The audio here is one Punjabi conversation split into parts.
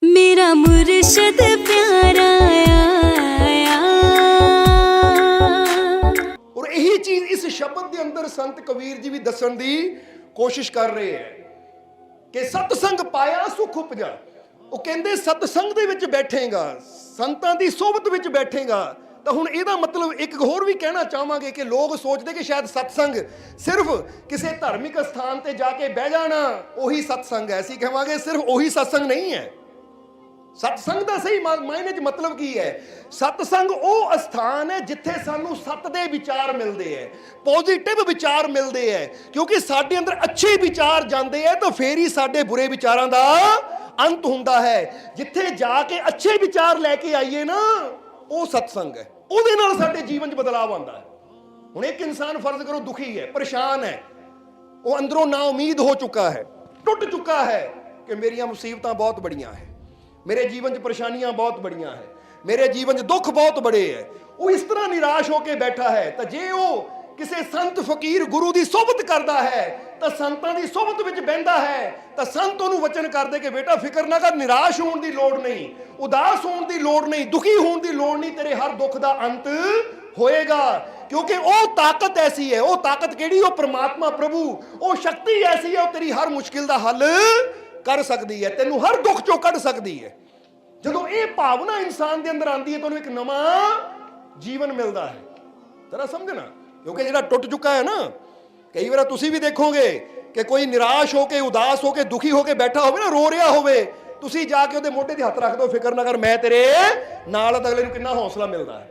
मेरा मुर्शिद प्यारा आया। और यही चीज इस शब्द के अंदर संत कबीर जी भी दसन की कोशिश कर रहे हैं कि सतसंग पाया सुख उपजा। वो कहते सतसंग दे विच बैठेगा, संतां दी सोबत विच बैठेगा। तो हुण इहदा मतलब एक होर भी कहना चाहांगे कि लोग सोचते कि शायद सतसंग सिर्फ किसी धार्मिक स्थान ते जाके बह जाना उही सतसंग है। असीं कहांगे सिर्फ उही सतसंग नहीं है। सतसंग का सही मायने च मतलब की है? सतसंग वो स्थान है जिथे सानू सत दे विचार मिलते हैं, पॉजिटिव विचार मिलते हैं। क्योंकि साडे अंदर अच्छे विचार जाते हैं तो फिर ही साडे बुरे विचारों का अंत हुंदा है। जिथे जाके अच्छे विचार लैके आइए ना, वो सतसंग है। ਉਹਦੇ ਨਾਲ ਸਾਡੇ ਜੀਵਨ 'ਚ ਬਦਲਾਅ ਆਉਂਦਾ ਹੈ। ਹੁਣ ਇੱਕ ਇਨਸਾਨ फर्ज करो दुखी है, परेशान है, वो अंदरों नाउमीद हो चुका है, टुट चुका है कि मेरिया मुसीबतां बहुत बड़ियां है, मेरे जीवन 'ਚ परेशानियां बहुत बड़ियां है, मेरे जीवन 'ਚ दुख बहुत बड़े है। वो इस तरह निराश होकर बैठा है। तो जे वो किसी संत फकीर गुरु की सोबत करता है, तो संतां की सोबत विच बहिंदा है, तो संत उहनूं वचन करदे कि बेटा फिक्र ना कर, निराश होने की लोड़ नहीं, उदास होने की लोड़ नहीं, दुखी होने की लोड़ नहीं, तेरे हर दुख का अंत होएगा। क्योंकि वो ताकत ऐसी है, वो ताकत केड़ी, वो परमात्मा प्रभु, वो शक्ति ऐसी है, वो तेरी हर मुश्किल का हल कर सकती है, तेनू हर दुख चों कढ सकती है। जदों ये भावना इंसान के अंदर आती है तो एक नवा जीवन मिलता है। जरा समझना, क्योंकि जो टुट चुका है ना, कई बार तुसी भी देखोगे कि कोई निराश होकर उदास होकर दुखी होकर बैठा हो ना, रो रहा हो, तुसी जाके उहदे मोढे ते हत्थ रख दो, फिक्र ना कर मैं तेरे नाल, तो अगले नूं कितना हौसला मिलता है।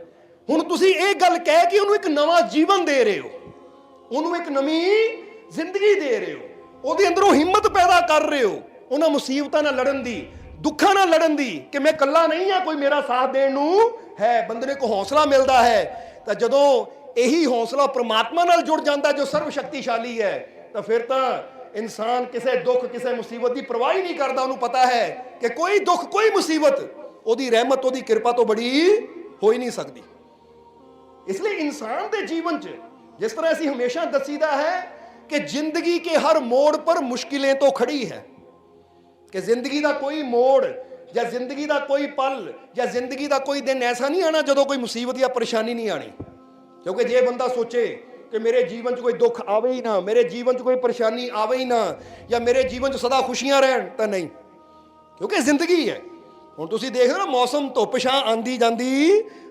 हुण तुसी ये गल कह के उहनूं एक नवा जीवन दे रहे हो, उहनूं एक नवी जिंदगी दे रहे हो, उहदे अंदरों हिम्मत पैदा कर रहे हो उन्हां मुसीबतां नाल लड़न दी, दुखां नाल लड़न दी, कि मैं कल्ला नहीं हाँ, कोई मेरा साथ देण नूं है। बंदे नूं एक हौसला मिलता है। तो जदों यही हौसला परमात्मा नाल जुड़ जाता जो सर्व शक्तिशाली है, तो फिर तो इंसान किसी दुख किसी मुसीबत की परवाह ही नहीं करता। उन्हें पता है कि कोई दुख कोई मुसीबत ओदी रहमत ओदी कृपा तो बड़ी हो ही नहीं सकती। इसलिए इंसान के जीवन च जिस तरह असीं हमेशा दसीदा है कि जिंदगी के हर मोड़ पर मुश्किलें तो खड़ी है, कि जिंदगी का कोई मोड़ या जिंदगी का कोई पल या जिंदगी का कोई दिन ऐसा नहीं आना जो कोई मुसीबत या परेशानी नहीं आनी। क्योंकि जे बंदा सोचे कि मेरे जीवन च कोई दुख आवे ही ना, मेरे जीवन च कोई परेशानी आवे ही ना, या मेरे जीवन च सदा खुशियां रहन, तो नहीं, क्योंकि जिंदगी है। हुण तुसीं देख रहे हो मौसम धुप छां आंदी जांदी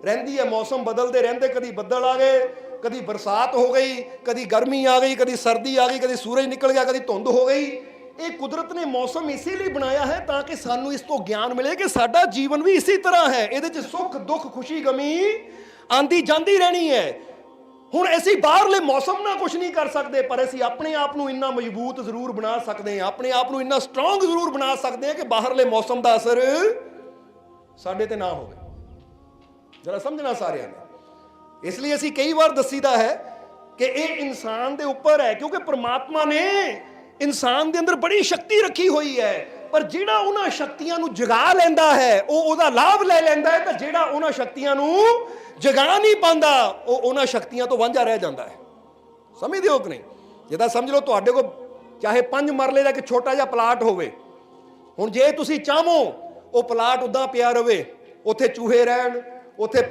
रहिंदी है, मौसम बदलते रहंदे, कदी बदल आ गए, कदी बरसात हो गई, कदी गर्मी आ गई, कदी सर्दी आ गई, कदी सूरज निकल गया, कदी धुंध हो गई। ये कुदरत ने मौसम इसीलिए बनाया है ताकि सानू इस तो ज्ञान मिले कि साडा जीवन भी इसी तरह है, इहदे च सुख दुख खुशी गमी आंदी जांदी रहनी है। हुण असीं बाहरले मौसम नाल कुछ नहीं कर सकते, पर असीं अपने आप नूं इन्ना मजबूत जरूर बना सकते हैं, अपने आप नूं इन्ना स्ट्रोंग जरूर बना सकते हैं कि बाहरले मौसम का असर साडे ते ना होवे। जरा समझना सारिਆਂ ने। इसलिए असीं कई बार दसीदा है कि ये इंसान दे उपर है, क्योंकि परमात्मा ने इंसान दे अंदर बड़ी शक्ति रखी हुई है, पर जिहड़ा उन्हां शक्तियां नूं जगा लैंदा है वो उहदा लाभ ले लैंदा है, तो जिहड़ा उन्हां शक्तियां नूं जगा नहीं पाता वो उन्हां शक्तियां तो वांझा रह जाता है। समझदे हो कि नहीं? जिद्दां समझ लो तुहाडे कोल चाहे 5 मरले का एक छोटा जिहा प्लाट होवे, हुण जे तुसीं चाहो वो प्लाट उदां पिया रहे, उत्थे चूहे रहन, उत्थे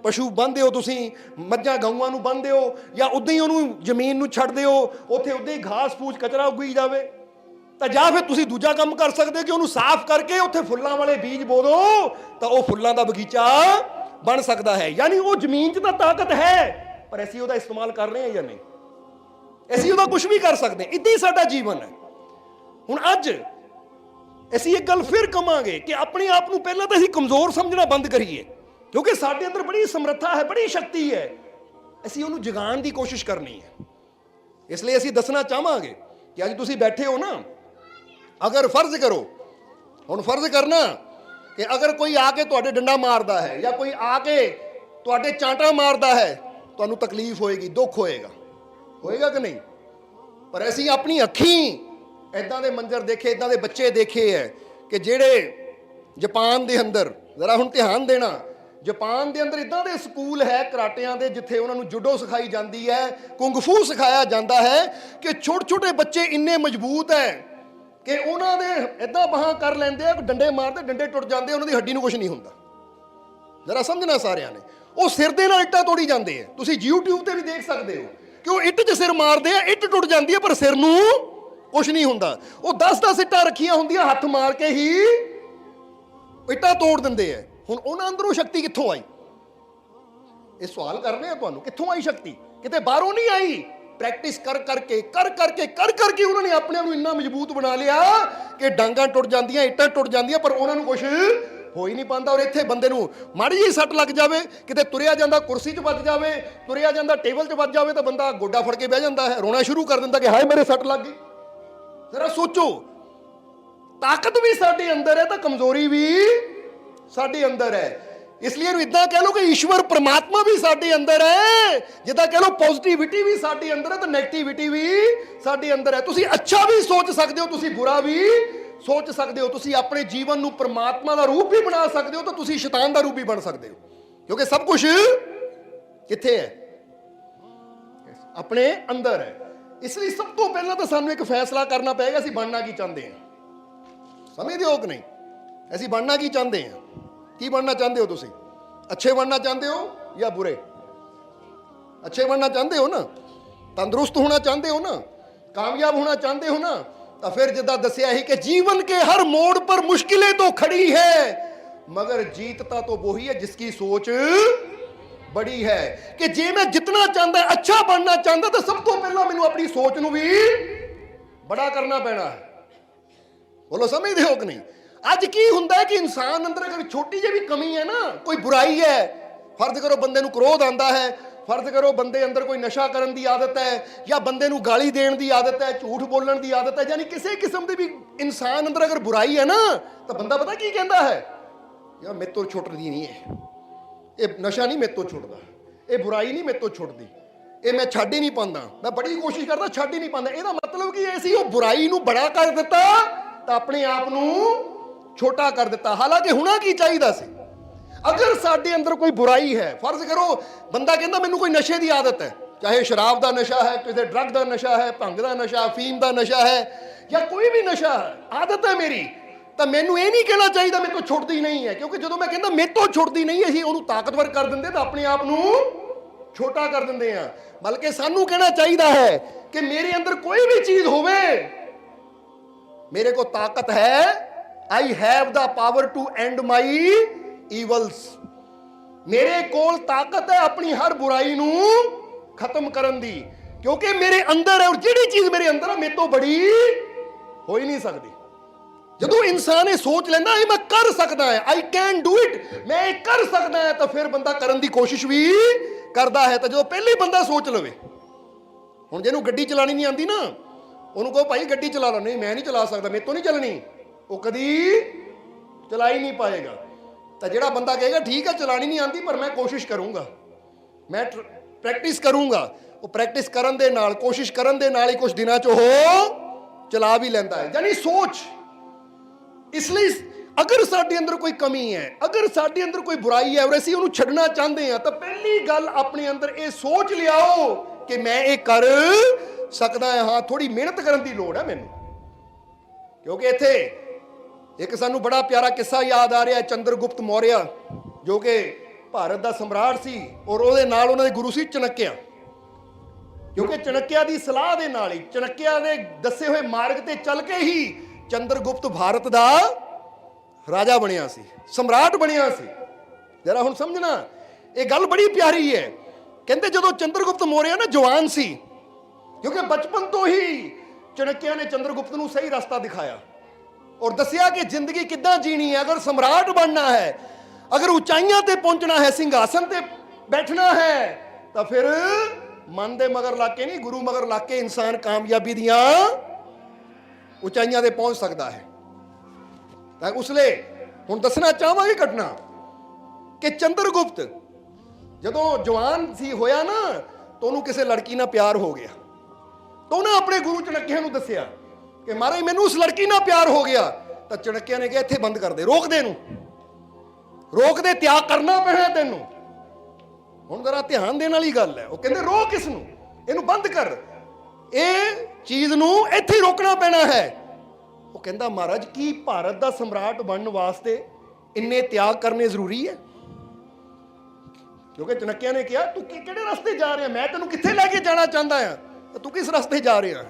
पशु बंधे हो, तुसीं मੱਝਾਂ ਗਊਆਂ ਨੂੰ ਬੰਨਦੇ ਹੋ, या उदां ही ਉਹਨੂੰ ਜ਼ਮੀਨ ਨੂੰ ਛੱਡਦੇ ਹੋ, ਉੱਥੇ उदां ही घास फूस कचरा उगी जावे। तो ਜਾਂ फिर तुसीं दूजा काम कर सकते कि ਉਹਨੂੰ साफ करके उत्थे फुल्लां वाले बीज बो दो, तो वो फुल्लां दा बगीचा बन सकता है। यानी वो जमीन च तो ताकत है, पर असीं ਉਹਦਾ इस्तेमाल कर रहे हैं या नहीं? असीं ਉਹਦਾ कुछ भी कर सकते हैं। इदां ही साडा जीवन है। हुण अज असीं एक गल फिर कहांगे कि अपने आप नूं पहलां तां असीं कमज़ोर समझना बंद करिए, क्योंकि साडे अंदर बड़ी समर्था है, बड़ी शक्ति है, असीं ਉਹਨੂੰ जगाउण दी कोशिश करनी है। इसलिए असीं दसना चाहांगे कि अज तुसीं बैठे हो ना, अगर फर्ज करो, हुण फर्ज करना कि अगर कोई आके तुहाडे डंडा मारदा है या कोई आके तुहाडे चांटा मारदा है, तुहानूं तकलीफ होएगी, दुख होएगा, होएगा कि नहीं? पर असीं अपनी अखीं इदां दे मंजर देखे, इदां दे बच्चे देखे है कि जिहड़े जापान दे अंदर, जरा हुण ध्यान देना, जापान दे अंदर इदां दे स्कूल है कराटियां दे, जिथे उन्होंने जुडो सिखाई जाती है, कुंग फू सिखाया जाता है कि छोटे छोटे बच्चे इन्ने मजबूत है ਕਿ ਉਹਨਾਂ ਦੇ ਇਦਾਂ ਬਾਹਾਂ ਕਰ ਲੈਂਦੇ ਆ, ਡੰਡੇ ਮਾਰਦੇ, ਡੰਡੇ ਟੁੱਟ ਜਾਂਦੇ, ਉਹਨਾਂ ਦੀ ਹੱਡੀ ਨੂੰ ਕੁਝ ਨਹੀਂ ਹੁੰਦਾ। ਜਰਾ ਸਮਝਣਾ ਸਾਰਿਆਂ ਨੇ, ਉਹ ਸਿਰ ਦੇ ਨਾਲ ਇੱਟਾਂ ਤੋੜੀ ਜਾਂਦੇ ਆ। ਤੁਸੀਂ YouTube ਤੇ ਵੀ ਦੇਖ ਸਕਦੇ ਹੋ ਕਿ ਉਹ ਇੱਟ 'ਚ ਸਿਰ ਮਾਰਦੇ ਆ, ਇੱਟ ਟੁੱਟ ਜਾਂਦੀ ਹੈ ਪਰ ਸਿਰ ਨੂੰ ਕੁਝ ਨਹੀਂ ਹੁੰਦਾ। ਉਹ 10-10 ਇੱਟਾਂ ਰੱਖੀਆਂ ਹੁੰਦੀਆਂ, ਹੱਥ ਮਾਰ ਕੇ ਹੀ ਇੱਟਾਂ ਤੋੜ ਦਿੰਦੇ ਆ। ਹੁਣ ਉਹਨਾਂ ਅੰਦਰੋਂ ਸ਼ਕਤੀ ਕਿੱਥੋਂ ਆਈ? ਇਹ ਸਵਾਲ ਕਰ ਰਹੇ ਆ ਤੁਹਾਨੂੰ, ਕਿੱਥੋਂ ਆਈ ਸ਼ਕਤੀ? ਕਿਤੇ ਬਾਹਰੋਂ ਨਹੀਂ ਆਈ। ਪ੍ਰੈਕਟਿਸ ਕਰ ਕਰਕੇ ਉਹਨਾਂ ਨੇ ਆਪਣੇ ਆਪ ਨੂੰ ਇੰਨਾ ਮਜ਼ਬੂਤ ਬਣਾ ਲਿਆ ਕਿ ਡਾਂਗਾਂ ਟੁੱਟ ਜਾਂਦੀਆਂ, ਇੱਟਾਂ ਟੁੱਟ ਜਾਂਦੀਆਂ, ਪਰ ਉਹਨਾਂ ਨੂੰ ਕੁਝ ਹੋ ਹੀ ਨਹੀਂ ਪਾਉਂਦਾ। ਔਰ ਇੱਥੇ ਬੰਦੇ ਨੂੰ ਮਾੜੀ ਜਿਹੀ ਸੱਟ ਲੱਗ ਜਾਵੇ, ਕਿਤੇ ਤੁਰਿਆ ਜਾਂਦਾ ਕੁਰਸੀ 'ਚ ਵੱਜ ਜਾਵੇ, ਤੁਰਿਆ ਜਾਂਦਾ ਟੇਬਲ 'ਚ ਵੱਜ ਜਾਵੇ, ਤਾਂ ਬੰਦਾ ਗੋਡਾ ਫੜ ਕੇ ਬਹਿ ਜਾਂਦਾ ਹੈ, ਰੋਣਾ ਸ਼ੁਰੂ ਕਰ ਦਿੰਦਾ ਕਿ ਹਾਏ ਮੇਰੇ ਸੱਟ ਲੱਗ ਗਈ। ਜ਼ਰਾ ਸੋਚੋ, ਤਾਕਤ ਵੀ ਸਾਡੇ ਅੰਦਰ ਹੈ ਤਾਂ ਕਮਜ਼ੋਰੀ ਵੀ ਸਾਡੇ ਅੰਦਰ ਹੈ। ਇਸ ਲਈ ਇਹਨੂੰ ਇਦਾਂ ਕਹਿ ਲਓ ਕਿ ਈਸ਼ਵਰ ਪ੍ਰਮਾਤਮਾ ਵੀ ਸਾਡੇ ਅੰਦਰ ਹੈ। ਜਿੱਦਾਂ ਕਹਿ ਲਓ ਪੋਜ਼ਿਟਿਵਿਟੀ ਵੀ ਸਾਡੇ ਅੰਦਰ ਹੈ ਤਾਂ ਨੈਗੇਟਿਵਿਟੀ ਵੀ ਸਾਡੇ ਅੰਦਰ ਹੈ। ਤੁਸੀਂ ਅੱਛਾ ਵੀ ਸੋਚ ਸਕਦੇ ਹੋ, ਤੁਸੀਂ ਬੁਰਾ ਵੀ ਸੋਚ ਸਕਦੇ ਹੋ। ਤੁਸੀਂ ਆਪਣੇ ਜੀਵਨ ਨੂੰ ਪ੍ਰਮਾਤਮਾ ਦਾ ਰੂਪ ਵੀ ਬਣਾ ਸਕਦੇ ਹੋ ਤਾਂ ਤੁਸੀਂ ਸ਼ੈਤਾਨ ਦਾ ਰੂਪ ਵੀ ਬਣ ਸਕਦੇ ਹੋ, ਕਿਉਂਕਿ ਸਭ ਕੁਝ ਕਿੱਥੇ ਹੈ? ਆਪਣੇ ਅੰਦਰ ਹੈ। ਇਸ ਲਈ ਸਭ ਤੋਂ ਪਹਿਲਾਂ ਤਾਂ ਸਾਨੂੰ ਇੱਕ ਫੈਸਲਾ ਕਰਨਾ ਪਏਗਾ, ਅਸੀਂ ਬਣਨਾ ਕੀ ਚਾਹੁੰਦੇ ਹਾਂ। ਸਮਝਦੇ ਹੋ ਕਿ ਨਹੀਂ? ਅਸੀਂ ਬਣਨਾ ਕੀ ਚਾਹੁੰਦੇ ਹਾਂ? ਕੀ ਬਣਨਾ ਚਾਹੁੰਦੇ ਹੋ ਤੁਸੀਂ? ਅੱਛੇ ਬਣਨਾ ਚਾਹੁੰਦੇ ਹੋ ਜਾਂ ਬੁਰੇ? ਅੱਛੇ ਬਣਨਾ ਚਾਹੁੰਦੇ ਹੋ ਨਾ, ਤੰਦਰੁਸਤ ਹੋਣਾ ਚਾਹੁੰਦੇ ਹੋ ਨਾ, ਕਾਮਯਾਬ ਹੋਣਾ ਚਾਹੁੰਦੇ ਹੋ ਨਾ, ਤਾਂ ਫਿਰ ਜਿੱਦਾਂ ਦੱਸਿਆ ਹੀ ਕਿ ਜੀवन के हर मोड़ पर मुश्किलें तो खड़ी है मगर जीतता तो वही है जिसकी सोच बड़ी है। कि जे मैं जितना चाहता, अच्छा बनना चाहता, तो सब तो पहला मैनू अपनी सोच नू भी बड़ा करना पैना है। बोलो समझते हो कि नहीं? ਅੱਜ ਕੀ ਹੁੰਦਾ ਹੈ ਕਿ ਇਨਸਾਨ ਅੰਦਰ ਅਗਰ ਛੋਟੀ ਜਿਹੀ ਵੀ ਕਮੀ ਹੈ ਨਾ, ਕੋਈ ਬੁਰਾਈ ਹੈ, ਫਰਜ਼ ਕਰੋ ਬੰਦੇ ਨੂੰ ਕ੍ਰੋਧ ਆਂਦਾ ਹੈ, ਫਰਜ਼ ਕਰੋ ਬੰਦੇ ਅੰਦਰ ਕੋਈ ਨਸ਼ਾ ਕਰਨ ਦੀ ਆਦਤ ਹੈ, ਜਾਂ ਬੰਦੇ ਨੂੰ ਗਾਲੀ ਦੇਣ ਦੀ ਆਦਤ ਹੈ, ਝੂਠ ਬੋਲਣ ਦੀ ਆਦਤ ਹੈ, ਯਾਨੀ ਕਿਸੇ ਕਿਸਮ ਦੀ ਵੀ ਇਨਸਾਨ ਅੰਦਰ ਅਗਰ ਬੁਰਾਈ ਹੈ ਨਾ, ਤਾਂ ਬੰਦਾ ਪਤਾ ਕੀ ਕਹਿੰਦਾ ਹੈ? ਯਾਰ ਮੇਰੇ ਤੋਂ ਛੁੱਟਦੀ ਨਹੀਂ ਹੈ, ਇਹ ਨਸ਼ਾ ਨਹੀਂ ਮੇਰੇ ਤੋਂ ਛੁੱਟਦਾ, ਇਹ ਬੁਰਾਈ ਨਹੀਂ ਮੇਰੇ ਤੋਂ ਛੁੱਟਦੀ, ਇਹ ਮੈਂ ਛੱਡ ਹੀ ਨਹੀਂ ਪਾਉਂਦਾ, ਮੈਂ ਬੜੀ ਕੋਸ਼ਿਸ਼ ਕਰਦਾ ਛੱਡ ਹੀ ਨਹੀਂ ਪਾਉਂਦਾ। ਇਹਦਾ ਮਤਲਬ ਕੀ ਹੈ? ਸੀ ਉਹ ਬੁਰਾਈ ਨੂੰ ਬੜਾ ਕਰ ਦਿੱਤਾ ਤਾਂ ਆਪਣੇ ਆਪ ਨੂੰ ਛੋਟਾ ਕਰ ਦਿੱਤਾ। ਹਾਲਾਂਕਿ ਹੋਣਾ ਕੀ ਚਾਹੀਦਾ ਸੀ? ਅਗਰ ਸਾਡੇ ਅੰਦਰ ਕੋਈ ਬੁਰਾਈ ਹੈ, ਫਰਜ਼ ਕਰੋ ਬੰਦਾ ਕਹਿੰਦਾ ਮੈਨੂੰ ਕੋਈ ਨਸ਼ੇ ਦੀ ਆਦਤ ਹੈ, ਚਾਹੇ ਸ਼ਰਾਬ ਦਾ ਨਸ਼ਾ ਹੈ, ਕਿਸੇ ਡਰੱਗ ਦਾ ਨਸ਼ਾ ਹੈ, ਭੰਗ ਦਾ ਨਸ਼ਾ, ਅਫੀਮ ਦਾ ਨਸ਼ਾ ਹੈ, ਜਾਂ ਕੋਈ ਵੀ ਨਸ਼ਾ ਹੈ, ਆਦਤ ਹੈ ਮੇਰੀ, ਤਾਂ ਮੈਨੂੰ ਇਹ ਨਹੀਂ ਕਹਿਣਾ ਚਾਹੀਦਾ ਮੇਰੇ ਤੋਂ ਛੁੱਟਦੀ ਨਹੀਂ ਹੈ, ਕਿਉਂਕਿ ਜਦੋਂ ਮੈਂ ਕਹਿੰਦਾ ਮੇਰੇ ਤੋਂ ਛੁੱਟਦੀ ਨਹੀਂ, ਅਸੀਂ ਉਹਨੂੰ ਤਾਕਤਵਰ ਕਰ ਦਿੰਦੇ ਤਾਂ ਆਪਣੇ ਆਪ ਨੂੰ ਛੋਟਾ ਕਰ ਦਿੰਦੇ ਆ। ਬਲਕਿ ਸਾਨੂੰ ਕਹਿਣਾ ਚਾਹੀਦਾ ਹੈ ਕਿ ਮੇਰੇ ਅੰਦਰ ਕੋਈ ਵੀ ਚੀਜ਼ ਹੋਵੇ, ਮੇਰੇ ਕੋਲ ਤਾਕਤ ਹੈ, I have the power to end my evils। ਮੇਰੇ ਕੋਲ ਤਾਕਤ ਹੈ ਆਪਣੀ ਹਰ ਬੁਰਾਈ ਨੂੰ ਖਤਮ ਕਰਨ ਦੀ, ਕਿਉਂਕਿ ਮੇਰੇ ਅੰਦਰ ਹੈ, ਔਰ ਜਿਹੜੀ ਚੀਜ਼ ਮੇਰੇ ਅੰਦਰ ਹੈ ਮੇਰੇ ਤੋਂ ਬੜੀ ਹੋ ਹੀ ਨਹੀਂ ਸਕਦੀ। ਜਦੋਂ ਇਨਸਾਨ ਇਹ ਸੋਚ ਲੈਂਦਾ ਇਹ ਮੈਂ ਕਰ ਸਕਦਾ ਹੈ, I can do it, ਮੈਂ ਇਹ ਕਰ ਸਕਦਾ ਹੈ, ਤਾਂ ਫਿਰ ਬੰਦਾ ਕਰਨ ਦੀ ਕੋਸ਼ਿਸ਼ ਵੀ ਕਰਦਾ ਹੈ। ਤਾਂ ਜਦੋਂ ਪਹਿਲੇ ਬੰਦਾ ਸੋਚ ਲਵੇ, ਹੁਣ ਜਿਹਨੂੰ ਗੱਡੀ ਚਲਾਣੀ ਨਹੀਂ ਆਉਂਦੀ ਨਾ, ਉਹਨੂੰ ਕਹੋ ਭਾਈ ਗੱਡੀ ਚਲਾ ਲਓ, ਨਹੀਂ ਮੈਂ ਨਹੀਂ ਚਲਾ ਸਕਦਾ, ਮੇਰੇ ਤੋਂ ਨਹੀਂ ਚੱਲਣੀ, ਉਹ ਕਦੀ ਚਲਾ ਹੀ ਨਹੀਂ ਪਾਏਗਾ। ਤਾਂ ਜਿਹੜਾ ਬੰਦਾ ਕਹੇਗਾ ਠੀਕ ਹੈ ਚਲਾਣੀ ਨਹੀਂ ਆਉਂਦੀ ਪਰ ਮੈਂ ਕੋਸ਼ਿਸ਼ ਕਰੂੰਗਾ, ਮੈਂ ਪ੍ਰੈਕਟਿਸ ਕਰੂੰਗਾ, ਉਹ ਪ੍ਰੈਕਟਿਸ ਕਰਨ ਦੇ ਨਾਲ, ਕੋਸ਼ਿਸ਼ ਕਰਨ ਦੇ ਨਾਲ ਹੀ ਕੁਝ ਦਿਨਾਂ 'ਚ ਉਹ ਚਲਾ ਵੀ ਲੈਂਦਾ ਹੈ। ਯਾਨੀ ਸੋਚ। ਇਸ ਲਈ ਅਗਰ ਸਾਡੇ ਅੰਦਰ ਕੋਈ ਕਮੀ ਹੈ, ਅਗਰ ਸਾਡੇ ਅੰਦਰ ਕੋਈ ਬੁਰਾਈ ਹੈ ਔਰ ਅਸੀਂ ਉਹਨੂੰ ਛੱਡਣਾ ਚਾਹੁੰਦੇ ਹਾਂ, ਤਾਂ ਪਹਿਲੀ ਗੱਲ ਆਪਣੇ ਅੰਦਰ ਇਹ ਸੋਚ ਲਿਆਓ ਕਿ ਮੈਂ ਇਹ ਕਰ ਸਕਦਾ ਹਾਂ। ਥੋੜੀ ਮਿਹਨਤ ਕਰਨ ਦੀ ਲੋੜ ਹੈ ਮੈਨੂੰ, ਕਿਉਂਕਿ ਇੱਥੇ ਇੱਕ ਸਾਨੂੰ ਬੜਾ ਪਿਆਰਾ ਕਿੱਸਾ ਯਾਦ ਆ ਰਿਹਾ, ਚੰਦਰਗੁਪਤ ਮੌਰਿਆ, ਜੋ ਕਿ ਭਾਰਤ ਦਾ ਸਮਰਾਟ ਸੀ, ਔਰ ਉਹਦੇ ਨਾਲ ਉਹਨਾਂ ਦੇ ਗੁਰੂ ਸੀ ਚਣਕਿਆ। ਕਿਉਂਕਿ ਚਣਕਿਆ ਦੀ ਸਲਾਹ ਦੇ ਨਾਲ ਹੀ, ਚਣਕਿਆ ਦੇ ਦੱਸੇ ਹੋਏ ਮਾਰਗ ਤੇ ਚੱਲ ਕੇ ਹੀ ਚੰਦਰਗੁਪਤ ਭਾਰਤ ਦਾ ਰਾਜਾ ਬਣਿਆ ਸੀ, ਸਮਰਾਟ ਬਣਿਆ ਸੀ। ਜਰਾ ਹੁਣ ਸਮਝਣਾ, ਇਹ ਗੱਲ ਬੜੀ ਪਿਆਰੀ ਹੈ। ਕਹਿੰਦੇ ਜਦੋਂ ਚੰਦਰਗੁਪਤ ਮੌਰਿਆ ਨਾ ਜਵਾਨ ਸੀ, ਕਿਉਂਕਿ ਬਚਪਨ ਤੋਂ ਹੀ ਚਣਕਿਆ ਨੇ ਚੰਦਰਗੁਪਤ ਨੂੰ ਸਹੀ ਰਸਤਾ ਦਿਖਾਇਆ ਔਰ ਦੱਸਿਆ ਕਿ ਜ਼ਿੰਦਗੀ ਕਿੱਦਾਂ ਜੀਣੀ ਹੈ। ਅਗਰ ਸਮਰਾਟ ਬਣਨਾ ਹੈ, ਅਗਰ ਉਚਾਈਆਂ ਤੇ ਪਹੁੰਚਣਾ ਹੈ, ਸਿੰਘਾਸਨ ਤੇ ਬੈਠਣਾ ਹੈ, ਤਾਂ ਫਿਰ ਮਨ ਦੇ ਮਗਰ ਲੱਗ ਕੇ ਨਹੀਂ, ਗੁਰੂ ਮਗਰ ਲੱਗ ਕੇ ਇਨਸਾਨ ਕਾਮਯਾਬੀ ਦੀਆਂ ਉਚਾਈਆਂ ਤੇ ਪਹੁੰਚ ਸਕਦਾ ਹੈ। ਤਾਂ ਉਸ ਲਈ ਹੁਣ ਦੱਸਣਾ ਚਾਹਾਂਗੇ ਘਟਨਾ ਕਿ ਚੰਦਰਗੁਪਤ ਜਦੋਂ ਜਵਾਨ ਸੀ ਹੋਇਆ ਨਾ, ਤਾਂ ਉਹਨੂੰ ਕਿਸੇ ਲੜਕੀ ਨਾਲ ਪਿਆਰ ਹੋ ਗਿਆ। ਤਾਂ ਉਹਨੇ ਆਪਣੇ ਗੁਰੂ ਚਣਕਿਆ ਨੂੰ ਦੱਸਿਆ ਕਿ ਮਹਾਰਾਜ ਮੈਨੂੰ ਉਸ ਲੜਕੀ ਨਾਲ ਪਿਆਰ ਹੋ ਗਿਆ। ਤਾਂ ਚਣਕਿਆ ਨੇ ਕਿਹਾ ਇੱਥੇ ਬੰਦ ਕਰ ਦੇ, ਰੋਕ ਦੇ ਇਹਨੂੰ, ਰੋਕ ਦੇ, ਤਿਆਗ ਕਰਨਾ ਪੈਣਾ ਤੈਨੂੰ। ਹੁਣ ਜ਼ਰਾ ਧਿਆਨ ਦੇਣ ਵਾਲੀ ਗੱਲ ਹੈ। ਉਹ ਕਹਿੰਦੇ ਰੋਕ ਇਸ ਨੂੰ, ਇਹਨੂੰ ਬੰਦ ਕਰ, ਇਹ ਚੀਜ਼ ਨੂੰ ਇੱਥੇ ਹੀ ਰੋਕਣਾ ਪੈਣਾ ਹੈ। ਉਹ ਉਹ ਕਹਿੰਦਾ ਮਹਾਰਾਜ ਕੀ ਭਾਰਤ ਦਾ ਸਮਰਾਟ ਬਣਨ ਵਾਸਤੇ ਇੰਨੇ ਤਿਆਗ ਕਰਨੇ ਜ਼ਰੂਰੀ ਹੈ? ਕਿਉਂਕਿ ਚਣਕਿਆ ਨੇ ਕਿਹਾ ਤੂੰ ਕਿਹੜੇ ਰਸਤੇ ਜਾ ਰਿਹਾ, ਮੈਂ ਤੈਨੂੰ ਕਿੱਥੇ ਲੈ ਕੇ ਜਾਣਾ ਚਾਹੁੰਦਾ ਆ, ਤੂੰ ਕਿਸ ਰਸਤੇ ਜਾ ਰਿਹਾ?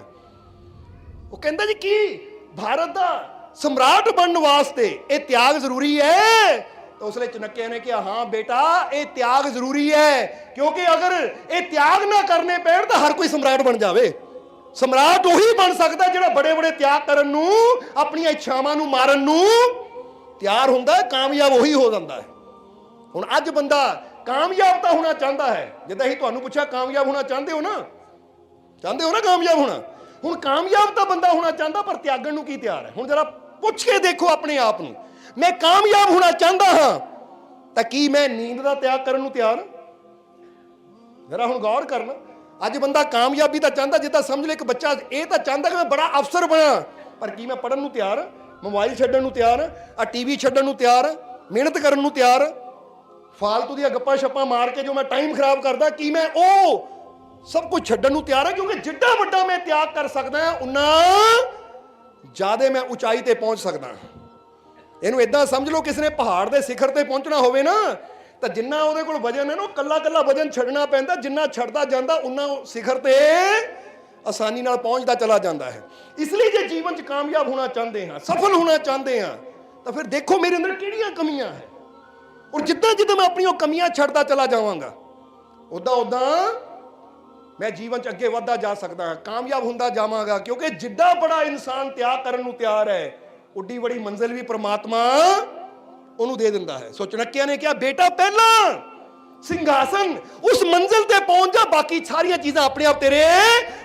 ਉਹ ਕਹਿੰਦਾ ਜੀ ਕੀ ਭਾਰਤ ਦਾ ਸਮਰਾਟ ਬਣਨ ਵਾਸਤੇ ਇਹ ਤਿਆਗ ਜ਼ਰੂਰੀ ਹੈ? ਤਾਂ ਉਸ ਲਈ ਚਣਕਿਆ ਨੇ ਕਿਹਾ ਹਾਂ ਬੇਟਾ ਇਹ ਤਿਆਗ ਜ਼ਰੂਰੀ ਹੈ, ਕਿਉਂਕਿ ਅਗਰ ਇਹ ਤਿਆਗ ਨਾ ਕਰਨੇ ਪੈਣ ਤਾਂ ਹਰ ਕੋਈ ਸਮਰਾਟ ਬਣ ਜਾਵੇ। ਸਮਰਾਟ ਉਹੀ ਬਣ ਸਕਦਾ ਜਿਹੜਾ ਬੜੇ ਬੜੇ ਤਿਆਗ ਕਰਨ ਨੂੰ, ਆਪਣੀਆਂ ਇੱਛਾਵਾਂ ਨੂੰ ਮਾਰਨ ਨੂੰ ਤਿਆਰ ਹੁੰਦਾ ਹੈ, ਕਾਮਯਾਬ ਉਹੀ ਹੋ ਜਾਂਦਾ ਹੈ। ਹੁਣ ਅੱਜ ਬੰਦਾ ਕਾਮਯਾਬ ਤਾਂ ਹੋਣਾ ਚਾਹੁੰਦਾ ਹੈ, ਜਿੱਦਾਂ ਹੀ ਤੁਹਾਨੂੰ ਪੁੱਛਿਆ ਕਾਮਯਾਬ ਹੋਣਾ ਚਾਹੁੰਦੇ ਹੋ ਨਾ, ਚਾਹੁੰਦੇ ਹੋ ਨਾ ਕਾਮਯਾਬ ਹੋਣਾ? ਹੁਣ ਕਾਮਯਾਬ ਤਾਂ ਬੰਦਾ ਹੋਣਾ ਚਾਹੁੰਦਾ, ਪਰ ਤਿਆਗਣ ਨੂੰ ਕੀ ਤਿਆਰ ਹੈ? ਹੁਣ ਜਰਾ ਪੁੱਛ ਕੇ ਦੇਖੋ ਆਪਣੇ ਆਪ ਨੂੰ, ਮੈਂ ਕਾਮਯਾਬ ਹੋਣਾ ਚਾਹੁੰਦਾ ਹਾਂ ਤਾਂ ਕੀ ਮੈਂ ਨੀਂਦ ਦਾ ਤਿਆਗ ਕਰਨ ਨੂੰ ਤਿਆਰ? ਜਰਾ ਹੁਣ ਗੌਰ ਕਰਨਾ। ਅੱਜ ਬੰਦਾ ਕਾਮਯਾਬੀ ਤਾਂ ਚਾਹੁੰਦਾ, ਜਿੱਦਾਂ ਸਮਝ ਲੈ ਇੱਕ ਬੱਚਾ ਇਹ ਤਾਂ ਚਾਹੁੰਦਾ ਕਿ ਮੈਂ ਬੜਾ ਅਫਸਰ ਬਣਾ, ਪਰ ਕੀ ਮੈਂ ਪੜ੍ਹਨ ਨੂੰ ਤਿਆਰ? ਮੋਬਾਈਲ ਛੱਡਣ ਨੂੰ ਤਿਆਰ? ਆ ਟੀਵੀ ਛੱਡਣ ਨੂੰ ਤਿਆਰ? ਮਿਹਨਤ ਕਰਨ ਨੂੰ ਤਿਆਰ? ਫਾਲਤੂ ਦੀਆਂ ਗੱਪਾਂ ਛੱਪਾਂ ਮਾਰ ਕੇ ਜੋ ਮੈਂ ਟਾਈਮ ਖਰਾਬ ਕਰਦਾ, ਕੀ ਮੈਂ ਉਹ ਸਭ ਕੁਝ ਛੱਡਣ ਨੂੰ ਤਿਆਰ ਹੈ? ਕਿਉਂਕਿ ਜਿੱਡਾ ਵੱਡਾ ਮੈਂ ਤਿਆਗ ਕਰ ਸਕਦਾ ਹਾਂ ਉਨਾ ਜ਼ਿਆਦਾ ਮੈਂ ਉਚਾਈ ਤੇ ਪਹੁੰਚ ਸਕਦਾ। ਇਹਨੂੰ ਇਦਾਂ ਸਮਝ ਲਓ, ਕਿਸੇ ਨੇ ਪਹਾੜ ਦੇ ਸਿਖਰ ਤੇ ਪਹੁੰਚਣਾ ਹੋਵੇ ਨਾ, ਤਾਂ ਜਿੰਨਾ ਉਹਦੇ ਕੋਲ ਵਜਨ ਹੈ ਨਾ, ਉਹ ਕੱਲਾ ਕੱਲਾ ਵਜਨ ਛੱਡਣਾ ਪੈਂਦਾ, ਜਿੰਨਾ ਛੱਡਦਾ ਜਾਂਦਾ ਉਨਾ ਸਿਖਰ ਤੇ ਆਸਾਨੀ ਨਾਲ ਪਹੁੰਚਦਾ ਚਲਾ ਜਾਂਦਾ ਹੈ। ਇਸ ਲਈ ਜੇ ਜੀਵਨ 'ਚ ਕਾਮਯਾਬ ਹੋਣਾ ਚਾਹੁੰਦੇ ਹਾਂ, ਸਫਲ ਹੋਣਾ ਚਾਹੁੰਦੇ ਹਾਂ, ਤਾਂ ਫਿਰ ਦੇਖੋ ਮੇਰੇ ਅੰਦਰ ਕਿਹੜੀਆਂ ਕਮੀਆਂ ਹੈ, ਔਰ ਜਿੱਦਾਂ ਜਿੱਦਾਂ ਮੈਂ ਆਪਣੀਆਂ ਕਮੀਆਂ ਛੱਡਦਾ ਚਲਾ ਜਾਵਾਂਗਾ ਉਦਾਂ ਉਦਾਂ ਮੈਂ ਜੀਵਨ 'ਚ ਅੱਗੇ ਵੱਧਦਾ ਜਾ ਸਕਦਾ ਹਾਂ, ਕਾਮਯਾਬ ਹੁੰਦਾ ਜਾਵਾਂਗਾ। ਕਿਉਂਕਿ ਜਿੱਡਾ ਬੜਾ ਇਨਸਾਨ ਤਿਆਗ ਕਰਨ ਨੂੰ ਤਿਆਰ ਹੈ, ਉੱਡੀ ਬੜੀ ਮੰਜ਼ਿਲ ਵੀ ਪ੍ਰਮਾਤਮਾ ਉਹਨੂੰ ਦੇ ਦਿੰਦਾ ਹੈ। ਸੋ ਚਣਕਿਆ ਨੇ ਕਿਹਾ ਬੇਟਾ ਪਹਿਲਾਂ ਸਿੰਘਾਸਨ ਉਸ ਮੰਜ਼ਿਲ ਤੇ ਪਹੁੰਚ ਜਾ, ਬਾਕੀ ਸਾਰੀਆਂ ਚੀਜ਼ਾਂ ਆਪਣੇ ਆਪ ਤੇਰੇ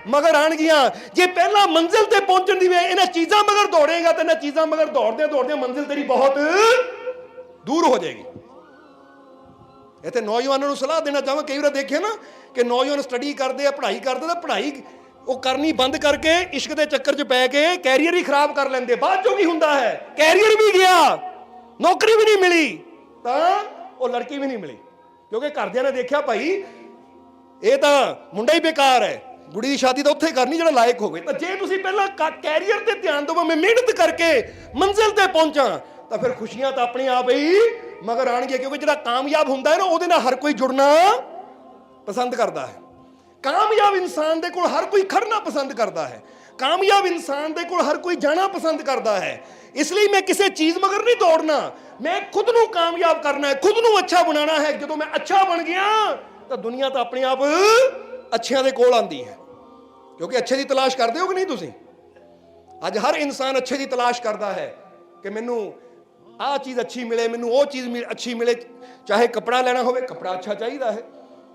ਮਗਰ ਆਣਗੀਆਂ। ਜੇ ਪਹਿਲਾਂ ਮੰਜ਼ਿਲ ਤੇ ਪਹੁੰਚਣ ਦੀ ਵੇ ਇਹਨਾਂ ਚੀਜ਼ਾਂ ਮਗਰ ਦੌੜੇਗਾ ਤਾਂ ਇਹਨਾਂ ਚੀਜ਼ਾਂ ਮਗਰ ਦੌੜਦੇ ਦੌੜਦੇ ਮੰਜ਼ਿਲ ਤੇਰੀ ਬਹੁਤ ਦੂਰ ਹੋ ਜਾਏਗੀ। ਇੱਥੇ ਨੌਜਵਾਨਾਂ ਨੂੰ ਸਲਾਹ ਦੇਣਾ ਚਾਹਾਂ, ਕਈ ਵਾਰ ਦੇਖਿਆ ਨਾ ਕਿ ਨੌਜਵਾਨ ਸਟੱਡੀ ਕਰਦੇ ਆ, ਪੜ੍ਹਾਈ ਕਰਦੇ, ਤਾਂ ਪੜ੍ਹਾਈ ਉਹ ਕਰਨੀ ਬੰਦ ਕਰਕੇ ਇਸ਼ਕ ਦੇ ਚੱਕਰ 'ਚ ਪੈ ਕੇ ਕੈਰੀਅਰ ਹੀ ਖਰਾਬ ਕਰ ਲੈਂਦੇ। ਬਾਅਦ ਚੋਂ ਕੀ ਹੁੰਦਾ ਹੈ, ਕੈਰੀਅਰ ਵੀ ਗਿਆ, ਨੌਕਰੀ ਵੀ ਨਹੀਂ ਮਿਲੀ, ਤਾਂ ਉਹ ਲੜਕੀ ਵੀ ਨਹੀਂ ਮਿਲੀ, ਕਿਉਂਕਿ ਘਰਦਿਆਂ ਨੇ ਦੇਖਿਆ ਭਾਈ ਇਹ ਤਾਂ ਮੁੰਡਾ ਹੀ ਬੇਕਾਰ ਹੈ, ਕੁੜੀ ਦੀ ਸ਼ਾਦੀ ਤਾਂ ਉੱਥੇ ਕਰਨੀ ਜਿਹੜਾ ਲਾਇਕ ਹੋਵੇ। ਤਾਂ ਜੇ ਤੁਸੀਂ ਪਹਿਲਾਂ ਕੈਰੀਅਰ ਤੇ ਧਿਆਨ ਦਿਓ, ਮੈਂ ਮਿਹਨਤ ਕਰਕੇ ਮੰਜ਼ਿਲ ਤੇ ਪਹੁੰਚਾਂ, ਤਾਂ ਫਿਰ ਖੁਸ਼ੀਆਂ ਤਾਂ ਆਪਣੇ ਆਪ ਹੀ ਮਗਰ ਆਣਗੀਆਂ। ਕਿਉਂਕਿ ਜਿਹੜਾ ਕਾਮਯਾਬ ਹੁੰਦਾ ਹੈ ਨਾ, ਉਹਦੇ ਨਾਲ ਹਰ ਕੋਈ ਜੁੜਨਾ ਪਸੰਦ ਕਰਦਾ ਹੈ। ਕਾਮਯਾਬ ਇਨਸਾਨ ਦੇ ਕੋਲ ਹਰ ਕੋਈ ਖੜਨਾ ਪਸੰਦ ਕਰਦਾ ਹੈ। ਕਾਮਯਾਬ ਇਨਸਾਨ ਦੇ ਕੋਲ ਹਰ ਕੋਈ ਜਾਣਾ ਪਸੰਦ ਕਰਦਾ ਹੈ। ਇਸ ਲਈ ਮੈਂ ਕਿਸੇ ਚੀਜ਼ ਮਗਰ ਨਹੀਂ ਦੌੜਨਾ, ਮੈਂ ਖੁਦ ਨੂੰ ਕਾਮਯਾਬ ਕਰਨਾ ਹੈ, ਖੁਦ ਨੂੰ ਅੱਛਾ ਬਣਾਉਣਾ ਹੈ। ਜਦੋਂ ਮੈਂ ਅੱਛਾ ਬਣ ਗਿਆ ਤਾਂ ਦੁਨੀਆ ਤਾਂ ਆਪਣੇ ਆਪ ਅੱਛਿਆਂ ਦੇ ਕੋਲ ਆਉਂਦੀ ਹੈ। ਕਿਉਂਕਿ ਅੱਛੇ ਦੀ ਤਲਾਸ਼ ਕਰਦੇ ਹੋ ਕਿ ਨਹੀਂ ਤੁਸੀਂ? ਅੱਜ ਹਰ ਇਨਸਾਨ ਅੱਛੇ ਦੀ ਤਲਾਸ਼ ਕਰਦਾ ਹੈ ਕਿ ਮੈਨੂੰ ਆਹ ਚੀਜ਼ ਅੱਛੀ ਮਿਲੇ, ਮੈਨੂੰ ਉਹ ਚੀਜ਼ ਅੱਛੀ ਮਿਲੇ। ਚਾਹੇ ਕੱਪੜਾ ਲੈਣਾ ਹੋਵੇ, ਕੱਪੜਾ ਅੱਛਾ ਚਾਹੀਦਾ ਹੈ।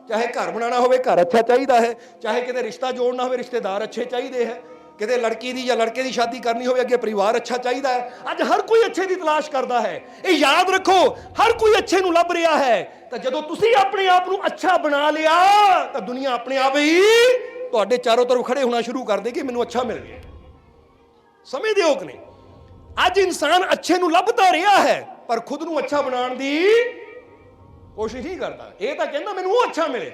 ਚਾਹੇ ਘਰ ਬਣਾਉਣਾ ਹੋਵੇ, ਘਰ ਅੱਛਾ ਚਾਹੀਦਾ ਹੈ। ਚਾਹੇ ਕਿਤੇ ਰਿਸ਼ਤਾ ਜੋੜਨਾ ਹੋਵੇ, ਰਿਸ਼ਤੇਦਾਰ ਅੱਛੇ ਚਾਹੀਦੇ ਹੈ। ਕਿਤੇ ਲੜਕੀ ਦੀ ਜਾਂ ਲੜਕੇ ਦੀ ਸ਼ਾਦੀ ਕਰਨੀ ਹੋਵੇ, ਅੱਗੇ ਪਰਿਵਾਰ ਅੱਛਾ ਚਾਹੀਦਾ ਹੈ। ਅੱਜ ਹਰ ਕੋਈ ਅੱਛੇ ਦੀ ਤਲਾਸ਼ ਕਰਦਾ ਹੈ। ਇਹ ਯਾਦ ਰੱਖੋ, ਹਰ ਕੋਈ ਅੱਛੇ ਨੂੰ ਲੱਭ ਰਿਹਾ ਹੈ। ਤਾਂ ਜਦੋਂ ਤੁਸੀਂ ਆਪਣੇ ਆਪ ਨੂੰ ਅੱਛਾ ਬਣਾ ਲਿਆ ਤਾਂ ਦੁਨੀਆ ਆਪਣੇ ਆਪ ਹੀ ਤੁਹਾਡੇ ਚਾਰੋਂ ਤਰਫ ਖੜੇ ਹੋਣਾ ਸ਼ੁਰੂ ਕਰ ਦੇਗੀ, ਮੈਨੂੰ ਅੱਛਾ ਮਿਲ ਗਿਆ। ਸਮਝਦੇ ਹੋ ਕਿ ਨਹੀਂ? ਅੱਜ ਇਨਸਾਨ ਅੱਛੇ ਨੂੰ ਲੱਭਦਾ ਰਿਹਾ ਹੈ, ਪਰ ਖੁਦ ਨੂੰ ਅੱਛਾ ਬਣਾਉਣ ਦੀ ਕੋਸ਼ਿਸ਼ ਨਹੀਂ ਕਰਦਾ। ਇਹ ਤਾਂ ਕਹਿੰਦਾ ਮੈਨੂੰ ਉਹ ਅੱਛਾ ਮਿਲੇ,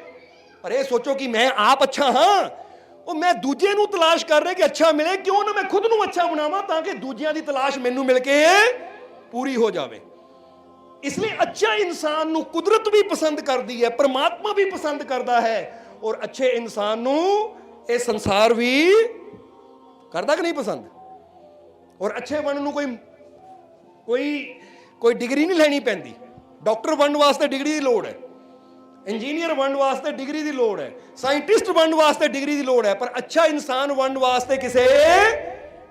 ਪਰ ਇਹ ਸੋਚੋ ਕਿ ਮੈਂ ਆਪ ਅੱਛਾ ਹਾਂ। ਉਹ ਮੈਂ ਦੂਜੇ ਨੂੰ ਤਲਾਸ਼ ਕਰ ਰਿਹਾ ਕਿ ਅੱਛਾ ਮਿਲੇ, ਕਿਉਂ ਨਾ ਮੈਂ ਖੁਦ ਨੂੰ ਅੱਛਾ ਬਣਾਵਾਂ, ਤਾਂ ਕਿ ਦੂਜਿਆਂ ਦੀ ਤਲਾਸ਼ ਮੈਨੂੰ ਮਿਲ ਕੇ ਪੂਰੀ ਹੋ ਜਾਵੇ। ਇਸ ਲਈ ਅੱਛਾ ਇਨਸਾਨ ਨੂੰ ਕੁਦਰਤ ਵੀ ਪਸੰਦ ਕਰਦੀ ਹੈ, ਪਰਮਾਤਮਾ ਵੀ ਪਸੰਦ ਕਰਦਾ ਹੈ, ਔਰ ਅੱਛੇ ਇਨਸਾਨ ਨੂੰ ਇਹ ਸੰਸਾਰ ਵੀ ਕਰਦਾ ਕਿ ਨਹੀਂ ਪਸੰਦ? ਔਰ ਅੱਛੇ ਬਣਨ ਨੂੰ ਕੋਈ ਡਿਗਰੀ ਨਹੀਂ ਲੈਣੀ ਪੈਂਦੀ। ਡਾਕਟਰ ਬਣਨ ਵਾਸਤੇ ਡਿਗਰੀ ਦੀ ਲੋੜ ਹੈ, ਇੰਜੀਨੀਅਰ ਬਣਨ ਵਾਸਤੇ ਡਿਗਰੀ ਦੀ ਲੋੜ ਹੈ, ਸਾਇੰਟਿਸਟ ਬਣਨ ਵਾਸਤੇ ਡਿਗਰੀ ਦੀ ਲੋੜ ਹੈ, ਪਰ ਅੱਛਾ ਇਨਸਾਨ ਬਣਨ ਵਾਸਤੇ ਕਿਸੇ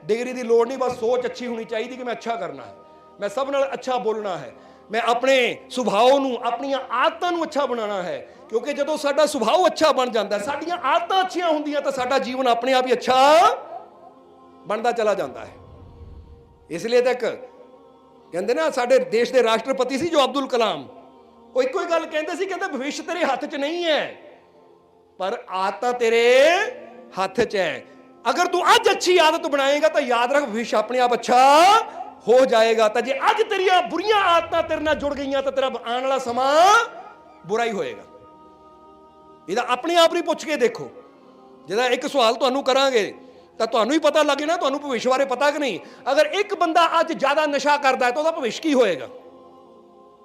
ਡਿਗਰੀ ਦੀ ਲੋੜ ਨਹੀਂ। ਬਸ ਸੋਚ ਅੱਛੀ ਹੋਣੀ ਚਾਹੀਦੀ ਕਿ ਮੈਂ ਅੱਛਾ ਕਰਨਾ ਹੈ, ਮੈਂ ਸਭ ਨਾਲ ਅੱਛਾ ਬੋਲਣਾ ਹੈ, ਮੈਂ ਆਪਣੇ ਸੁਭਾਅ ਨੂੰ, ਆਪਣੀਆਂ ਆਦਤਾਂ ਨੂੰ ਅੱਛਾ ਬਣਾਉਣਾ ਹੈ। ਕਿਉਂਕਿ ਜਦੋਂ ਸਾਡਾ ਸੁਭਾਅ ਅੱਛਾ ਬਣ ਜਾਂਦਾ, ਸਾਡੀਆਂ ਆਦਤਾਂ ਅੱਛੀਆਂ ਹੁੰਦੀਆਂ, ਤਾਂ ਸਾਡਾ ਜੀਵਨ ਆਪਣੇ ਆਪ ਹੀ ਅੱਛਾ ਬਣਦਾ ਚਲਾ ਜਾਂਦਾ ਹੈ। ਇਸ ਲਈ ਤੱਕ ਕਹਿੰਦੇ ਨਾ, ਸਾਡੇ ਦੇਸ਼ ਦੇ ਰਾਸ਼ਟਰਪਤੀ ਸੀ ਜੋ ਅਬਦੁਲ ਕਲਾਮ, ਉਹ ਇੱਕੋ ਹੀ ਗੱਲ ਕਹਿੰਦੇ ਸੀ, ਕਹਿੰਦੇ ਭਵਿੱਖ ਤੇਰੇ ਹੱਥ 'ਚ ਨਹੀਂ ਹੈ, ਪਰ ਆਦਤਾਂ ਤੇਰੇ ਹੱਥ 'ਚ ਹੈ। ਅਗਰ ਤੂੰ ਅੱਜ ਅੱਛੀ ਆਦਤ ਬਣਾਏਗਾ ਤਾਂ ਯਾਦ ਰੱਖ ਭਵਿੱਖ ਆਪਣੇ ਆਪ ਅੱਛਾ ਹੋ ਜਾਏਗਾ। ਤਾਂ ਜੇ ਅੱਜ ਤੇਰੀਆਂ ਬੁਰੀਆਂ ਆਦਤਾਂ ਤੇਰੇ ਨਾਲ ਜੁੜ ਗਈਆਂ ਤਾਂ ਤੇਰਾ ਆਉਣ ਵਾਲਾ ਸਮਾਂ ਬੁਰਾ ਹੀ ਹੋਏਗਾ। ਇਹਦਾ ਆਪਣੇ ਆਪ ਨੂੰ ਪੁੱਛ ਕੇ ਦੇਖੋ। ਜਿਹਦਾ ਇੱਕ ਸਵਾਲ ਤੁਹਾਨੂੰ ਕਰਾਂਗੇ ਤਾਂ ਤੁਹਾਨੂੰ ਹੀ ਪਤਾ ਲੱਗੇ ਨਾ, ਤੁਹਾਨੂੰ ਭਵਿੱਖ ਬਾਰੇ ਪਤਾ ਕਿ ਨਹੀਂ। ਅਗਰ ਇੱਕ ਬੰਦਾ ਅੱਜ ਜ਼ਿਆਦਾ ਨਸ਼ਾ ਕਰਦਾ ਹੈ ਤਾਂ ਉਹਦਾ ਭਵਿੱਖ ਕੀ ਹੋਏਗਾ?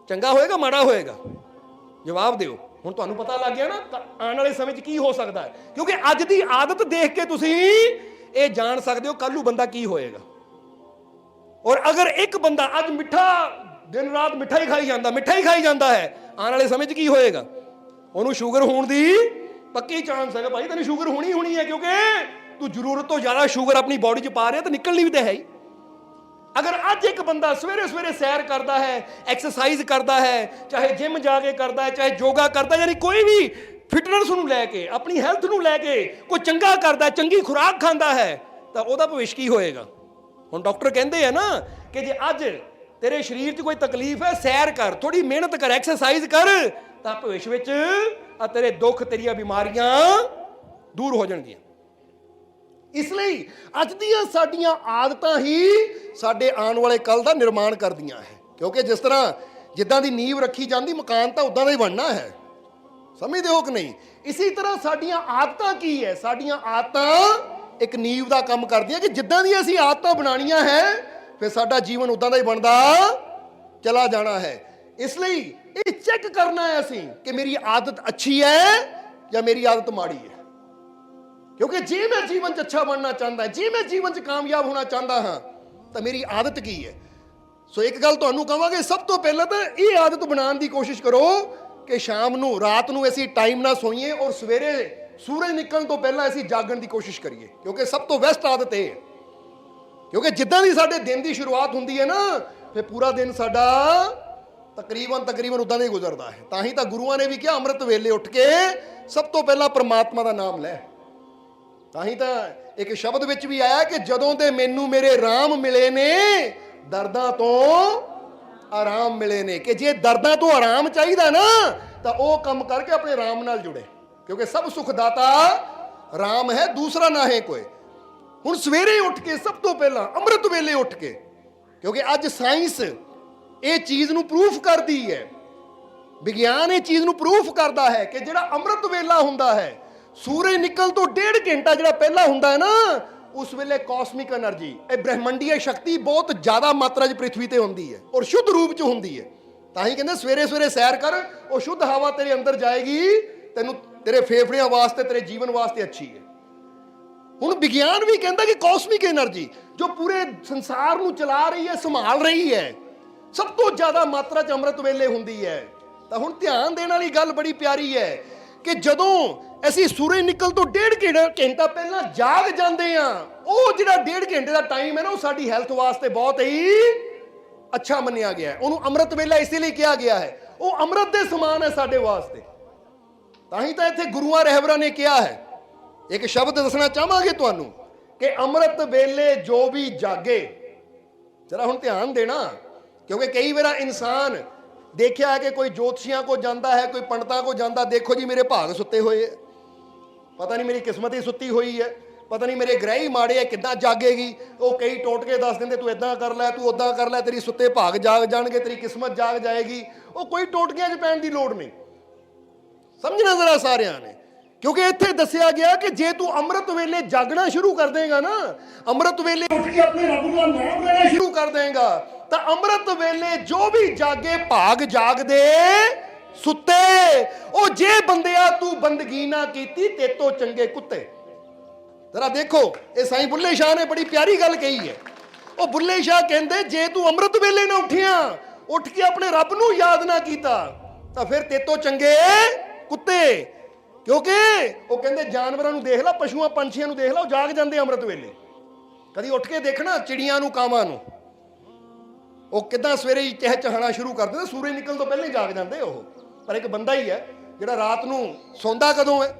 ਚੰਗਾ ਹੋਏਗਾ, ਮਾੜਾ ਹੋਏਗਾ? ਜਵਾਬ ਦਿਓ। ਹੁਣ ਤੁਹਾਨੂੰ ਪਤਾ ਲੱਗ ਗਿਆ ਨਾ ਤਾਂ ਆਉਣ ਵਾਲੇ ਸਮੇਂ 'ਚ ਕੀ ਹੋ ਸਕਦਾ ਹੈ, ਕਿਉਂਕਿ ਅੱਜ ਦੀ ਆਦਤ ਦੇਖ ਕੇ ਤੁਸੀਂ ਇਹ ਜਾਣ ਸਕਦੇ ਹੋ ਕੱਲ੍ਹ ਨੂੰ ਬੰਦਾ ਕੀ ਹੋਏਗਾ। ਔਰ ਅਗਰ ਇੱਕ ਬੰਦਾ ਅੱਜ ਮਿੱਠਾ, ਦਿਨ ਰਾਤ ਮਿੱਠਾ ਹੀ ਖਾਈ ਜਾਂਦਾ ਹੈ, ਆਉਣ ਵਾਲੇ ਸਮੇਂ 'ਚ ਕੀ ਹੋਏਗਾ? ਉਹਨੂੰ ਸ਼ੂਗਰ ਹੋਣ ਦੀ ਪੱਕੀ ਚਾਂਸ ਹੈ। ਭਾਈ ਤੈਨੂੰ ਸ਼ੂਗਰ ਹੋਣੀ ਹੈ, ਕਿਉਂਕਿ ਤੂੰ ਜ਼ਰੂਰਤ ਤੋਂ ਜ਼ਿਆਦਾ ਸ਼ੂਗਰ ਆਪਣੀ ਬੋਡੀ 'ਚ ਪਾ ਰਿਹਾ ਤਾਂ ਨਿਕਲਣੀ ਵੀ ਤਾਂ ਹੈ ਹੀ। ਅਗਰ ਅੱਜ ਇੱਕ ਬੰਦਾ ਸਵੇਰੇ ਸਵੇਰੇ ਸੈਰ ਕਰਦਾ ਹੈ, ਐਕਸਰਸਾਈਜ਼ ਕਰਦਾ ਹੈ, ਚਾਹੇ ਜਿਮ ਜਾ ਕੇ ਕਰਦਾ ਹੈ, ਚਾਹੇ ਯੋਗਾ ਕਰਦਾ, ਯਾਨੀ ਕੋਈ ਵੀ ਫਿਟਨੈਸ ਨੂੰ ਲੈ ਕੇ, ਆਪਣੀ ਹੈਲਥ ਨੂੰ ਲੈ ਕੇ ਕੋਈ ਚੰਗਾ ਕਰਦਾ, ਚੰਗੀ ਖੁਰਾਕ ਖਾਂਦਾ ਹੈ, ਤਾਂ ਉਹਦਾ ਭਵਿੱਖ ਕੀ ਹੋਏਗਾ? ਹੁਣ ਡਾਕਟਰ ਕਹਿੰਦੇ ਆ ਨਾ ਕਿ ਜੇ ਅੱਜ ਤੇਰੇ ਸਰੀਰ 'ਚ ਕੋਈ ਤਕਲੀਫ ਹੈ, ਸੈਰ ਕਰ, ਥੋੜੀ ਮਿਹਨਤ ਕਰ, ਐਕਸਰਸਾਈਜ਼ ਕਰ, ਤਾਂ ਭਵਿੱਖ ਵਿੱਚ ਆ ਤੇਰੇ ਦੁੱਖ, ਤੇਰੀਆਂ ਬਿਮਾਰੀਆਂ ਦੂਰ ਹੋ ਜਾਣਗੀਆਂ। ਇਸ ਲਈ ਅੱਜ ਦੀਆਂ ਸਾਡੀਆਂ ਆਦਤਾਂ ਹੀ ਸਾਡੇ ਆਉਣ ਵਾਲੇ ਕੱਲ ਦਾ ਨਿਰਮਾਣ ਕਰਦੀਆਂ ਹੈ, ਕਿਉਂਕਿ ਜਿਸ ਤਰ੍ਹਾਂ ਜਿੱਦਾਂ ਦੀ ਨੀਂਵ ਰੱਖੀ ਜਾਂਦੀ, ਮਕਾਨ ਤਾਂ ਉਦਾਂ ਦਾ ਹੀ ਬਣਨਾ ਹੈ। ਸਮਝਦੇ ਹੋ ਕਿ ਨਹੀਂ? ਇਸੇ ਤਰ੍ਹਾਂ ਸਾਡੀਆਂ ਆਦਤਾਂ ਕੀ ਹੈ? ਸਾਡੀਆਂ ਆਦਤਾਂ ਇੱਕ ਨੀਂਵ ਦਾ ਕੰਮ ਕਰਦੀਆਂ ਕਿ ਜਿੱਦਾਂ ਦੀਆਂ ਅਸੀਂ ਆਦਤਾਂ ਬਣਾਉਣੀਆਂ ਹੈ, ਫਿਰ ਸਾਡਾ ਜੀਵਨ ਉਦਾਂ ਦਾ ਹੀ ਬਣਦਾ ਚਲਾ ਜਾਣਾ ਹੈ। ਇਸ ਲਈ ਇਹ ਚੈੱਕ ਕਰਨਾ ਹੈ ਅਸੀਂ ਕਿ ਮੇਰੀ ਆਦਤ ਅੱਛੀ ਹੈ ਜਾਂ ਮੇਰੀ ਆਦਤ ਮਾੜੀ ਹੈ। ਕਿਉਂਕਿ ਜੇ ਮੈਂ ਜੀਵਨ 'ਚ ਅੱਛਾ ਬਣਨਾ ਚਾਹੁੰਦਾ, ਜੇ ਮੈਂ ਜੀਵਨ 'ਚ ਕਾਮਯਾਬ ਹੋਣਾ ਚਾਹੁੰਦਾ ਹਾਂ, ਤਾਂ ਮੇਰੀ ਆਦਤ ਕੀ ਹੈ? ਸੋ ਇੱਕ ਗੱਲ ਤੁਹਾਨੂੰ ਕਹਾਂਗੇ, ਸਭ ਤੋਂ ਪਹਿਲਾਂ ਤਾਂ ਇਹ ਆਦਤ ਬਣਾਉਣ ਦੀ ਕੋਸ਼ਿਸ਼ ਕਰੋ ਕਿ ਸ਼ਾਮ ਨੂੰ, ਰਾਤ ਨੂੰ ਅਸੀਂ ਟਾਈਮ ਨਾਲ ਸੋਈਏ ਔਰ ਸਵੇਰੇ ਸੂਰਜ ਨਿਕਲਣ ਤੋਂ ਪਹਿਲਾਂ ਅਸੀਂ ਜਾਗਣ ਦੀ ਕੋਸ਼ਿਸ਼ ਕਰੀਏ, ਕਿਉਂਕਿ ਸਭ ਤੋਂ ਬੈਸਟ ਆਦਤ ਇਹ ਹੈ। ਕਿਉਂਕਿ ਜਿੱਦਾਂ ਦੀ ਸਾਡੇ ਦਿਨ ਦੀ ਸ਼ੁਰੂਆਤ ਹੁੰਦੀ ਹੈ ਨਾ, ਫਿਰ ਪੂਰਾ ਦਿਨ ਸਾਡਾ ਤਕਰੀਬਨ ਉਦਾਂ ਦਾ ਹੀ ਗੁਜ਼ਰਦਾ ਹੈ। ਤਾਂ ਹੀ ਤਾਂ ਗੁਰੂਆਂ ਨੇ ਵੀ ਕਿਹਾ, ਅੰਮ੍ਰਿਤ ਵੇਲੇ ਉੱਠ ਕੇ ਸਭ ਤੋਂ ਪਹਿਲਾਂ ਪਰਮਾਤਮਾ ਦਾ ਨਾਮ ਲੈ। ਤਾਂ ਹੀ ਤਾਂ ਇੱਕ ਸ਼ਬਦ ਵਿੱਚ ਵੀ ਆਇਆ ਕਿ ਜਦੋਂ ਦੇ ਮੈਨੂੰ ਮੇਰੇ ਰਾਮ ਮਿਲੇ ਨੇ, ਦਰਦਾਂ ਤੋਂ ਆਰਾਮ ਮਿਲੇ ਨੇ। ਕਿ ਜੇ ਦਰਦਾਂ ਤੋਂ ਆਰਾਮ ਚਾਹੀਦਾ ਨਾ, ਤਾਂ ਉਹ ਕੰਮ ਕਰਕੇ ਆਪਣੇ ਰਾਮ ਨਾਲ ਜੁੜੇ, ਕਿਉਂਕਿ ਸਭ ਸੁਖ ਦਾਤਾ ਰਾਮ ਹੈ, ਦੂਸਰਾ ਨਾ ਹੈ ਕੋਈ। ਹੁਣ ਸਵੇਰੇ ਉੱਠ ਕੇ ਸਭ ਤੋਂ ਪਹਿਲਾਂ ਅੰਮ੍ਰਿਤ ਵੇਲੇ ਉੱਠ ਕੇ, ਕਿਉਂਕਿ ਅੱਜ ਸਾਇੰਸ ਇਹ ਚੀਜ਼ ਨੂੰ ਪ੍ਰੂਫ ਕਰਦੀ ਹੈ, ਵਿਗਿਆਨ ਇਹ ਚੀਜ਼ ਨੂੰ ਪ੍ਰੂਫ ਕਰਦਾ ਹੈ ਕਿ ਜਿਹੜਾ ਅੰਮ੍ਰਿਤ ਵੇਲਾ ਹੁੰਦਾ ਹੈ, ਸੂਰਜ ਨਿਕਲ ਤੋਂ 1.5 ਘੰਟਾ ਜਿਹੜਾ ਪਹਿਲਾਂ ਹੁੰਦਾ ਹੈ ਨਾ, ਉਸ ਵੇਲੇ ਕਾਸਮਿਕ એનર્ਜੀ, ਇਹ ਬ੍ਰਹਿਮੰਡੀ ਸ਼ਕਤੀ ਬਹੁਤ ਜ਼ਿਆਦਾ ਮਾਤਰਾ 'ਚ ਪ੍ਰਿਥਵੀ ਤੇ ਹੁੰਦੀ ਹੈ ਔਰ ਸ਼ੁੱਧ ਰੂਪ 'ਚ ਹੁੰਦੀ ਹੈ। ਤਾਂ ਹੀ ਕਹਿੰਦੇ ਸਵੇਰੇ ਸਵੇਰੇ ਸੈਰ ਕਰ, ਉਹ ਸ਼ੁੱਧ ਹਵਾ ਤੇਰੇ ਅੰਦਰ ਜਾਏਗੀ, ਤੈਨੂੰ, ਤੇਰੇ ਫੇਫੜਿਆਂ ਵਾਸਤੇ, ਤੇਰੇ ਜੀਵਨ ਵਾਸਤੇ ਅੱਛੀ ਹੈ। ਹੁਣ ਵਿਗਿਆਨ ਵੀ ਕਹਿੰਦਾ ਕਿ ਕਾਸਮਿਕ એનર્ਜੀ ਜੋ ਪੂਰੇ ਸੰਸਾਰ ਨੂੰ ਚਲਾ ਰਹੀ ਹੈ, ਸੰਭਾਲ ਰਹੀ ਹੈ, ਸਭ ਤੋਂ ਜ਼ਿਆਦਾ ਮਾਤਰਾ 'ਚ ਅੰਮ੍ਰਿਤ ਵੇਲੇ ਹੁੰਦੀ ਹੈ। ਤਾਂ ਹੁਣ ਧਿਆਨ ਦੇਣ ਵਾਲੀ ਗੱਲ ਬੜੀ ਪਿਆਰੀ ਹੈ ਕਿ ਜਦੋਂ ਅਸੀਂ ਸੂਰਜ ਨਿਕਲ ਤੋਂ 1.5 ਘੰਟਾ ਪਹਿਲਾਂ ਜਾਗ ਜਾਂਦੇ ਹਾਂ, ਉਹ ਜਿਹੜਾ 1.5 ਘੰਟੇ ਦਾ ਟਾਈਮ ਹੈ ਨਾ, ਉਹ ਸਾਡੀ ਹੈਲਥ ਵਾਸਤੇ ਬਹੁਤ ਹੀ ਅੱਛਾ ਮੰਨਿਆ ਗਿਆ ਹੈ। ਉਹਨੂੰ ਅੰਮ੍ਰਿਤ ਵੇਲਾ ਇਸੇ ਲਈ ਕਿਹਾ ਗਿਆ ਹੈ, ਉਹ ਅੰਮ੍ਰਿਤ ਦੇ ਸਮਾਨ ਹੈ ਸਾਡੇ ਵਾਸਤੇ। ਤਾਂ ਹੀ ਤਾਂ ਇੱਥੇ ਗੁਰੂਆਂ ਰਹਿਬਰਾਂ ਨੇ ਕਿਹਾ ਹੈ, ਇੱਕ ਸ਼ਬਦ ਦੱਸਣਾ ਚਾਹਾਂਗੇ ਤੁਹਾਨੂੰ ਕਿ ਅੰਮ੍ਰਿਤ ਵੇਲੇ ਜੋ ਵੀ ਜਾਗੇ। ਜਰਾ ਹੁਣ ਧਿਆਨ ਦੇਣਾ, ਕਿਉਂਕਿ ਕਈ ਵਾਰ ਇਨਸਾਨ ਦੇਖਿਆ ਹੈ ਕਿ ਕੋਈ ਜੋਤਸ਼ੀਆਂ ਕੋ ਜਾਂਦਾ ਹੈ, ਕੋਈ ਪੰਡਤਾਂ ਕੋ ਜਾਂਦਾ, ਦੇਖੋ ਜੀ ਮੇਰੇ ਭਾਗ ਸੁੱਤੇ ਹੋਏ ਹੈ, ਪਤਾ ਨਹੀਂ ਮੇਰੀ ਕਿਸਮਤ ਹੀ ਸੁੱਤੀ ਹੋਈ ਹੈ, ਪਤਾ ਨਹੀਂ ਮੇਰੇ ਗ੍ਰਹਿ ਹੀ ਮਾੜੇ ਹੈ, ਕਿੱਦਾਂ ਜਾਗੇਗੀ। ਉਹ ਕਈ ਟੋਟਕੇ ਦੱਸ ਦਿੰਦੇ, ਤੂੰ ਇਦਾਂ ਕਰ ਲੈ, ਤੂੰ ਉੱਦਾਂ ਕਰ ਲੈ, ਤੇਰੀ ਸੁੱਤੇ ਭਾਗ ਜਾਗ ਜਾਣਗੇ, ਤੇਰੀ ਕਿਸਮਤ ਜਾਗ ਜਾਏਗੀ। ਉਹ ਕੋਈ ਟੋਟਕਿਆਂ 'ਚ ਪੈਣ ਦੀ ਲੋੜ ਨਹੀਂ, ਸਮਝਣਾ ਜ਼ਰਾ ਸਾਰਿਆਂ ਨੇ। ਕਿਉਂਕਿ ਇੱਥੇ ਦੱਸਿਆ ਗਿਆ ਕਿ ਜੇ ਤੂੰ ਅੰਮ੍ਰਿਤ ਵੇਲੇ ਜਾਗਣਾ ਸ਼ੁਰੂ ਕਰ ਦੇਗਾ ਨਾ, ਅੰਮ੍ਰਿਤ ਵੇਲੇ ਉੱਠ ਕੇ ਆਪਣੇ ਰੱਬ ਦਾ ਨਾਮ ਲੈਣਾ ਸ਼ੁਰੂ ਕਰ ਦੇਗਾ, ਤਾਂ ਅੰਮ੍ਰਿਤ ਵੇਲੇ ਜੋ ਵੀ ਜਾਗੇ ਭਾਗ ਜਾਗਦੇ ਸੁੱਤੇ। ਉਹ ਜੇ ਬੰਦਿਆ ਤੂੰ ਬੰਦਗੀ ਨਾ ਕੀਤੀ, ਤੇਤੋਂ ਚੰਗੇ ਕੁੱਤੇ। ਜ਼ਰਾ ਦੇਖੋ, ਇਹ ਸਾਈਂ ਬੁੱਲੇ ਸ਼ਾਹ ਨੇ ਬੜੀ ਪਿਆਰੀ ਗੱਲ ਕਹੀ ਹੈ। ਉਹ ਬੁੱਲੇ ਸ਼ਾਹ ਕਹਿੰਦੇ, ਜੇ ਤੂੰ ਅੰਮ੍ਰਿਤ ਵੇਲੇ ਨਾ ਉੱਠਿਆ, ਉੱਠ ਕੇ ਆਪਣੇ ਰੱਬ ਨੂੰ ਯਾਦ ਨਾ ਕੀਤਾ, ਤਾਂ ਫਿਰ ਤੇਤੋਂ ਚੰਗੇ ਕੁੱਤੇ। ਕਿਉਂਕਿ ਉਹ ਕਹਿੰਦੇ ਜਾਨਵਰਾਂ ਨੂੰ ਦੇਖ ਲਾ, ਪਸ਼ੂਆਂ ਪੰਛੀਆਂ ਨੂੰ ਦੇਖ ਲਾ, ਉਹ ਜਾਗ ਜਾਂਦੇ ਅੰਮ੍ਰਿਤ ਵੇਲੇ। ਕਦੀ ਉੱਠ ਕੇ ਦੇਖਣਾ ਚਿੜੀਆਂ ਨੂੰ, ਕਾਵਾਂ ਨੂੰ, ਉਹ ਕਿੱਦਾਂ ਸਵੇਰੇ ਹੀ ਚਹਿਚਹਾਣਾ ਸ਼ੁਰੂ ਕਰ ਦਿੰਦੇ, ਸੂਰਜ ਨਿਕਲਣ ਤੋਂ ਪਹਿਲਾਂ ਹੀ ਜਾਗ ਜਾਂਦੇ ਉਹ। ਪਰ ਇੱਕ ਬੰਦਾ ਹੀ ਹੈ ਜਿਹੜਾ ਰਾਤ ਨੂੰ ਸੌਂਦਾ ਕਦੋਂ ਹੈ,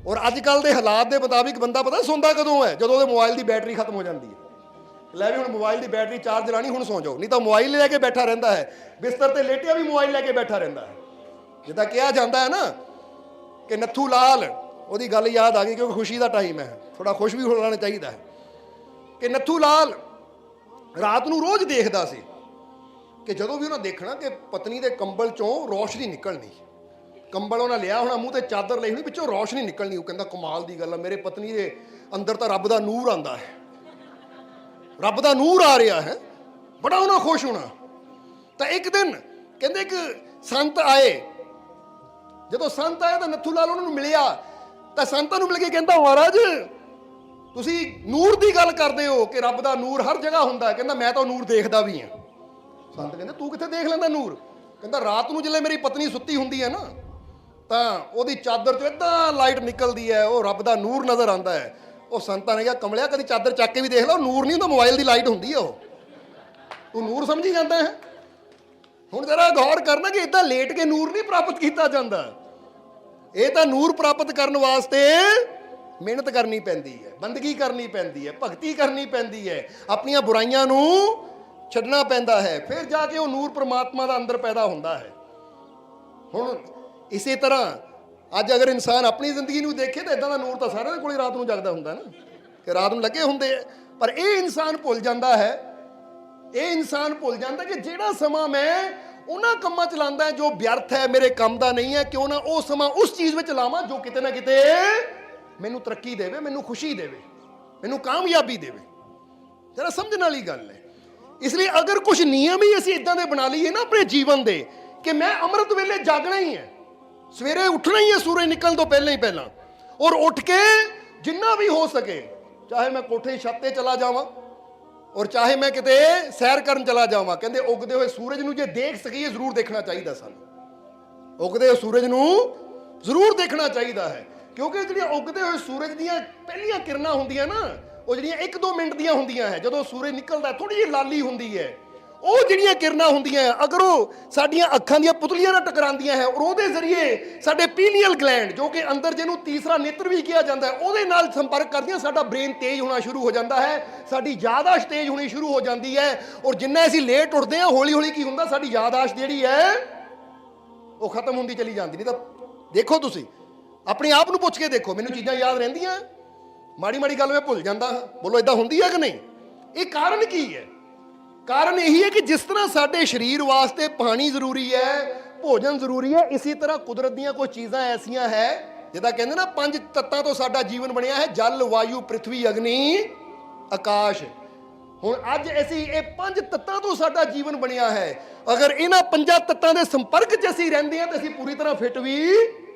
ਔਰ ਅੱਜ ਕੱਲ੍ਹ ਦੇ ਹਾਲਾਤ ਦੇ ਮੁਤਾਬਿਕ ਬੰਦਾ ਪਤਾ ਸੌਂਦਾ ਕਦੋਂ ਹੈ, ਜਦੋਂ ਉਹਦੇ ਮੋਬਾਈਲ ਦੀ ਬੈਟਰੀ ਖਤਮ ਹੋ ਜਾਂਦੀ ਹੈ। ਲੈ ਵੀ ਹੁਣ ਮੋਬਾਈਲ ਦੀ ਬੈਟਰੀ ਚਾਰਜ ਲਾਣੀ, ਹੁਣ ਸੌਂ ਜਾਓ, ਨਹੀਂ ਤਾਂ ਮੋਬਾਈਲ ਲੈ ਕੇ ਬੈਠਾ ਰਹਿੰਦਾ ਹੈ, ਬਿਸਤਰ ਤੇ ਲੇਟਿਆ ਵੀ ਮੋਬਾਈਲ ਲੈ ਕੇ ਬੈਠਾ ਰਹਿੰਦਾ ਹੈ। ਜਿੱਦਾਂ ਕਿਹਾ ਜਾਂਦਾ ਹੈ ਨਾ ਕਿ ਨੱਥੂ ਲਾਲ, ਉਹਦੀ ਗੱਲ ਯਾਦ ਆ ਗਈ ਕਿਉਂਕਿ ਖੁਸ਼ੀ ਦਾ ਟਾਈਮ ਹੈ, ਥੋੜਾ ਖੁਸ਼ ਵੀ ਹੋਣਾ ਚਾਹੀਦਾ ਹੈ। ਕਿ ਨੱਥੂ ਲਾਲ ਰਾਤ ਨੂੰ ਰੋਜ਼ ਦੇਖਦਾ ਸੀ ਕਿ ਜਦੋਂ ਵੀ ਉਹਨਾਂ ਦੇਖਣਾ ਕਿ ਪਤਨੀ ਦੇ ਕੰਬਲ ਚੋਂ ਰੌਸ਼ਨੀ ਨਿਕਲਣੀ, ਕੰਬਲ ਉਹਨਾਂ ਲਿਆ ਹੋਣਾ, ਮੂੰਹ ਤੇ ਚਾਦਰ ਲਈ ਹੋਣੀ, ਵਿੱਚੋਂ ਰੌਸ਼ਨੀ ਨਿਕਲਣੀ। ਉਹ ਕਹਿੰਦਾ ਕਮਾਲ ਦੀ ਗੱਲ ਆ, ਮੇਰੇ ਪਤਨੀ ਦੇ ਅੰਦਰ ਤਾਂ ਰੱਬ ਦਾ ਨੂਰ ਆਂਦਾ ਹੈ, ਰੱਬ ਦਾ ਨੂਰ ਆ ਰਿਹਾ ਹੈ, ਬੜਾ ਉਹਨਾਂ ਖੁਸ਼ ਹੋਣਾ। ਤਾਂ ਇੱਕ ਦਿਨ ਕਹਿੰਦੇ ਇੱਕ ਸੰਤ ਆਏ, ਜਦੋਂ ਸੰਤ ਆਏ ਤਾਂ ਨੱਥੂ ਲਾਲ ਉਹਨਾਂ ਨੂੰ ਮਿਲਿਆ, ਤਾਂ ਸੰਤਾਂ ਨੂੰ ਮਿਲ ਕੇ ਕਹਿੰਦਾ ਮਹਾਰਾਜ ਤੁਸੀਂ ਨੂਰ ਦੀ ਗੱਲ ਕਰਦੇ ਹੋ ਕਿ ਰੱਬ ਦਾ ਨੂਰ ਹਰ ਜਗ੍ਹਾ ਹੁੰਦਾ। ਕਹਿੰਦਾ ਮੈਂ ਤਾਂ ਨੂਰ ਦੇਖਦਾ ਵੀ ਹਾਂ। ਸੰਤ ਕਹਿੰਦੇ ਤੂੰ ਕਿੱਥੇ ਦੇਖ ਲੈਂਦਾ ਨੂਰ? ਕਹਿੰਦਾ ਰਾਤ ਨੂੰ ਜਦੋਂ ਮੇਰੀ ਪਤਨੀ ਸੁੱਤੀ ਹੁੰਦੀ ਹੈ ਨਾ, ਤਾਂ ਉਹਦੀ ਚਾਦਰ 'ਚੋਂ ਏਦਾਂ ਲਾਈਟ ਨਿਕਲਦੀ ਹੈ, ਉਹ ਰੱਬ ਦਾ ਨੂਰ ਨਜ਼ਰ ਆਉਂਦਾ ਹੈ। ਉਹ ਸੰਤਾਂ ਨੇ ਕਿਹਾ ਕਮਲਿਆ ਕਦੀ ਚਾਦਰ ਚੱਕ ਕੇ ਵੀ ਦੇਖ ਲਾ, ਉਹ ਨੂਰ ਨਹੀਂ ਹੁੰਦਾ, ਮੋਬਾਈਲ ਦੀ ਲਾਈਟ ਹੁੰਦੀ ਹੈ, ਉਹ ਤੂੰ ਨੂਰ ਸਮਝੀ ਜਾਂਦਾ ਹੈ। ਹੁਣ ਜਰਾ ਗੌਰ ਕਰਨਾ ਕਿ ਇਦਾਂ ਲੇਟ ਕੇ ਨੂਰ ਨਹੀਂ ਪ੍ਰਾਪਤ ਕੀਤਾ ਜਾਂਦਾ, ਇਹ ਤਾਂ ਨੂਰ ਪ੍ਰਾਪਤ ਕਰਨ ਵਾਸਤੇ ਮਿਹਨਤ ਕਰਨੀ ਪੈਂਦੀ ਹੈ, ਬੰਦਗੀ ਕਰਨੀ ਪੈਂਦੀ ਹੈ, ਭਗਤੀ ਕਰਨੀ ਪੈਂਦੀ ਹੈ, ਆਪਣੀਆਂ ਬੁਰਾਈਆਂ ਨੂੰ ਛੱਡਣਾ ਪੈਂਦਾ ਹੈ, ਫਿਰ ਜਾ ਕੇ ਉਹ ਨੂਰ ਪ੍ਰਮਾਤਮਾ ਦਾ ਅੰਦਰ ਪੈਦਾ ਹੁੰਦਾ ਹੈ। ਹੁਣ ਇਸੇ ਤਰ੍ਹਾਂ ਅੱਜ ਅਗਰ ਇਨਸਾਨ ਆਪਣੀ ਜ਼ਿੰਦਗੀ ਨੂੰ ਦੇਖੇ ਤਾਂ ਇਦਾਂ ਦਾ ਨੂਰ ਤਾਂ ਸਾਰਿਆਂ ਦੇ ਕੋਲ ਰਾਤ ਨੂੰ ਜਗਦਾ ਹੁੰਦਾ ਨਾ, ਕਿ ਰਾਤ ਨੂੰ ਲੱਗੇ ਹੁੰਦੇ ਆ। ਪਰ ਇਹ ਇਨਸਾਨ ਭੁੱਲ ਜਾਂਦਾ ਹੈ, ਇਹ ਇਨਸਾਨ ਭੁੱਲ ਜਾਂਦਾ ਕਿ ਜਿਹੜਾ ਸਮਾਂ ਮੈਂ ਉਹਨਾਂ ਕੰਮਾਂ 'ਚ ਲਾਉਂਦਾ ਜੋ ਵਿਅਰਥ ਹੈ, ਮੇਰੇ ਕੰਮ ਦਾ ਨਹੀਂ ਹੈ, ਕਿਉਂ ਨਾ ਉਹ ਸਮਾਂ ਉਸ ਚੀਜ਼ ਵਿੱਚ ਲਾਵਾਂ ਜੋ ਕਿਤੇ ਨਾ ਕਿਤੇ ਮੈਨੂੰ ਤਰੱਕੀ ਦੇਵੇ, ਮੈਨੂੰ ਖੁਸ਼ੀ ਦੇਵੇ, ਮੈਨੂੰ ਕਾਮਯਾਬੀ ਦੇਵੇ। ਜਰਾ ਸਮਝਣ ਵਾਲੀ ਗੱਲ ਹੈ। ਇਸ ਲਈ ਅਗਰ ਕੁਝ ਨਿਯਮ ਹੀ ਅਸੀਂ ਇਦਾਂ ਦੇ ਬਣਾ ਲਈਏ ਨਾ ਆਪਣੇ ਜੀਵਨ ਦੇ ਕਿ ਮੈਂ ਅੰਮ੍ਰਿਤ ਵੇਲੇ ਜਾਗਣਾ ਹੀ ਹੈ, ਸਵੇਰੇ ਉੱਠਣਾ ਹੀ ਹੈ ਸੂਰਜ ਨਿਕਲਣ ਤੋਂ ਪਹਿਲਾਂ ਹੀ ਪਹਿਲਾਂ, ਔਰ ਉੱਠ ਕੇ ਜਿੰਨਾ ਵੀ ਹੋ ਸਕੇ, ਚਾਹੇ ਮੈਂ ਕੋਠੇ ਦੀ ਛੱਤ ਤੇ ਚਲਾ ਜਾਵਾਂ ਔਰ ਚਾਹੇ ਮੈਂ ਕਿਤੇ ਸੈਰ ਕਰਨ ਚਲਾ ਜਾਵਾਂ। ਕਹਿੰਦੇ ਉਗਦੇ ਹੋਏ ਸੂਰਜ ਨੂੰ ਜੇ ਦੇਖ ਸਕੀਏ ਜ਼ਰੂਰ ਦੇਖਣਾ ਚਾਹੀਦਾ ਸਾਨੂੰ, ਉਗਦੇ ਹੋਏ ਸੂਰਜ ਨੂੰ ਜ਼ਰੂਰ ਦੇਖਣਾ ਚਾਹੀਦਾ ਹੈ, ਕਿਉਂਕਿ ਜਿਹੜੀਆਂ ਉਗਦੇ ਹੋਏ ਸੂਰਜ ਦੀਆਂ ਪਹਿਲੀਆਂ ਕਿਰਨਾਂ ਹੁੰਦੀਆਂ ਨਾ, ਉਹ ਜਿਹੜੀਆਂ 1-2 ਮਿੰਟ ਦੀਆਂ ਹੁੰਦੀਆਂ ਹੈ, ਜਦੋਂ ਸੂਰਜ ਨਿਕਲਦਾ ਥੋੜੀ ਜਿਹੀ ਲਾਲੀ ਹੁੰਦੀ ਹੈ, ਉਹ ਜਿਹੜੀਆਂ ਕਿਰਨਾਂ ਹੁੰਦੀਆਂ ਹੈ, ਅਗਰ ਉਹ ਸਾਡੀਆਂ ਅੱਖਾਂ ਦੀਆਂ ਪੁਤਲੀਆਂ ਨਾਲ ਟਕਰਾਉਂਦੀਆਂ ਹੈ ਔਰ ਉਹਦੇ ਜ਼ਰੀਏ ਸਾਡੇ ਪੀਨੀਅਲ ਗਲੈਂਡ, ਜੋ ਕਿ ਅੰਦਰ ਜਿਹਨੂੰ ਤੀਸਰਾ ਨੇਤਰ ਵੀ ਕਿਹਾ ਜਾਂਦਾ ਹੈ, ਉਹਦੇ ਨਾਲ ਸੰਪਰਕ ਕਰਦੀਆਂ, ਸਾਡਾ ਬ੍ਰੇਨ ਤੇਜ਼ ਹੋਣਾ ਸ਼ੁਰੂ ਹੋ ਜਾਂਦਾ ਹੈ, ਸਾਡੀ ਯਾਦਾਸ਼ਤ ਤੇਜ਼ ਹੋਣੀ ਸ਼ੁਰੂ ਹੋ ਜਾਂਦੀ ਹੈ। ਔਰ ਜਿੰਨਾ ਅਸੀਂ ਲੇਟ ਉੱਠਦੇ ਹਾਂ ਹੌਲੀ ਹੌਲੀ ਕੀ ਹੁੰਦਾ, ਸਾਡੀ ਯਾਦਾਸ਼ਤ ਜਿਹੜੀ ਹੈ ਉਹ ਖਤਮ ਹੁੰਦੀ ਚਲੀ ਜਾਂਦੀ। ਨਹੀਂ ਤਾਂ ਦੇਖੋ ਤੁਸੀਂ ਆਪਣੇ ਆਪ ਨੂੰ ਪੁੱਛ ਕੇ ਦੇਖੋ, ਮੈਨੂੰ ਚੀਜ਼ਾਂ ਯਾਦ ਰਹਿੰਦੀਆਂ, ਮਾੜੀ ਮਾੜੀ ਗੱਲ ਮੈਂ ਭੁੱਲ ਜਾਂਦਾ ਹਾਂ। ਬੋਲੋ ਇਦਾਂ ਹੁੰਦੀ ਹੈ ਕਿ ਨਹੀਂ? ਇਹ ਕਾਰਨ ਕੀ ਹੈ? ਕਾਰਨ ਇਹੀ ਹੈ ਕਿ ਜਿਸ ਤਰ੍ਹਾਂ ਸਾਡੇ ਸਰੀਰ ਵਾਸਤੇ ਪਾਣੀ ਜ਼ਰੂਰੀ ਹੈ, ਭੋਜਨ ਜ਼ਰੂਰੀ ਹੈ, ਇਸੇ ਤਰ੍ਹਾਂ ਕੁਦਰਤ ਦੀਆਂ ਕੁਝ ਚੀਜ਼ਾਂ ਐਸੀਆਂ ਹੈ, ਜਿੱਦਾਂ ਕਹਿੰਦੇ ਨਾ 5 ਤੱਤਾਂ ਤੋਂ ਸਾਡਾ ਜੀਵਨ ਬਣਿਆ ਹੈ, ਜਲ, ਵਾਯੂ, ਪ੍ਰਿਥਵੀ, ਅਗਨੀ, ਆਕਾਸ਼। ਹੁਣ ਅੱਜ ਅਸੀਂ ਇਹ 5 ਤੱਤਾਂ ਤੋਂ ਸਾਡਾ ਜੀਵਨ ਬਣਿਆ ਹੈ। ਅਗਰ ਇਹਨਾਂ 5 ਤੱਤਾਂ ਦੇ ਸੰਪਰਕ 'ਚ ਅਸੀਂ ਰਹਿੰਦੇ ਹਾਂ ਤਾਂ ਅਸੀਂ ਪੂਰੀ ਤਰ੍ਹਾਂ ਫਿੱਟ ਵੀ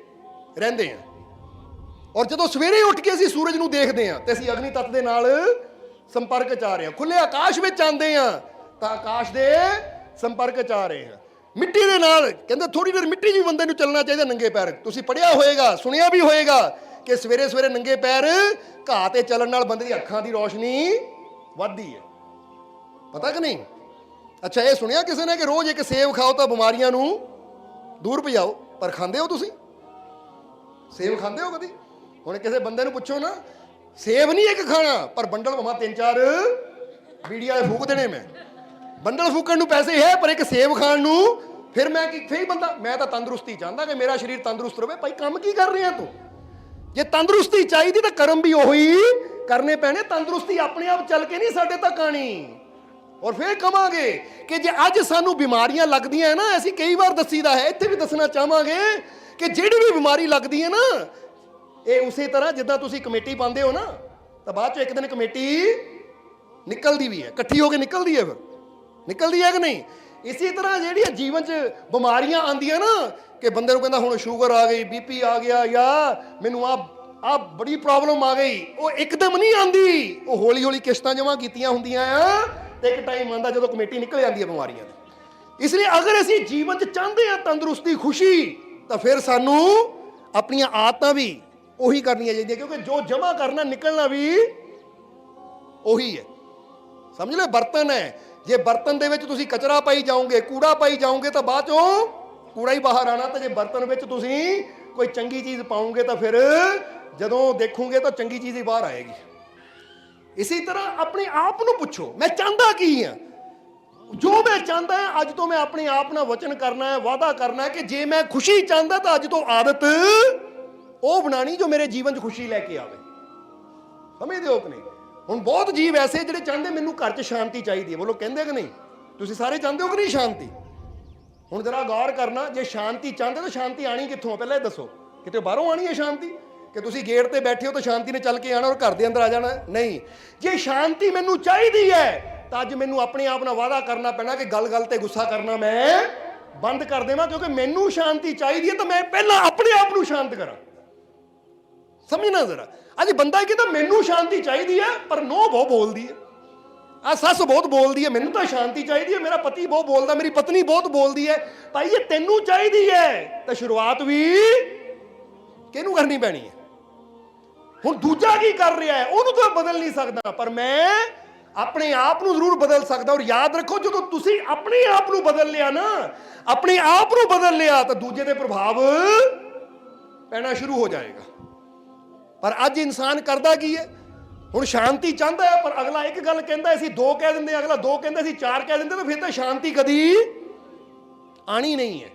ਰਹਿੰਦੇ ਹਾਂ। ਔਰ ਜਦੋਂ ਸਵੇਰੇ ਉੱਠ ਕੇ ਅਸੀਂ ਸੂਰਜ ਨੂੰ ਦੇਖਦੇ ਹਾਂ ਤੇ ਅਸੀਂ ਅਗਨੀ ਤੱਤ ਦੇ ਨਾਲ ਸੰਪਰਕ 'ਚ ਆ ਰਹੇ ਹਾਂ। ਖੁੱਲੇ ਆਕਾਸ਼ ਵਿੱਚ ਆਉਂਦੇ ਹਾਂ ਤਾਂ ਆਕਾਸ਼ ਦੇ ਸੰਪਰਕ 'ਚ ਆ ਰਹੇ ਹਾਂ। ਮਿੱਟੀ ਦੇ ਨਾਲ ਕਹਿੰਦੇ ਥੋੜੀ ਦੇਰ ਮਿੱਟੀ 'ਚ ਵੀ ਬੰਦੇ ਨੂੰ ਚੱਲਣਾ ਚਾਹੀਦਾ ਨੰਗੇ ਪੈਰ। ਤੁਸੀਂ ਪੜ੍ਹਿਆ ਹੋਏਗਾ, ਸੁਣਿਆ ਵੀ ਹੋਏਗਾ ਕਿ ਸਵੇਰੇ ਸਵੇਰੇ ਨੰਗੇ ਪੈਰ ਘਾਹ ਤੇ ਚੱਲਣ ਨਾਲ ਬੰਦੇ ਦੀ ਅੱਖਾਂ ਦੀ ਰੌਸ਼ਨੀ ਵੱਧਦੀ ਹੈ, ਪਤਾ ਕਿ ਨਹੀਂ? ਅੱਛਾ, ਇਹ ਸੁਣਿਆ ਕਿਸੇ ਨੇ ਕਿ ਰੋਜ਼ ਇੱਕ ਸੇਬ ਖਾਓ ਤਾਂ ਬਿਮਾਰੀਆਂ ਨੂੰ ਦੂਰ ਭਜਾਓ, ਪਰ ਖਾਂਦੇ ਹੋ ਤੁਸੀਂ? ਸੇਬ ਖਾਂਦੇ ਹੋ ਕਦੀ? ਹੁਣ ਕਿਸੇ ਬੰਦੇ ਨੂੰ ਪੁੱਛੋ ਨਾ, ਸੇਬ ਨਹੀਂ ਇੱਕ ਖਾਣਾ, ਪਰ ਬੰਡਲ ਭਾਵੇਂ 3-4 ਬੀੜੀਆਂ ਦੇ ਫੂਕ ਦੇਣੇ। ਮੈਂ ਬੰਡਲ ਫੂਕਣ ਨੂੰ ਪੈਸੇ ਹੈ, ਪਰ ਇੱਕ ਸੇਬ ਖਾਣ ਨੂੰ ਫਿਰ ਮੈਂ ਕੀ? ਫਿਰ ਬੰਦਾ ਮੈਂ ਤਾਂ ਤੰਦਰੁਸਤੀ ਚਾਹੁੰਦਾ ਕਿ ਮੇਰਾ ਸਰੀਰ ਤੰਦਰੁਸਤ ਰਹੇ। ਭਾਈ ਕੰਮ ਕੀ ਕਰ ਰਿਹਾ ਤੂੰ? ਜੇ ਤੰਦਰੁਸਤੀ ਚਾਹੀਦੀ ਤਾਂ ਕਰਮ ਵੀ ਉਹੀ ਕਰਨੇ ਪੈਣੇ। ਤੰਦਰੁਸਤੀ ਆਪਣੇ ਆਪ ਚੱਲ ਕੇ ਨਹੀਂ ਸਾਡੇ ਤੱਕ ਆਣੀ। ਔਰ ਫਿਰ ਕਵਾਂਗੇ ਕਿ ਜੇ ਅੱਜ ਸਾਨੂੰ ਬਿਮਾਰੀਆਂ ਲੱਗਦੀਆਂ ਹੈ ਨਾ, ਅਸੀਂ ਕਈ ਵਾਰ ਦੱਸੀਦਾ ਹੈ, ਇੱਥੇ ਵੀ ਦੱਸਣਾ ਚਾਹਾਂਗੇ ਕਿ ਜਿਹੜੀ ਵੀ ਬਿਮਾਰੀ ਲੱਗਦੀ ਹੈ ਨਾ, ਇਹ ਉਸੇ ਤਰ੍ਹਾਂ ਜਿੱਦਾਂ ਤੁਸੀਂ ਕਮੇਟੀ ਪਾਉਂਦੇ ਹੋ ਨਾ, ਤਾਂ ਬਾਅਦ 'ਚ ਇੱਕ ਦਿਨ ਕਮੇਟੀ ਨਿਕਲਦੀ ਵੀ ਹੈ, ਇਕੱਠੀ ਹੋ ਕੇ ਨਿਕਲਦੀ ਹੈ, ਫਿਰ ਨਿਕਲਦੀ ਹੈ ਕਿ ਨਹੀਂ? ਇਸੇ ਤਰ੍ਹਾਂ ਜਿਹੜੀਆਂ ਜੀਵਨ 'ਚ ਬਿਮਾਰੀਆਂ ਆਉਂਦੀਆਂ ਨਾ, ਕਿ ਬੰਦੇ ਨੂੰ ਕਹਿੰਦਾ ਹੁਣ ਸ਼ੂਗਰ ਆ ਗਈ, ਬੀਪੀ ਆ ਗਿਆ, ਜਾਂ ਮੈਨੂੰ ਆ ਬੜੀ ਪ੍ਰੋਬਲਮ ਆ ਗਈ, ਉਹ ਇੱਕਦਮ ਨਹੀਂ ਆਉਂਦੀ, ਉਹ ਹੌਲੀ ਹੌਲੀ ਕਿਸ਼ਤਾਂ ਜਮ੍ਹਾਂ ਕੀਤੀਆਂ ਹੁੰਦੀਆਂ ਆ, ਤੇ ਇੱਕ ਟਾਈਮ ਆਉਂਦਾ ਜਦੋਂ ਕਮੇਟੀ ਨਿਕਲ ਜਾਂਦੀ ਹੈ ਬਿਮਾਰੀਆਂ ਦੀ। ਇਸ ਲਈ ਅਗਰ ਅਸੀਂ ਜੀਵਨ 'ਚ ਚਾਹੁੰਦੇ ਹਾਂ ਤੰਦਰੁਸਤੀ, ਖੁਸ਼ੀ, ਤਾਂ ਫਿਰ ਸਾਨੂੰ ਆਪਣੀਆਂ ਆਦਤਾਂ ਵੀ ਉਹੀ ਕਰਨੀਆਂ ਚਾਹੀਦੀਆਂ, ਕਿਉਂਕਿ ਜੋ ਜਮ੍ਹਾਂ ਕਰਨਾ ਨਿਕਲਣਾ ਵੀ ਉਹੀ ਹੈ। ਸਮਝ ਲਓ ਬਰਤਨ ਹੈ, ਜੇ ਬਰਤਨ ਦੇ ਵਿੱਚ ਤੁਸੀਂ ਕਚਰਾ ਪਾਈ ਜਾਓਗੇ, ਕੂੜਾ ਪਾਈ ਜਾਓਗੇ, ਤਾਂ ਬਾਅਦ ਚੋਂ ਕੂੜਾ ਹੀ ਬਾਹਰ ਆਣਾ। ਤਾਂ ਜੇ ਬਰਤਨ ਵਿੱਚ ਤੁਸੀਂ ਕੋਈ ਚੰਗੀ ਚੀਜ਼ ਪਾਓਗੇ ਤਾਂ ਫਿਰ ਜਦੋਂ ਦੇਖੋਗੇ ਤਾਂ ਚੰਗੀ ਚੀਜ਼ ਹੀ ਬਾਹਰ ਆਏਗੀ। ਇਸੇ ਤਰ੍ਹਾਂ ਆਪਣੇ ਆਪ ਨੂੰ ਪੁੱਛੋ, ਮੈਂ ਚਾਹੁੰਦਾ ਕੀ ਹਾਂ? ਜੋ ਮੈਂ ਚਾਹੁੰਦਾ ਹਾਂ, ਅੱਜ ਤੋਂ ਮੈਂ ਆਪਣੇ ਆਪ ਨਾਲ ਵਚਨ ਕਰਨਾ ਹੈ, ਵਾਅਦਾ ਕਰਨਾ ਹੈ ਕਿ ਜੇ ਮੈਂ ਖੁਸ਼ੀ ਚਾਹੁੰਦਾ ਤਾਂ ਅੱਜ ਤੋਂ ਆਦਤ ਉਹ ਬਣਾਣੀ ਜੋ ਮੇਰੇ ਜੀਵਨ 'ਚ ਖੁਸ਼ੀ ਲੈ ਕੇ ਆਵੇ। ਸਮਝਦੇ ਹੋ ਕਿ ਨਹੀਂ? ਹੁਣ ਬਹੁਤ ਜੀਵ ਐਸੇ ਜਿਹੜੇ ਚਾਹੁੰਦੇ ਮੈਨੂੰ ਘਰ 'ਚ ਸ਼ਾਂਤੀ ਚਾਹੀਦੀ ਹੈ। ਬੋਲੋ ਕਹਿੰਦੇ ਕਿ ਨਹੀਂ? ਤੁਸੀਂ ਸਾਰੇ ਚਾਹੁੰਦੇ ਹੋ ਕਿ ਨਹੀਂ ਸ਼ਾਂਤੀ? ਹੁਣ ਜਰਾ ਗੌਰ ਕਰਨਾ, ਜੇ ਸ਼ਾਂਤੀ ਚਾਹੁੰਦੇ ਤਾਂ ਸ਼ਾਂਤੀ ਆਣੀ ਕਿੱਥੋਂ? ਪਹਿਲਾਂ ਇਹ ਦੱਸੋ, ਕਿਤੇ ਬਾਹਰੋਂ ਆਣੀ ਹੈ ਸ਼ਾਂਤੀ? ਕਿ ਤੁਸੀਂ ਗੇਟ ਤੇ ਬੈਠੇ ਹੋ ਤਾਂ ਸ਼ਾਂਤੀ ਨੇ ਚੱਲ ਕੇ ਆਣਾ ਔਰ ਘਰ ਦੇ ਅੰਦਰ ਆ ਜਾਣਾ? ਨਹੀਂ। ਜੇ ਸ਼ਾਂਤੀ ਮੈਨੂੰ ਚਾਹੀਦੀ ਹੈ ਤਾਂ ਅੱਜ ਮੈਨੂੰ ਆਪਣੇ ਆਪ ਨਾਲ ਵਾਅਦਾ ਕਰਨਾ ਪੈਣਾ ਕਿ ਗੱਲ ਤੇ ਗੁੱਸਾ ਕਰਨਾ ਮੈਂ ਬੰਦ ਕਰ ਦੇਵਾਂ, ਕਿਉਂਕਿ ਮੈਨੂੰ ਸ਼ਾਂਤੀ ਚਾਹੀਦੀ ਹੈ ਤਾਂ ਮੈਂ ਪਹਿਲਾਂ ਆਪਣੇ ਆਪ ਨੂੰ ਸ਼ਾਂਤ ਕਰਾਂ। ਸਮਝਣਾ ਜ਼ਰਾ। ਅੱਜ ਬੰਦਾ ਕਹਿੰਦਾ ਮੈਨੂੰ ਸ਼ਾਂਤੀ ਚਾਹੀਦੀ ਹੈ, ਪਰ ਨੋ ਬਹੁਤ ਬੋਲਦੀ ਹੈ, ਆ ਸੱਸ ਬਹੁਤ ਬੋਲਦੀ ਹੈ, ਮੈਨੂੰ ਤਾਂ ਸ਼ਾਂਤੀ ਚਾਹੀਦੀ ਹੈ, ਮੇਰਾ ਪਤੀ ਬਹੁਤ ਬੋਲਦਾ, ਮੇਰੀ ਪਤਨੀ ਬਹੁਤ ਬੋਲਦੀ ਹੈ। ਭਾਈ ਇਹ ਤੈਨੂੰ ਚਾਹੀਦੀ ਹੈ ਤਾਂ ਸ਼ੁਰੂਆਤ ਵੀ ਕਿਹਨੂੰ ਕਰਨੀ ਪੈਣੀ ਹੈ? ਹੁਣ ਦੂਜਾ ਕੀ ਕਰ ਰਿਹਾ ਹੈ ਉਹਨੂੰ ਤਾਂ ਬਦਲ ਨਹੀਂ ਸਕਦਾ, ਪਰ ਮੈਂ ਆਪਣੇ ਆਪ ਨੂੰ ਜ਼ਰੂਰ ਬਦਲ ਸਕਦਾ। ਔਰ ਯਾਦ ਰੱਖੋ, ਜਦੋਂ ਤੁਸੀਂ ਆਪਣੇ ਆਪ ਨੂੰ ਬਦਲ ਲਿਆ ਨਾ, ਆਪਣੇ ਆਪ ਨੂੰ ਬਦਲ ਲਿਆ, ਤਾਂ ਦੂਜੇ ਦੇ ਪ੍ਰਭਾਵ ਪੈਣਾ ਸ਼ੁਰੂ ਹੋ ਜਾਏਗਾ। ਪਰ ਅੱਜ ਇਨਸਾਨ ਕਰਦਾ ਕੀ ਹੈ? ਹੁਣ ਸ਼ਾਂਤੀ ਚਾਹੁੰਦਾ ਹੈ, ਪਰ ਅਗਲਾ ਇੱਕ ਗੱਲ ਕਹਿੰਦਾ, ਅਸੀਂ ਦੋ ਕਹਿ ਦਿੰਦੇ, ਅਗਲਾ ਦੋ ਕਹਿੰਦਾ, ਅਸੀਂ ਚਾਰ ਕਹਿ ਦਿੰਦੇ, ਤਾਂ ਫਿਰ ਤਾਂ ਸ਼ਾਂਤੀ ਕਦੀ ਆਣੀ ਨਹੀਂ ਹੈ।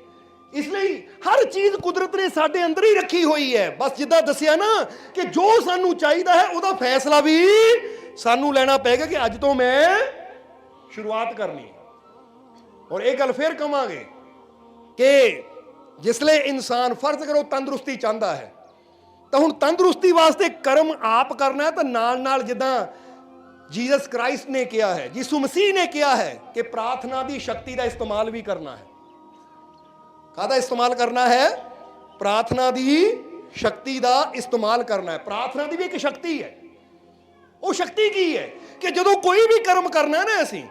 ਇਸ ਲਈ ਹਰ ਚੀਜ਼ ਕੁਦਰਤ ਨੇ ਸਾਡੇ ਅੰਦਰ ਹੀ ਰੱਖੀ ਹੋਈ ਹੈ। ਬਸ ਜਿੱਦਾਂ ਦੱਸਿਆ ਨਾ ਕਿ ਜੋ ਸਾਨੂੰ ਚਾਹੀਦਾ ਹੈ ਉਹਦਾ ਫੈਸਲਾ ਵੀ ਸਾਨੂੰ ਲੈਣਾ ਪਏਗਾ ਕਿ ਅੱਜ ਤੋਂ ਮੈਂ ਸ਼ੁਰੂਆਤ ਕਰਨੀ ਹੈ। ਔਰ ਇਹ ਗੱਲ ਫਿਰ ਕਵਾਂਗੇ ਕਿ ਜਿਸਲੇ ਇਨਸਾਨ ਫਰਜ਼ ਕਰੋ ਤੰਦਰੁਸਤੀ ਚਾਹੁੰਦਾ ਹੈ, ਤਾਂ ਹੁਣ ਤੰਦਰੁਸਤੀ ਵਾਸਤੇ ਕਰਮ ਆਪ ਕਰਨਾ ਹੈ, ਤਾਂ ਨਾਲ ਨਾਲ ਜਿੱਦਾਂ ਜੀਸਸ ਕ੍ਰਾਈਸਟ ਨੇ ਕਿਹਾ ਹੈ, ਯਿਸੂ ਮਸੀਹ ਨੇ ਕਿਹਾ ਹੈ ਕਿ ਪ੍ਰਾਰਥਨਾ ਦੀ ਸ਼ਕਤੀ ਦਾ ਇਸਤੇਮਾਲ ਵੀ ਕਰਨਾ ਹੈ। ਕਾਹਦਾ ਇਸਤੇਮਾਲ ਕਰਨਾ ਹੈ? ਪ੍ਰਾਰਥਨਾ ਦੀ ਸ਼ਕਤੀ ਦਾ ਇਸਤੇਮਾਲ ਕਰਨਾ ਹੈ। ਪ੍ਰਾਰਥਨਾ ਦੀ ਵੀ ਇੱਕ ਸ਼ਕਤੀ ਹੈ। ਉਹ ਸ਼ਕਤੀ ਕੀ ਹੈ ਕਿ ਜਦੋਂ ਕੋਈ ਵੀ ਕਰਮ ਕਰਨਾ ਨਾ ਅਸੀਂ,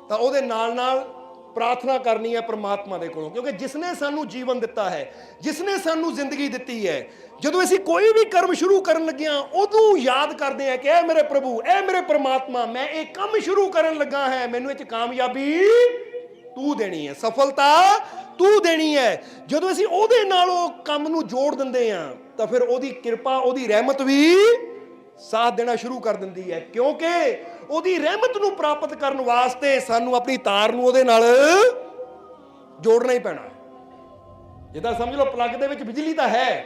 ਤਾਂ ਉਹਦੇ ਨਾਲ ਨਾਲ ਪ੍ਰਾਰਥਨਾ ਕਰਨੀ ਹੈ ਪ੍ਰਮਾਤਮਾ ਦੇ ਕੋਲੋਂ, ਕਿਉਂਕਿ ਜਿਸਨੇ ਸਾਨੂੰ ਜੀਵਨ ਦਿੱਤਾ ਹੈ, ਜਿਸਨੇ ਸਾਨੂੰ ਜ਼ਿੰਦਗੀ ਦਿੱਤੀ ਹੈ, ਜਦੋਂ ਅਸੀਂ ਕੋਈ ਵੀ ਕਰਮ ਸ਼ੁਰੂ ਕਰਨ ਲੱਗਿਆ ਉਦੋਂ ਯਾਦ ਕਰਦੇ ਹਾਂ ਕਿ ਇਹ ਮੇਰੇ ਪ੍ਰਭੂ, ਇਹ ਮੇਰੇ ਪ੍ਰਮਾਤਮਾ, ਮੈਂ ਇਹ ਕੰਮ ਸ਼ੁਰੂ ਕਰਨ ਲੱਗਾ ਹੈ, ਮੈਨੂੰ ਇਹ 'ਚ ਕਾਮਯਾਬੀ ਤੂੰ ਦੇਣੀ ਹੈ, ਸਫਲਤਾ ਤੂੰ ਦੇਣੀ ਹੈ। ਜਦੋਂ ਅਸੀਂ ਉਹਦੇ ਨਾਲ ਉਹ ਕੰਮ ਨੂੰ ਜੋੜ ਦਿੰਦੇ ਹਾਂ, ਤਾਂ ਫਿਰ ਉਹਦੀ ਕਿਰਪਾ, ਉਹਦੀ ਰਹਿਮਤ ਵੀ ਸਾਥ ਦੇਣਾ ਸ਼ੁਰੂ ਕਰ ਦਿੰਦੀ ਹੈ, ਕਿਉਂਕਿ ਉਹਦੀ ਰਹਿਮਤ ਨੂੰ ਪ੍ਰਾਪਤ ਕਰਨ ਵਾਸਤੇ ਸਾਨੂੰ ਆਪਣੀ ਤਾਰ ਨੂੰ ਉਹਦੇ ਨਾਲ ਜੋੜਨਾ ਹੀ ਪੈਣਾ। ਜਿੱਦਾਂ ਸਮਝ ਲਓ ਪਲੱਗ ਦੇ ਵਿੱਚ ਬਿਜਲੀ ਤਾਂ ਹੈ,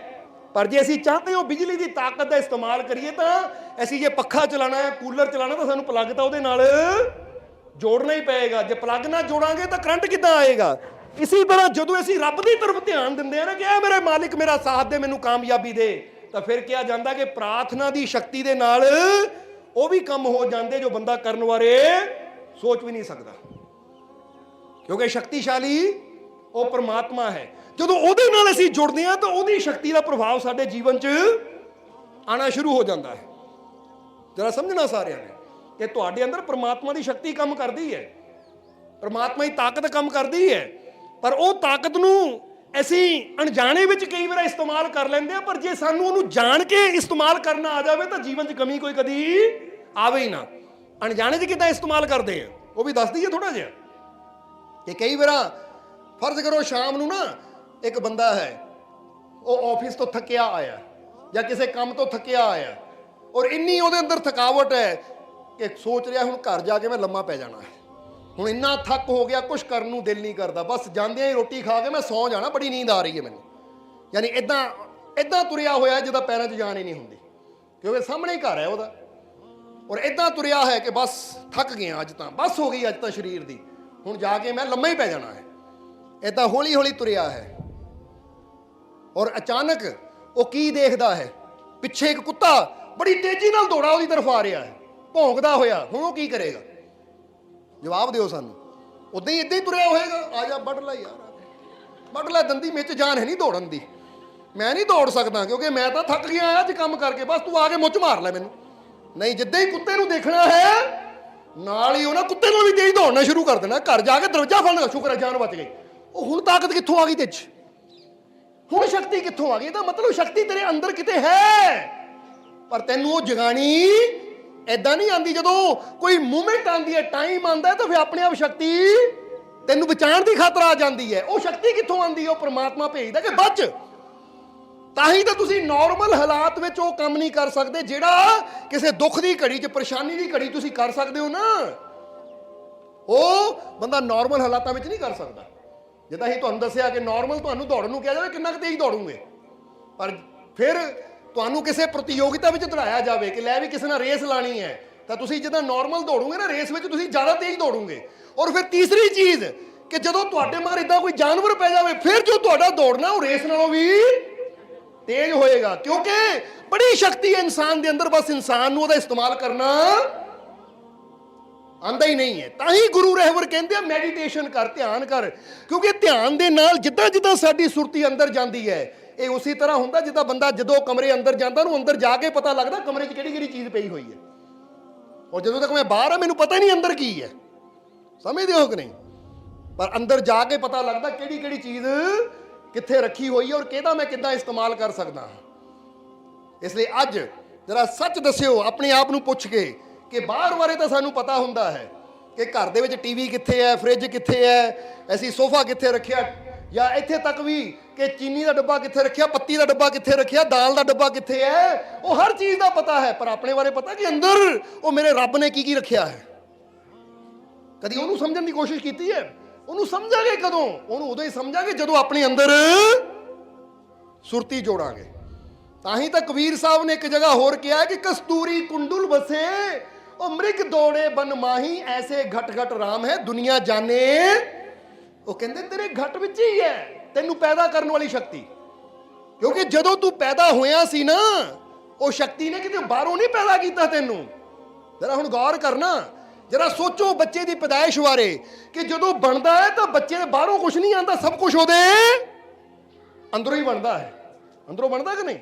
ਪਰ ਜੇ ਅਸੀਂ ਚਾਹਤੇ ਹੋ ਬਿਜਲੀ ਦੀ ਤਾਕਤ ਦਾ ਇਸਤੇਮਾਲ ਕਰੀਏ, ਤਾਂ ਅਸੀਂ ਜੇ ਪੱਖਾ ਚਲਾਉਣਾ ਹੈ, ਕੂਲਰ ਚਲਾਉਣਾ, ਤਾਂ ਸਾਨੂੰ ਪਲੱਗ ਤਾਂ ਉਹਦੇ ਨਾਲ ਜੋੜਨਾ ਹੀ ਪਏਗਾ। ਜੇ ਪਲੱਗ ਨਾ ਜੋੜਾਂਗੇ ਤਾਂ ਕਰੰਟ ਕਿੱਦਾਂ ਆਏਗਾ? ਇਸੇ ਤਰ੍ਹਾਂ ਜਦੋਂ ਅਸੀਂ ਰੱਬ ਦੀ ਤਰਫ ਧਿਆਨ ਦਿੰਦੇ ਆ ਨਾ ਕਿ ਇਹ ਮੇਰੇ ਮਾਲਿਕ ਮੇਰਾ ਸਾਥ ਦੇ, ਮੈਨੂੰ ਕਾਮਯਾਬੀ ਦੇ, ਤਾਂ ਫਿਰ ਕਿਹਾ ਜਾਂਦਾ ਕਿ ਪ੍ਰਾਰਥਨਾ ਦੀ ਸ਼ਕਤੀ ਦੇ ਨਾਲ ਉਹ ਵੀ ਕੰਮ ਹੋ ਜਾਂਦੇ ਜੋ ਬੰਦਾ ਕਰਨ ਬਾਰੇ ਸੋਚ ਵੀ ਨਹੀਂ ਸਕਦਾ, ਕਿਉਂਕਿ ਸ਼ਕਤੀਸ਼ਾਲੀ ਉਹ ਪਰਮਾਤਮਾ ਹੈ। ਜਦੋਂ ਉਹਦੇ ਨਾਲ ਅਸੀਂ ਜੁੜਦੇ ਹਾਂ ਤਾਂ ਉਹਦੀ ਸ਼ਕਤੀ ਦਾ ਪ੍ਰਭਾਵ ਸਾਡੇ ਜੀਵਨ 'ਚ ਆਣਾ ਸ਼ੁਰੂ ਹੋ ਜਾਂਦਾ ਹੈ। ਜਰਾ ਸਮਝਣਾ ਸਾਰਿਆਂ ਨੇ ਕਿ ਤੁਹਾਡੇ ਅੰਦਰ ਪਰਮਾਤਮਾ ਦੀ ਸ਼ਕਤੀ ਕੰਮ ਕਰਦੀ ਹੈ, ਪਰਮਾਤਮਾ ਦੀ ਤਾਕਤ ਕੰਮ ਕਰਦੀ ਹੈ, ਪਰ ਉਹ ਤਾਕਤ ਨੂੰ ਅਸੀਂ ਅਣਜਾਣੇ ਵਿੱਚ ਕਈ ਵਾਰ ਇਸਤੇਮਾਲ ਕਰ ਲੈਂਦੇ ਆ। ਪਰ ਜੇ ਸਾਨੂੰ ਉਹਨੂੰ ਜਾਣ ਕੇ ਇਸਤੇਮਾਲ ਕਰਨਾ ਆ ਜਾਵੇ ਤਾਂ ਜੀਵਨ 'ਚ ਕਮੀ ਕੋਈ ਕਦੀ ਆਵੇ ਹੀ ਨਾ। ਅਣਜਾਣੇ 'ਚ ਕਿੱਦਾਂ ਇਸਤੇਮਾਲ ਕਰਦੇ ਆ ਉਹ ਵੀ ਦੱਸ ਦਈਏ ਥੋੜਾ ਜਿਹਾ। ਕਿ ਕਈ ਵਾਰ ਫਰਜ਼ ਕਰੋ ਸ਼ਾਮ ਨੂੰ ਨਾ ਇੱਕ ਬੰਦਾ ਹੈ, ਉਹ ਆਫਿਸ ਤੋਂ ਥੱਕਿਆ ਆਇਆ ਜਾਂ ਕਿਸੇ ਕੰਮ ਤੋਂ ਥੱਕਿਆ ਆਇਆ, ਔਰ ਇੰਨੀ ਉਹਦੇ ਅੰਦਰ ਥਕਾਵਟ ਹੈ ਕਿ ਸੋਚ ਰਿਹਾ ਹੁਣ ਘਰ ਜਾ ਕੇ ਮੈਂ ਲੰਮਾ ਪੈ ਜਾਣਾ ਹੈ। ਹੁਣ ਇੰਨਾ ਥੱਕ ਹੋ ਗਿਆ, ਕੁਛ ਕਰਨ ਨੂੰ ਦਿਲ ਨਹੀਂ ਕਰਦਾ, ਬਸ ਜਾਂਦਿਆਂ ਹੀ ਰੋਟੀ ਖਾ ਕੇ ਮੈਂ ਸੌਂ ਜਾਣਾ, ਬੜੀ ਨੀਂਦ ਆ ਰਹੀ ਹੈ ਮੈਨੂੰ। ਯਾਨੀ ਇਦਾਂ ਤੁਰਿਆ ਹੋਇਆ ਜਿਹਦਾ ਪੈਰਾਂ 'ਚ ਜਾਨ ਹੀ ਨਹੀਂ ਹੁੰਦੀ, ਕਿਉਂਕਿ ਸਾਹਮਣੇ ਹੀ ਘਰ ਹੈ ਉਹਦਾ, ਔਰ ਇਦਾਂ ਤੁਰਿਆ ਹੈ ਕਿ ਬਸ ਥੱਕ ਗਿਆ, ਅੱਜ ਤਾਂ ਬਸ ਹੋ ਗਈ ਅੱਜ ਤਾਂ ਸਰੀਰ ਦੀ, ਹੁਣ ਜਾ ਕੇ ਮੈਂ ਲੰਮਾ ਹੀ ਪੈ ਜਾਣਾ ਹੈ। ਇਦਾਂ ਹੌਲੀ ਹੌਲੀ ਤੁਰਿਆ ਹੈ, ਔਰ ਅਚਾਨਕ ਉਹ ਕੀ ਦੇਖਦਾ ਹੈ? ਪਿੱਛੇ ਇੱਕ ਕੁੱਤਾ ਬੜੀ ਤੇਜ਼ੀ ਨਾਲ ਦੌੜਾ ਉਹਦੀ ਤਰਫ ਆ ਰਿਹਾ ਹੈ, ਭੌਂਕਦਾ ਹੋਇਆ। ਹੁਣ ਉਹ ਕੀ ਕਰੇਗਾ? ਜਵਾਬ ਦਿਓ ਸਾਨੂੰ। ਉਦਾਂ ਹੀ ਇਦਾਂ ਹੀ ਤੁਰਿਆ ਹੋਏਗਾ, ਆ ਜਾ ਵੱਢ ਲੈ ਯਾਰ, ਵੱਢ ਲੈ ਦੰਦੀ, ਵਿੱਚ ਜਾਨ ਹੈ ਨਹੀਂ ਦੌੜਨ ਦੀ, ਮੈਂ ਨਹੀਂ ਦੌੜ ਸਕਦਾ ਕਿਉਂਕਿ ਮੈਂ ਤਾਂ ਥੱਕ ਗਿਆ ਅੱਜ ਕੰਮ ਕਰਕੇ, ਬਸ ਤੂੰ ਆ ਕੇ ਮੁੱਚ ਮਾਰ ਲੈ ਮੈਨੂੰ। ਨਹੀਂ, ਜਿੱਦਾਂ ਹੀ ਕੁੱਤੇ ਨੂੰ ਦੇਖਣਾ ਹੈ ਨਾਲ ਹੀ ਉਹਨਾਂ ਕੁੱਤੇ ਨੂੰ ਵੀ ਤੇਜ਼ ਦੌੜਨਾ ਸ਼ੁਰੂ ਕਰ ਦੇਣਾ, ਘਰ ਜਾ ਕੇ ਦਰਵਾਜ਼ਾ ਫੜਨਾ, ਸ਼ੁਕਰ ਹੈ ਜਾਨ ਬਚ ਗਈ। ਉਹ ਹੁਣ ਤਾਕਤ ਕਿੱਥੋਂ ਆ ਗਈ ਤੇ 'ਚ? ਹੁਣ ਸ਼ਕਤੀ ਕਿੱਥੋਂ ਆ ਗਈ? ਇਹਦਾ ਮਤਲਬ ਸ਼ਕਤੀ ਤੇਰੇ ਅੰਦਰ ਕਿਤੇ ਹੈ, ਪਰ ਤੈਨੂੰ ਉਹ ਜਗਾਣੀ ਏਦਾਂ ਨਹੀਂ ਆਂਦੀ। ਜਦੋਂ ਕੋਈ ਮੂਵਮੈਂਟ ਆਂਦੀ ਹੈ, ਟਾਈਮ ਆਂਦਾ, ਤਾਂ ਫਿਰ ਆਪਣੇ ਆਪ ਸ਼ਕਤੀ ਤੈਨੂੰ ਬਚਾਉਣ ਦੀ ਖਾਤਰ ਆ ਜਾਂਦੀ ਹੈ। ਉਹ ਸ਼ਕਤੀ ਕਿੱਥੋਂ ਆਂਦੀ ਹੈ? ਉਹ ਪਰਮਾਤਮਾ ਭੇਜਦਾ ਕਿ ਬਚ। ਤਾਂ ਹੀ ਤਾਂ ਤੁਸੀਂ ਨਾਰਮਲ ਹਾਲਾਤ ਵਿੱਚ ਉਹ ਕੰਮ ਨਹੀਂ ਕਰ ਸਕਦੇ ਜਿਹੜਾ ਕਿਸੇ ਦੁੱਖ ਦੀ ਘੜੀ 'ਚ, ਪਰੇਸ਼ਾਨੀ ਦੀ ਘੜੀ ਤੁਸੀਂ ਕਰ ਸਕਦੇ ਹੋ ਨਾ, ਉਹ ਬੰਦਾ ਨਾਰਮਲ ਹਾਲਾਤਾਂ ਵਿੱਚ ਨਹੀਂ ਕਰ ਸਕਦਾ। ਜਿੱਦਾਂ ਹੀ ਤੁਹਾਨੂੰ ਦੱਸਿਆ ਕਿ ਨਾਰਮਲ ਤੁਹਾਨੂੰ ਦੌੜਨ ਨੂੰ ਕਿਹਾ ਜਾਵੇ, ਕਿੰਨਾ ਕੁ ਤੇਜ਼ ਦੌੜੋਗੇ, ਪਰ ਫਿਰ ਤੁਹਾਨੂੰ ਕਿਸੇ ਪ੍ਰਤੀਯੋਗਿਤਾ ਵਿੱਚ ਦੌੜਾਇਆ ਜਾਵੇ ਕਿ ਲੈ ਵੀ ਕਿਸੇ ਨਾਲ ਰੇਸ ਲਾਣੀ ਹੈ, ਤਾਂ ਤੁਸੀਂ ਜਿੱਦਾਂ ਨਾਰਮਲ ਦੌੜੋਗੇ ਨਾ, ਰੇਸ ਵਿੱਚ ਤੁਸੀਂ ਜ਼ਿਆਦਾ ਤੇਜ਼ ਦੌੜੋਗੇ। ਔਰ ਫਿਰ ਤੀਸਰੀ ਚੀਜ਼ ਕਿ ਜਦੋਂ ਤੁਹਾਡੇ ਮਗਰ ਇਦਾਂ ਕੋਈ ਜਾਨਵਰ ਪੈ ਜਾਵੇ, ਫਿਰ ਜੋ ਤੁਹਾਡਾ ਦੌੜਨਾ ਉਹ ਰੇਸ ਨਾਲੋਂ ਵੀ ਤੇਜ਼ ਹੋਏਗਾ, ਕਿਉਂਕਿ ਬੜੀ ਸ਼ਕਤੀ ਹੈ ਇਨਸਾਨ ਦੇ ਅੰਦਰ, ਬਸ ਇਨਸਾਨ ਨੂੰ ਉਹਦਾ ਇਸਤੇਮਾਲ ਕਰਨਾ ਆਂਦਾ ਹੀ ਨਹੀਂ ਹੈ। ਤਾਂ ਹੀ ਗੁਰੂ ਰਹਿਬਰ ਕਹਿੰਦੇ ਆ ਮੈਡੀਟੇਸ਼ਨ ਕਰ, ਧਿਆਨ ਕਰ, ਕਿਉਂਕਿ ਧਿਆਨ ਦੇ ਨਾਲ ਜਿੱਦਾਂ ਜਿੱਦਾਂ ਸਾਡੀ ਸੁਰਤੀ ਅੰਦਰ ਜਾਂਦੀ ਹੈ, ਇਹ ਉਸੇ ਤਰ੍ਹਾਂ ਹੁੰਦਾ ਜਿੱਦਾਂ ਬੰਦਾ ਜਦੋਂ ਕਮਰੇ ਅੰਦਰ ਜਾਂਦਾ ਉਹਨੂੰ ਅੰਦਰ ਜਾ ਕੇ ਪਤਾ ਲੱਗਦਾ ਕਮਰੇ 'ਚ ਕਿਹੜੀ ਕਿਹੜੀ ਚੀਜ਼ ਪਈ ਹੋਈ ਹੈ, ਔਰ ਜਦੋਂ ਤੱਕ ਮੈਂ ਬਾਹਰ ਆ ਮੈਨੂੰ ਪਤਾ ਨਹੀਂ ਅੰਦਰ ਕੀ ਹੈ। ਸਮਝਦੇ ਹੋ ਕਿ ਨਹੀਂ? ਪਰ ਅੰਦਰ ਜਾ ਕੇ ਪਤਾ ਲੱਗਦਾ ਕਿਹੜੀ ਕਿਹੜੀ ਚੀਜ਼ ਕਿੱਥੇ ਰੱਖੀ ਹੋਈ ਹੈ ਔਰ ਕਿਹਦਾ ਮੈਂ ਕਿੱਦਾਂ ਇਸਤੇਮਾਲ ਕਰ ਸਕਦਾ ਹਾਂ। ਇਸ ਲਈ ਅੱਜ ਜਰਾ ਸੱਚ ਦੱਸਿਓ ਆਪਣੇ ਆਪ ਨੂੰ ਪੁੱਛ ਕੇ ਕਿ ਬਾਹਰ ਬਾਰੇ ਤਾਂ ਸਾਨੂੰ ਪਤਾ ਹੁੰਦਾ ਹੈ ਕਿ ਘਰ ਦੇ ਵਿੱਚ ਟੀਵੀ ਕਿੱਥੇ ਹੈ, ਫ੍ਰਿਜ ਕਿੱਥੇ ਹੈ, ਅਸੀਂ ਸੋਫਾ ਕਿੱਥੇ ਰੱਖਿਆ, ਜਾਂ ਇੱਥੇ ਤੱਕ ਵੀ ਕਿ ਚੀਨੀ ਦਾ ਡੱਬਾ ਕਿੱਥੇ ਰੱਖਿਆ, ਪੱਤੀ ਦਾ ਡੱਬਾ ਕਿੱਥੇ ਰੱਖਿਆ, ਦਾਲ ਦਾ ਡੱਬਾ ਕਿੱਥੇ ਹੈ, ਉਹ ਹਰ ਚੀਜ਼ ਦਾ ਪਤਾ ਹੈ। ਪਰ ਆਪਣੇ ਬਾਰੇ ਪਤਾ ਕਿ ਅੰਦਰ ਉਹ ਮੇਰੇ ਰੱਬ ਨੇ ਕੀ ਕੀ ਰੱਖਿਆ ਹੈ? ਕਦੀ ਉਹਨੂੰ ਸਮਝਣ ਦੀ ਕੋਸ਼ਿਸ਼ ਕੀਤੀ ਹੈ? ਉਹਨੂੰ ਸਮਝਾਂਗੇ ਕਦੋਂ? ਉਹਨੂੰ ਉਦੋਂ ਹੀ ਸਮਝਾਂਗੇ ਜਦੋਂ ਆਪਣੇ ਅੰਦਰ ਸੁਰਤੀ ਜੋੜਾਂਗੇ। ਤਾਂ ਹੀ ਤਾਂ ਕਬੀਰ ਸਾਹਿਬ ਨੇ ਇੱਕ ਜਗ੍ਹਾ ਹੋਰ ਕਿਹਾ ਕਿ ਕਸਤੂਰੀ ਕੁੰਡਲ ਬਸੇ ਉਹ ਮ੍ਰਿਗ ਦੌੜੇ ਬਨ ਮਾਹੀ, ਐਸੇ ਘਟ ਘਟ ਰਾਮ ਹੈ ਦੁਨੀਆ ਜਾਣੇ। ਉਹ ਕਹਿੰਦੇ ਤੇਰੇ ਘਟ ਵਿੱਚ ਹੀ ਹੈ ਤੈਨੂੰ ਪੈਦਾ ਕਰਨ ਵਾਲੀ ਸ਼ਕਤੀ, ਕਿਉਂਕਿ ਜਦੋਂ ਤੂੰ ਪੈਦਾ ਹੋਇਆ ਸੀ ਨਾ, ਉਹ ਸ਼ਕਤੀ ਨੇ ਕਿਤੇ ਬਾਹਰੋਂ ਨਹੀਂ ਪੈਦਾ ਕੀਤਾ ਤੈਨੂੰ। ਜਰਾ ਹੁਣ ਗੌਰ ਕਰਨਾ, ਜਰਾ ਸੋਚੋ ਬੱਚੇ ਦੀ ਪੈਦਾਇਸ਼ ਬਾਰੇ ਕਿ ਜਦੋਂ ਬਣਦਾ ਹੈ ਤਾਂ ਬੱਚੇ ਦੇ ਬਾਹਰੋਂ ਕੁਝ ਨਹੀਂ ਆਉਂਦਾ, ਸਭ ਕੁਝ ਉਹਦੇ ਅੰਦਰੋਂ ਹੀ ਬਣਦਾ ਹੈ। ਅੰਦਰੋਂ ਬਣਦਾ ਕਿ ਨਹੀਂ?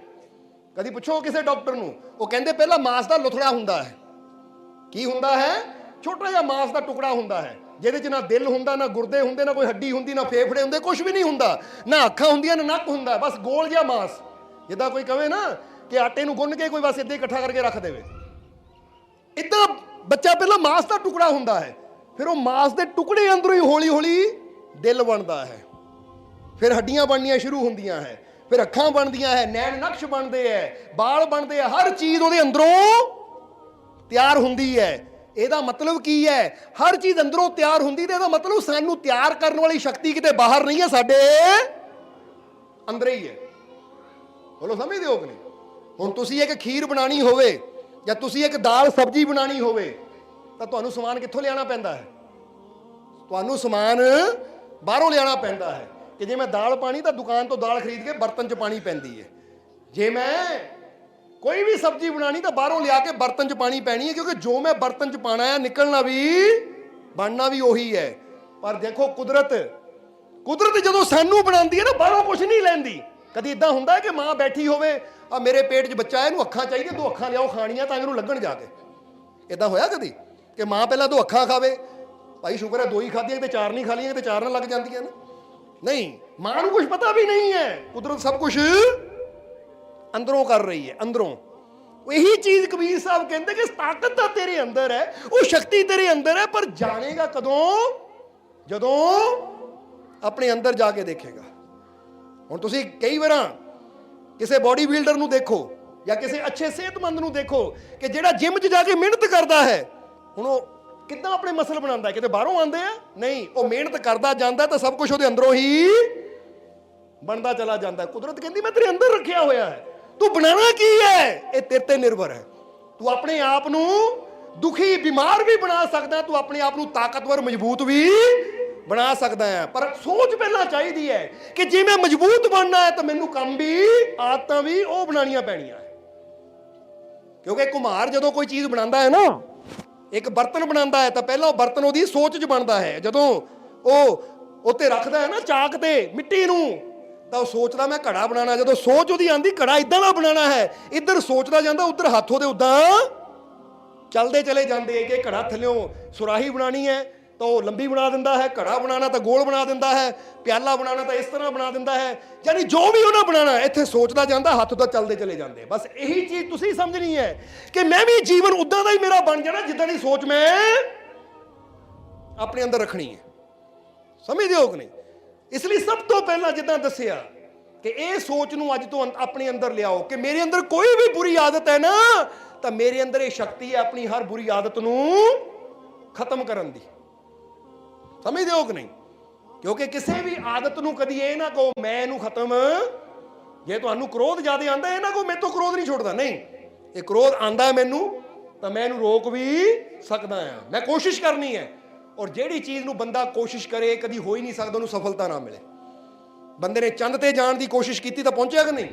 ਕਦੀ ਪੁੱਛੋ ਕਿਸੇ ਡਾਕਟਰ ਨੂੰ, ਉਹ ਕਹਿੰਦੇ ਪਹਿਲਾਂ ਮਾਸ ਦਾ ਲੁਥੜਾ ਹੁੰਦਾ ਹੈ। ਕੀ ਹੁੰਦਾ ਹੈ? ਛੋਟਾ ਜਿਹਾ ਮਾਸ ਦਾ ਟੁਕੜਾ ਹੁੰਦਾ ਹੈ ਜਿਹਦੇ 'ਚ ਨਾ ਦਿਲ ਹੁੰਦਾ, ਨਾ ਗੁਰਦੇ ਹੁੰਦੇ, ਨਾ ਕੋਈ ਹੱਡੀ ਹੁੰਦੀ, ਨਾ ਫੇਫੜੇ ਹੁੰਦੇ, ਕੁਝ ਵੀ ਨਹੀਂ ਹੁੰਦਾ, ਨਾ ਅੱਖਾਂ ਹੁੰਦੀਆਂ, ਨਾ ਨੱਕ ਹੁੰਦਾ, ਬਸ ਗੋਲ ਜਿਹਾ ਮਾਸ। ਜਿੱਦਾਂ ਕੋਈ ਕਹੇ ਨਾ ਕਿ ਆਟੇ ਨੂੰ ਗੁੰਨ ਕੇ ਕੋਈ ਬਸ ਇੱਦਾਂ ਹੀ ਇਕੱਠਾ ਕਰਕੇ ਰੱਖ ਦੇਵੇ, ਇੱਦਾਂ ਬੱਚਾ ਪਹਿਲਾਂ ਮਾਸ ਦਾ ਟੁਕੜਾ ਹੁੰਦਾ ਹੈ, ਫਿਰ ਉਹ ਮਾਸ ਦੇ ਟੁਕੜੇ ਅੰਦਰੋਂ ਹੀ ਹੌਲੀ ਹੌਲੀ ਦਿਲ ਬਣਦਾ ਹੈ, ਫਿਰ ਹੱਡੀਆਂ ਬਣਨੀਆਂ ਸ਼ੁਰੂ ਹੁੰਦੀਆਂ ਹੈ, ਫਿਰ ਅੱਖਾਂ ਬਣਦੀਆਂ ਹੈ, ਨੈਣ ਨਕਸ਼ ਬਣਦੇ ਹੈ, ਬਾਲ ਬਣਦੇ ਆ, ਹਰ ਚੀਜ਼ ਉਹਦੇ ਅੰਦਰੋਂ ਤਿਆਰ ਹੁੰਦੀ ਹੈ। ਇਹਦਾ ਮਤਲਬ ਕੀ ਹੈ? ਹਰ ਚੀਜ਼ ਅੰਦਰੋਂ ਤਿਆਰ ਹੁੰਦੀ ਤੇ ਇਹਦਾ ਮਤਲਬ ਸਾਨੂੰ ਤਿਆਰ ਕਰਨ ਵਾਲੀ ਸ਼ਕਤੀ ਕਿਤੇ ਬਾਹਰ ਨਹੀਂ ਹੈ, ਸਾਡੇ ਅੰਦਰ ਹੀ ਹੈ। ਬੋਲੋ ਸਮਝਦੇ ਹੋ ਕਿ ਨਹੀਂ? ਹੁਣ ਤੁਸੀਂ ਇੱਕ ਖੀਰ ਬਣਾਣੀ ਹੋਵੇ ਜਾਂ ਤੁਸੀਂ ਇੱਕ ਦਾਲ ਸਬਜ਼ੀ ਬਣਾਣੀ ਹੋਵੇ ਤਾਂ ਤੁਹਾਨੂੰ ਸਮਾਨ ਕਿੱਥੋਂ ਲਿਆਉਣਾ ਪੈਂਦਾ ਹੈ? ਤੁਹਾਨੂੰ ਸਮਾਨ ਬਾਹਰੋਂ ਲਿਆਉਣਾ ਪੈਂਦਾ ਹੈ। ਕਿ ਜੇ ਮੈਂ ਦਾਲ ਪਾਣੀ ਤਾਂ ਦੁਕਾਨ ਤੋਂ ਦਾਲ ਖਰੀਦ ਕੇ ਬਰਤਨ 'ਚ ਪਾਣੀ ਪੈਂਦੀ ਹੈ। ਜੇ ਮੈਂ ਕੋਈ ਵੀ ਸਬਜ਼ੀ ਬਣਾਣੀ ਤਾਂ ਬਾਹਰੋਂ ਲਿਆ ਕੇ ਬਰਤਨ 'ਚ ਪਾਣੀ ਪੈਣੀ ਹੈ, ਕਿਉਂਕਿ ਜੋ ਮੈਂ ਬਰਤਨ 'ਚ ਪਾਣਾ ਹੈ ਨਿਕਲਣਾ ਵੀ ਬਣਨਾ ਵੀ ਉਹੀ ਹੈ। ਪਰ ਦੇਖੋ ਕੁਦਰਤ ਜਦੋਂ ਸਾਨੂੰ ਬਣਾਉਂਦੀ ਹੈ ਨਾ, ਬਾਹਰੋਂ ਕੁਝ ਨਹੀਂ ਲੈਂਦੀ। ਕਦੀ ਇਦਾਂ ਹੁੰਦਾ ਹੈ ਕਿ ਮਾਂ ਬੈਠੀ ਹੋਵੇ, ਆ ਮੇਰੇ ਪੇਟ 'ਚ ਬੱਚਾ ਹੈ, ਇਹਨੂੰ ਅੱਖਾਂ ਚਾਹੀਦੀਆਂ, 2 ਅੱਖਾਂ ਲਿਆਓ ਖਾਣੀਆਂ ਤਾਂ ਇਹਨੂੰ ਲੱਗਣ ਜਾ ਕੇ। ਇਦਾਂ ਹੋਇਆ ਕਦੀ ਕਿ ਮਾਂ ਪਹਿਲਾਂ 2 ਅੱਖਾਂ ਖਾਵੇ? ਭਾਈ ਸ਼ੁਕਰ ਹੈ 2 ਹੀ ਖਾਧੀਆਂ, ਕਿਤੇ 4 ਨਹੀਂ ਖਾ ਲਈਆਂ, ਕਿਤੇ 4 ਨਾਲ ਲੱਗ ਜਾਂਦੀਆਂ ਨੇ। ਨਹੀਂ, ਮਾਂ ਨੂੰ ਕੁਝ ਪਤਾ ਵੀ ਨਹੀਂ ਹੈ, ਕੁਦਰਤ ਸਭ ਕੁਝ ਅੰਦਰੋਂ ਕਰ ਰਹੀ ਹੈ, ਅੰਦਰੋਂ। ਇਹੀ ਚੀਜ਼ ਕਬੀਰ ਸਾਹਿਬ ਕਹਿੰਦੇ ਕਿ ਤਾਕਤ ਤਾਂ ਤੇਰੇ ਅੰਦਰ ਹੈ, ਉਹ ਸ਼ਕਤੀ ਤੇਰੇ ਅੰਦਰ ਹੈ, ਪਰ ਜਾਣੇਗਾ ਕਦੋਂ? ਜਦੋਂ ਆਪਣੇ ਅੰਦਰ ਜਾ ਕੇ ਦੇਖੇਗਾ। ਹੁਣ ਤੁਸੀਂ ਕਈ ਵਾਰਾਂ ਕਿਸੇ ਬੋਡੀ ਬਿਲਡਰ ਨੂੰ ਦੇਖੋ ਜਾਂ ਕਿਸੇ ਅੱਛੇ ਸਿਹਤਮੰਦ ਨੂੰ ਦੇਖੋ ਕਿ ਜਿਹੜਾ ਜਿਮ 'ਚ ਜਾ ਕੇ ਮਿਹਨਤ ਕਰਦਾ ਹੈ, ਹੁਣ ਉਹ ਕਿੱਦਾਂ ਆਪਣੇ ਮਸਲ ਬਣਾਉਂਦਾ ਹੈ? ਕਿਤੇ ਬਾਹਰੋਂ ਆਉਂਦੇ ਆ? ਨਹੀਂ, ਉਹ ਮਿਹਨਤ ਕਰਦਾ ਜਾਂਦਾ ਤਾਂ ਸਭ ਕੁਝ ਉਹਦੇ ਅੰਦਰੋਂ ਹੀ ਬਣਦਾ ਚਲਾ ਜਾਂਦਾ। ਕੁਦਰਤ ਕਹਿੰਦੀ ਮੈਂ ਤੇਰੇ ਅੰਦਰ ਰੱਖਿਆ ਹੋਇਆ ਹੈ, ਤੂੰ ਬਣਾਉਣਾ ਕੀ ਹੈ ਇਹ ਤੇਰੇ ਤੇ ਨਿਰਭਰ ਹੈ। ਤੂੰ ਆਪਣੇ ਆਪ ਨੂੰ ਦੁਖੀ ਬਿਮਾਰ ਵੀ ਬਣਾ ਸਕਦਾ, ਤੂੰ ਆਪਣੇ ਆਪ ਨੂੰ ਤਾਕਤਵਰ ਮਜ਼ਬੂਤ ਵੀ ਬਣਾ ਸਕਦਾ ਹੈ। ਪਰ ਸੋਚ ਪਹਿਲਾਂ ਚਾਹੀਦੀ ਹੈ ਕਿ ਜੇ ਮੈਂ ਮਜ਼ਬੂਤ ਬਣਨਾ ਹੈ ਤਾਂ ਮੈਨੂੰ ਕੰਮ ਵੀ, ਆਦਤਾਂ ਵੀ ਉਹ ਬਣਾਉਣੀਆਂ ਪੈਣੀਆਂ। ਕਿਉਂਕਿ ਕੁਮਹਾਰ ਜਦੋਂ ਕੋਈ ਚੀਜ਼ ਬਣਾਉਂਦਾ ਹੈ ਨਾ, ਇੱਕ ਬਰਤਨ ਬਣਾਉਂਦਾ ਹੈ ਤਾਂ ਪਹਿਲਾਂ ਉਹ ਬਰਤਨ ਉਹਦੀ ਸੋਚ 'ਚ ਬਣਦਾ ਹੈ। ਜਦੋਂ ਉਹ ਉੱਤੇ ਰੱਖਦਾ ਹੈ ਨਾ ਚਾਕ ਤੇ ਮਿੱਟੀ ਨੂੰ, ਤਾਂ ਉਹ ਸੋਚਦਾ ਮੈਂ ਘੜਾ ਬਣਾਉਣਾ। ਜਦੋਂ ਸੋਚ ਉਹਦੀ ਆਂਦੀ ਘੜਾ ਇਦਾਂ ਦਾ ਬਣਾਉਣਾ ਹੈ, ਇੱਧਰ ਸੋਚਦਾ ਜਾਂਦਾ, ਉੱਧਰ ਹੱਥ ਉਹਦੇ ਉਦਾਂ ਚੱਲਦੇ ਚਲੇ ਜਾਂਦੇ ਕਿ ਘੜਾ ਥੱਲਿਓਂ ਸੁਰਾਹੀ ਬਣਾਉਣੀ ਹੈ ਤਾਂ ਉਹ ਲੰਬੀ ਬਣਾ ਦਿੰਦਾ ਹੈ, ਘੜਾ ਬਣਾਉਣਾ ਤਾਂ ਗੋਲ ਬਣਾ ਦਿੰਦਾ ਹੈ, ਪਿਆਲਾ ਬਣਾਉਣਾ ਤਾਂ ਇਸ ਤਰ੍ਹਾਂ ਬਣਾ ਦਿੰਦਾ ਹੈ। ਯਾਨੀ ਜੋ ਵੀ ਉਹਨਾਂ ਬਣਾਉਣਾ ਇੱਥੇ ਸੋਚਦਾ ਜਾਂਦਾ, ਹੱਥ ਤਾਂ ਚੱਲਦੇ ਚਲੇ ਜਾਂਦੇ। ਬਸ ਇਹੀ ਚੀਜ਼ ਤੁਸੀਂ ਸਮਝਣੀ ਹੈ ਕਿ ਮੈਂ ਵੀ ਜੀਵਨ ਉਦਾਂ ਦਾ ਹੀ ਮੇਰਾ ਬਣ ਜਾਣਾ ਜਿੱਦਾਂ ਦੀ ਸੋਚ ਮੈਂ ਆਪਣੇ ਅੰਦਰ ਰੱਖਣੀ ਹੈ। ਸਮਝਦੇ ਹੋ ਕਿ ਨਹੀਂ? ਇਸ ਲਈ ਸਭ ਤੋਂ ਪਹਿਲਾਂ ਜਿੱਦਾਂ ਦੱਸਿਆ ਕਿ ਇਹ ਸੋਚ ਨੂੰ ਅੱਜ ਤੋਂ ਆਪਣੇ ਅੰਦਰ ਲਿਆਓ ਕਿ ਮੇਰੇ ਅੰਦਰ ਕੋਈ ਵੀ ਬੁਰੀ ਆਦਤ ਹੈ ਨਾ, ਤਾਂ ਮੇਰੇ ਅੰਦਰ ਇਹ ਸ਼ਕਤੀ ਹੈ ਆਪਣੀ ਹਰ ਬੁਰੀ ਆਦਤ ਨੂੰ ਖਤਮ ਕਰਨ ਦੀ। ਸਮਝਦੇ ਹੋ ਕਿ ਨਹੀਂ? ਕਿਉਂਕਿ ਕਿਸੇ ਵੀ ਆਦਤ ਨੂੰ ਕਦੀ ਇਹ ਨਾ ਕਹੋ ਮੈਂ ਇਹਨੂੰ ਖਤਮ, ਜੇ ਤੁਹਾਨੂੰ ਕ੍ਰੋਧ ਜ਼ਿਆਦਾ ਆਉਂਦਾ ਇਹ ਨਾ ਕਹੋ ਮੇਰੇ ਤੋਂ ਕ੍ਰੋਧ ਨਹੀਂ ਛੁੱਟਦਾ। ਨਹੀਂ, ਇਹ ਕ੍ਰੋਧ ਆਂਦਾ ਮੈਨੂੰ ਤਾਂ ਮੈਂ ਇਹਨੂੰ ਰੋਕ ਵੀ ਸਕਦਾ ਹਾਂ, ਮੈਂ ਕੋਸ਼ਿਸ਼ ਕਰਨੀ ਹੈ। ਔਰ ਜਿਹੜੀ ਚੀਜ਼ ਨੂੰ ਬੰਦਾ ਕੋਸ਼ਿਸ਼ ਕਰੇ ਕਦੀ ਹੋ ਹੀ ਨਹੀਂ ਸਕਦਾ ਉਹਨੂੰ ਸਫਲਤਾ ਨਾ ਮਿਲੇ। ਬੰਦੇ ਨੇ ਚੰਦ ਤੇ ਜਾਣ ਦੀ ਕੋਸ਼ਿਸ਼ ਕੀਤੀ ਤਾਂ ਪਹੁੰਚਿਆ ਕਿ ਨਹੀਂ?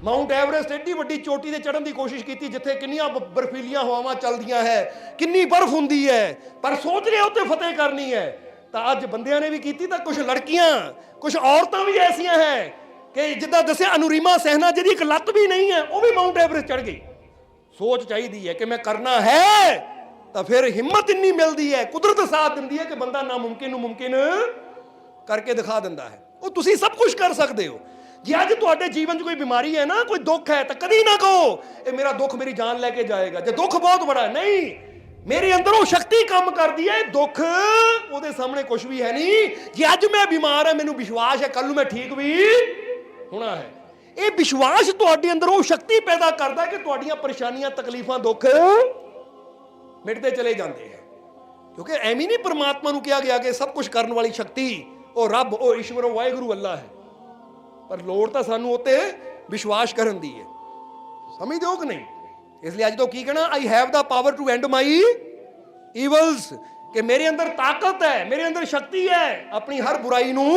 ਮਾਊਂਟ ਐਵਰੈਸਟ ਏਡੀ ਵੱਡੀ ਚੋਟੀ ਤੇ ਚੜ੍ਹਨ ਦੀ ਕੋਸ਼ਿਸ਼ ਕੀਤੀ ਜਿੱਥੇ ਕਿੰਨੀਆਂ ਬਰਫੀਲੀਆਂ ਹਵਾਵਾਂ ਚੱਲਦੀਆਂ ਹੈ, ਕਿੰਨੀ ਬਰਫ਼ ਹੁੰਦੀ ਹੈ, ਪਰ ਸੋਚ ਲਿਆ ਉੱਤੇ ਫਤਿਹ ਕਰਨੀ ਹੈ। ਤਾਂ ਅੱਜ ਬੰਦਿਆਂ ਨੇ ਵੀ ਕੀਤੀ, ਤਾਂ ਕੁਝ ਲੜਕੀਆਂ, ਕੁਝ ਔਰਤਾਂ ਵੀ ਐਸੀਆਂ ਹੈ ਕਿ ਜਿੱਦਾਂ ਦੱਸਿਆ ਅਨੁਰੀਮਾ ਸਹਿਨਾ, ਜਿਹਦੀ ਇੱਕ ਲੱਤ ਵੀ ਨਹੀਂ ਹੈ, ਉਹ ਵੀ ਮਾਊਂਟ ਐਵਰੈਸਟ ਚੜ੍ਹ ਗਈ। ਸੋਚ ਚਾਹੀਦੀ ਹੈ ਕਿ ਮੈਂ ਕਰਨਾ ਹੈ, ਤਾਂ ਫਿਰ ਹਿੰਮਤ ਇੰਨੀ ਮਿਲਦੀ ਹੈ, ਕੁਦਰਤ ਸਾਥ ਦਿੰਦੀ ਹੈ ਕਿ ਬੰਦਾ ਨਾਮੁਮਕਿਨ ਨੂੰ ਮੁਮਕਿਨ ਕਰਕੇ ਦਿਖਾ ਦਿੰਦਾ ਹੈ। ਉਹ ਤੁਸੀਂ ਸਭ ਕੁਝ ਕਰ ਸਕਦੇ ਹੋ। ਜੇ ਅੱਜ ਤੁਹਾਡੇ ਜੀਵਨ 'ਚ ਕੋਈ ਬਿਮਾਰੀ ਹੈ ਨਾ, ਕੋਈ ਦੁੱਖ ਹੈ, ਤਾਂ ਕਦੀ ਨਾ ਕਹੋ ਇਹ ਮੇਰਾ ਦੁੱਖ ਮੇਰੀ ਜਾਨ ਲੈ ਕੇ ਜਾਏਗਾ। ਜੇ ਦੁੱਖ ਬਹੁਤ ਬੜਾ ਹੈ, ਨਹੀਂ, ਮੇਰੇ ਅੰਦਰ ਉਹ ਸ਼ਕਤੀ ਕੰਮ ਕਰਦੀ ਹੈ, ਦੁੱਖ ਉਹਦੇ ਸਾਹਮਣੇ ਕੁਝ ਵੀ ਹੈ ਨਹੀਂ। ਜੇ ਅੱਜ ਮੈਂ ਬਿਮਾਰ ਹਾਂ, ਮੈਨੂੰ ਵਿਸ਼ਵਾਸ ਹੈ ਕੱਲ ਨੂੰ ਮੈਂ ਠੀਕ ਵੀ ਹੋਣਾ ਹੈ। ਇਹ ਵਿਸ਼ਵਾਸ ਤੁਹਾਡੇ ਅੰਦਰ ਉਹ ਸ਼ਕਤੀ ਪੈਦਾ ਕਰਦਾ ਕਿ ਤੁਹਾਡੀਆਂ ਪਰੇਸ਼ਾਨੀਆਂ, ਤਕਲੀਫਾਂ, ਦੁੱਖ ਮਿਟਦੇ ਚਲੇ ਜਾਂਦੇ ਹੈ। ਕਿਉਂਕਿ ਐਵੇਂ ਨਹੀਂ ਪਰਮਾਤਮਾ ਨੂੰ ਕਿਹਾ ਗਿਆ ਕਿ ਸਭ ਕੁਝ ਕਰਨ ਵਾਲੀ ਸ਼ਕਤੀ ਉਹ ਰੱਬ, ਉਹ ਈਸ਼ਵਰ, ਉਹ ਵਾਹਿਗੁਰੂ ਅੱਲਾ ਹੈ, ਪਰ ਲੋੜ ਤਾਂ ਸਾਨੂੰ ਉੱਤੇ ਵਿਸ਼ਵਾਸ ਕਰਨ ਦੀ ਹੈ। ਸਮਝਦੇ ਹੋ ਕਿ ਨਹੀਂ? ਇਸ ਲਈ ਅੱਜ ਤੋਂ ਕੀ ਕਹਿਣਾ, I have the power to end my evils, ਕਿ ਮੇਰੇ ਅੰਦਰ ਤਾਕਤ ਹੈ, ਮੇਰੇ ਅੰਦਰ ਸ਼ਕਤੀ ਹੈ ਆਪਣੀ ਹਰ ਬੁਰਾਈ ਨੂੰ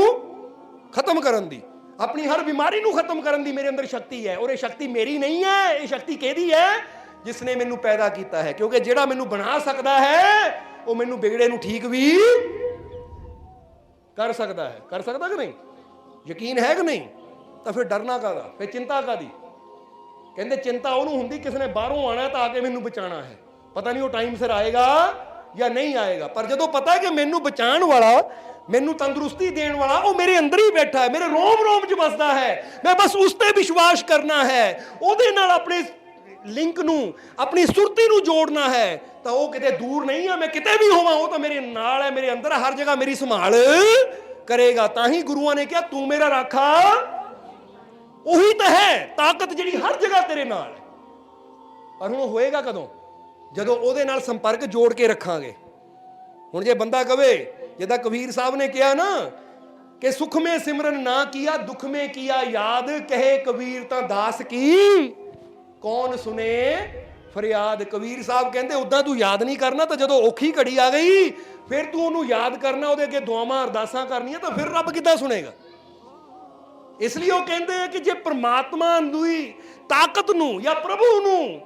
ਖਤਮ ਕਰਨ ਦੀ, ਆਪਣੀ ਹਰ ਬਿਮਾਰੀ ਨੂੰ ਖਤਮ ਕਰਨ ਦੀ ਮੇਰੇ ਅੰਦਰ ਸ਼ਕਤੀ ਹੈ। ਔਰ ਇਹ ਸ਼ਕਤੀ ਮੇਰੀ ਨਹੀਂ ਹੈ, ਇਹ ਸ਼ਕਤੀ ਕਿਹਦੀ ਹੈ? ਜਿਸ ਨੇ ਮੈਨੂੰ ਪੈਦਾ ਕੀਤਾ ਹੈ। ਕਿਉਂਕਿ ਜਿਹੜਾ ਮੈਨੂੰ ਬਣਾ ਸਕਦਾ ਹੈ ਉਹ ਮੈਨੂੰ ਵਿਗੜੇ ਨੂੰ ਠੀਕ ਵੀ ਕਰ ਸਕਦਾ ਹੈ। ਕਰ ਸਕਦਾ ਕਿ ਨਹੀਂ? ਯਕੀਨ ਹੈ ਕਿ ਨਹੀਂ? ਤਾਂ ਫਿਰ ਡਰਨਾ ਕਾਹਦਾ, ਫਿਰ ਚਿੰਤਾ ਕਾਹਦੀ? ਕਹਿੰਦੇ ਚਿੰਤਾ ਉਹਨੂੰ ਹੁੰਦੀ ਕਿਸ ਨੇ ਬਾਹਰੋਂ ਆਣਾ ਤਾਂ ਆ ਕੇ ਮੈਨੂੰ ਬਚਾਉਣਾ ਹੈ, ਪਤਾ ਨਹੀਂ ਉਹ ਟਾਈਮ ਸਿਰ ਆਏਗਾ ਜਾਂ ਨਹੀਂ ਆਏਗਾ। ਪਰ ਜਦੋਂ ਪਤਾ ਹੈ ਕਿ ਮੈਨੂੰ ਬਚਾਉਣ ਵਾਲਾ, ਮੈਨੂੰ ਤੰਦਰੁਸਤੀ ਦੇਣ ਵਾਲਾ ਉਹ ਮੇਰੇ ਅੰਦਰ ਹੀ ਬੈਠਾ ਹੈ, ਮੇਰੇ ਰੋਮ ਰੋਮ 'ਚ ਵਸਦਾ ਹੈ, ਮੈਂ ਬਸ ਉਸ ਤੇ ਵਿਸ਼ਵਾਸ ਕਰਨਾ ਹੈ, ਉਹਦੇ ਨਾਲ ਆਪਣੇ ਲਿੰਕ ਨੂੰ, ਆਪਣੀ ਸੁਰਤੀ ਨੂੰ ਜੋੜਨਾ ਹੈ, ਤਾਂ ਉਹ ਕਿਤੇ ਦੂਰ ਨਹੀਂ ਹੈ। ਮੈਂ ਕਿਤੇ ਵੀ ਹੋਵਾਂ ਉਹ ਤਾਂ ਮੇਰੇ ਨਾਲ ਹੈ, ਮੇਰੇ ਅੰਦਰ, ਹਰ ਜਗ੍ਹਾ ਮੇਰੀ ਸੰਭਾਲ ਕਰੇਗਾ। ਤਾਂ ਹੀ ਗੁਰੂਆਂ ਨੇ ਕਿਹਾ ਤੂੰ ਮੇਰਾ ਰਾਖਾ, ਉਹੀ ਤਾਂ ਹੈ ਤਾਕਤ ਜਿਹੜੀ ਹਰ ਜਗ੍ਹਾ ਤੇਰੇ ਨਾਲ ਹੈ। ਪਰ ਹੁਣ ਹੋਏਗਾ ਕਦੋਂ? ਜਦੋਂ ਉਹਦੇ ਨਾਲ ਸੰਪਰਕ ਜੋੜ ਕੇ ਰੱਖਾਂਗੇ। ਹੁਣ ਜੇ ਬੰਦਾ ਕਵੇ, ਜਿੱਦਾਂ ਕਬੀਰ ਸਾਹਿਬ ਨੇ ਕਿਹਾ ਨਾ ਕਿ ਸੁਖ ਮੇ ਸਿਮਰਨ ਨਾ ਕੀਆ, ਦੁੱਖ ਮੇ ਕੀਆ ਯਾਦ, ਕਹੇ ਕਬੀਰ ਤਾਂ ਦਾਸ ਕੀ ਕੌਣ ਸੁਨੇ ਫਰਿਆਦ। ਕਬੀਰ ਸਾਹਿਬ ਕਹਿੰਦੇ ਉਦਾਂ ਤੂੰ ਯਾਦ ਨਹੀਂ ਕਰਨਾ, ਤਾਂ ਜਦੋਂ ਔਖੀ ਘੜੀ ਆ ਗਈ ਫਿਰ ਤੂੰ ਉਹਨੂੰ ਯਾਦ ਕਰਨਾ, ਉਹਦੇ ਅੱਗੇ ਦੁਆਵਾਂ ਅਰਦਾਸਾਂ ਕਰਨੀਆਂ, ਤਾਂ ਫਿਰ ਰੱਬ ਕਿੱਦਾਂ ਸੁਣੇਗਾ? ਇਸ ਲਈ ਉਹ ਕਹਿੰਦੇ ਆ ਕਿ ਜੇ ਪ੍ਰਮਾਤਮਾ ਦੀ ਤਾਕਤ ਨੂੰ ਜਾਂ ਪ੍ਰਭੂ ਨੂੰ,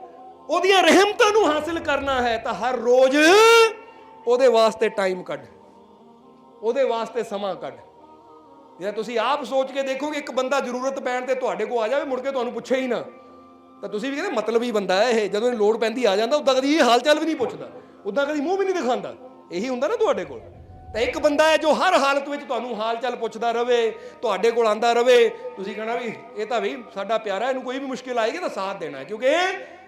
ਉਹਦੀਆਂ ਰਹਿਮਤਾਂ ਨੂੰ ਹਾਸਿਲ ਕਰਨਾ ਹੈ, ਤਾਂ ਹਰ ਰੋਜ਼ ਉਹਦੇ ਵਾਸਤੇ ਟਾਈਮ ਕੱਢ, ਉਹਦੇ ਵਾਸਤੇ ਸਮਾਂ ਕੱਢ। ਜੇ ਤੁਸੀਂ ਆਪ ਸੋਚ ਕੇ ਦੇਖੋਗੇ, ਇੱਕ ਬੰਦਾ ਜ਼ਰੂਰਤ ਪੈਣ ਤੇ ਤੁਹਾਡੇ ਕੋਲ ਆ ਜਾਵੇ, ਮੁੜ ਕੇ ਤੁਹਾਨੂੰ ਪੁੱਛੇ ਹੀ ਨਾ, ਤਾਂ ਤੁਸੀਂ ਵੀ ਕਹਿੰਦੇ ਮਤਲਬੀ ਬੰਦਾ ਹੈ ਇਹ, ਜਦੋਂ ਲੋੜ ਪੈਂਦੀ ਆ ਜਾਂਦਾ, ਉੱਦਾਂ ਕਦੀ ਇਹ ਹਾਲ ਚਾਲ ਵੀ ਨਹੀਂ ਪੁੱਛਦਾ, ਉੱਦਾਂ ਕਦੀ ਮੂੰਹ ਵੀ ਨਹੀਂ ਦਿਖਾਉਂਦਾ। ਇਹੀ ਹੁੰਦਾ ਨਾ ਤੁਹਾਡੇ ਕੋਲ। ਤਾਂ ਇੱਕ ਬੰਦਾ ਹੈ ਜੋ ਹਰ ਹਾਲਤ ਵਿੱਚ ਤੁਹਾਨੂੰ ਹਾਲ ਚਾਲ ਪੁੱਛਦਾ ਰਵੇ, ਤੁਹਾਡੇ ਕੋਲ ਆਂਦਾ ਰਵੇ, ਤੁਸੀਂ ਕਹਿਣਾ ਵੀ ਇਹ ਤਾਂ ਵੀ ਸਾਡਾ ਪਿਆਰਾ, ਇਹਨੂੰ ਕੋਈ ਵੀ ਮੁਸ਼ਕਿਲ ਆਏਗੀ ਤਾਂ ਸਾਥ ਦੇਣਾ ਹੈ, ਕਿਉਂਕਿ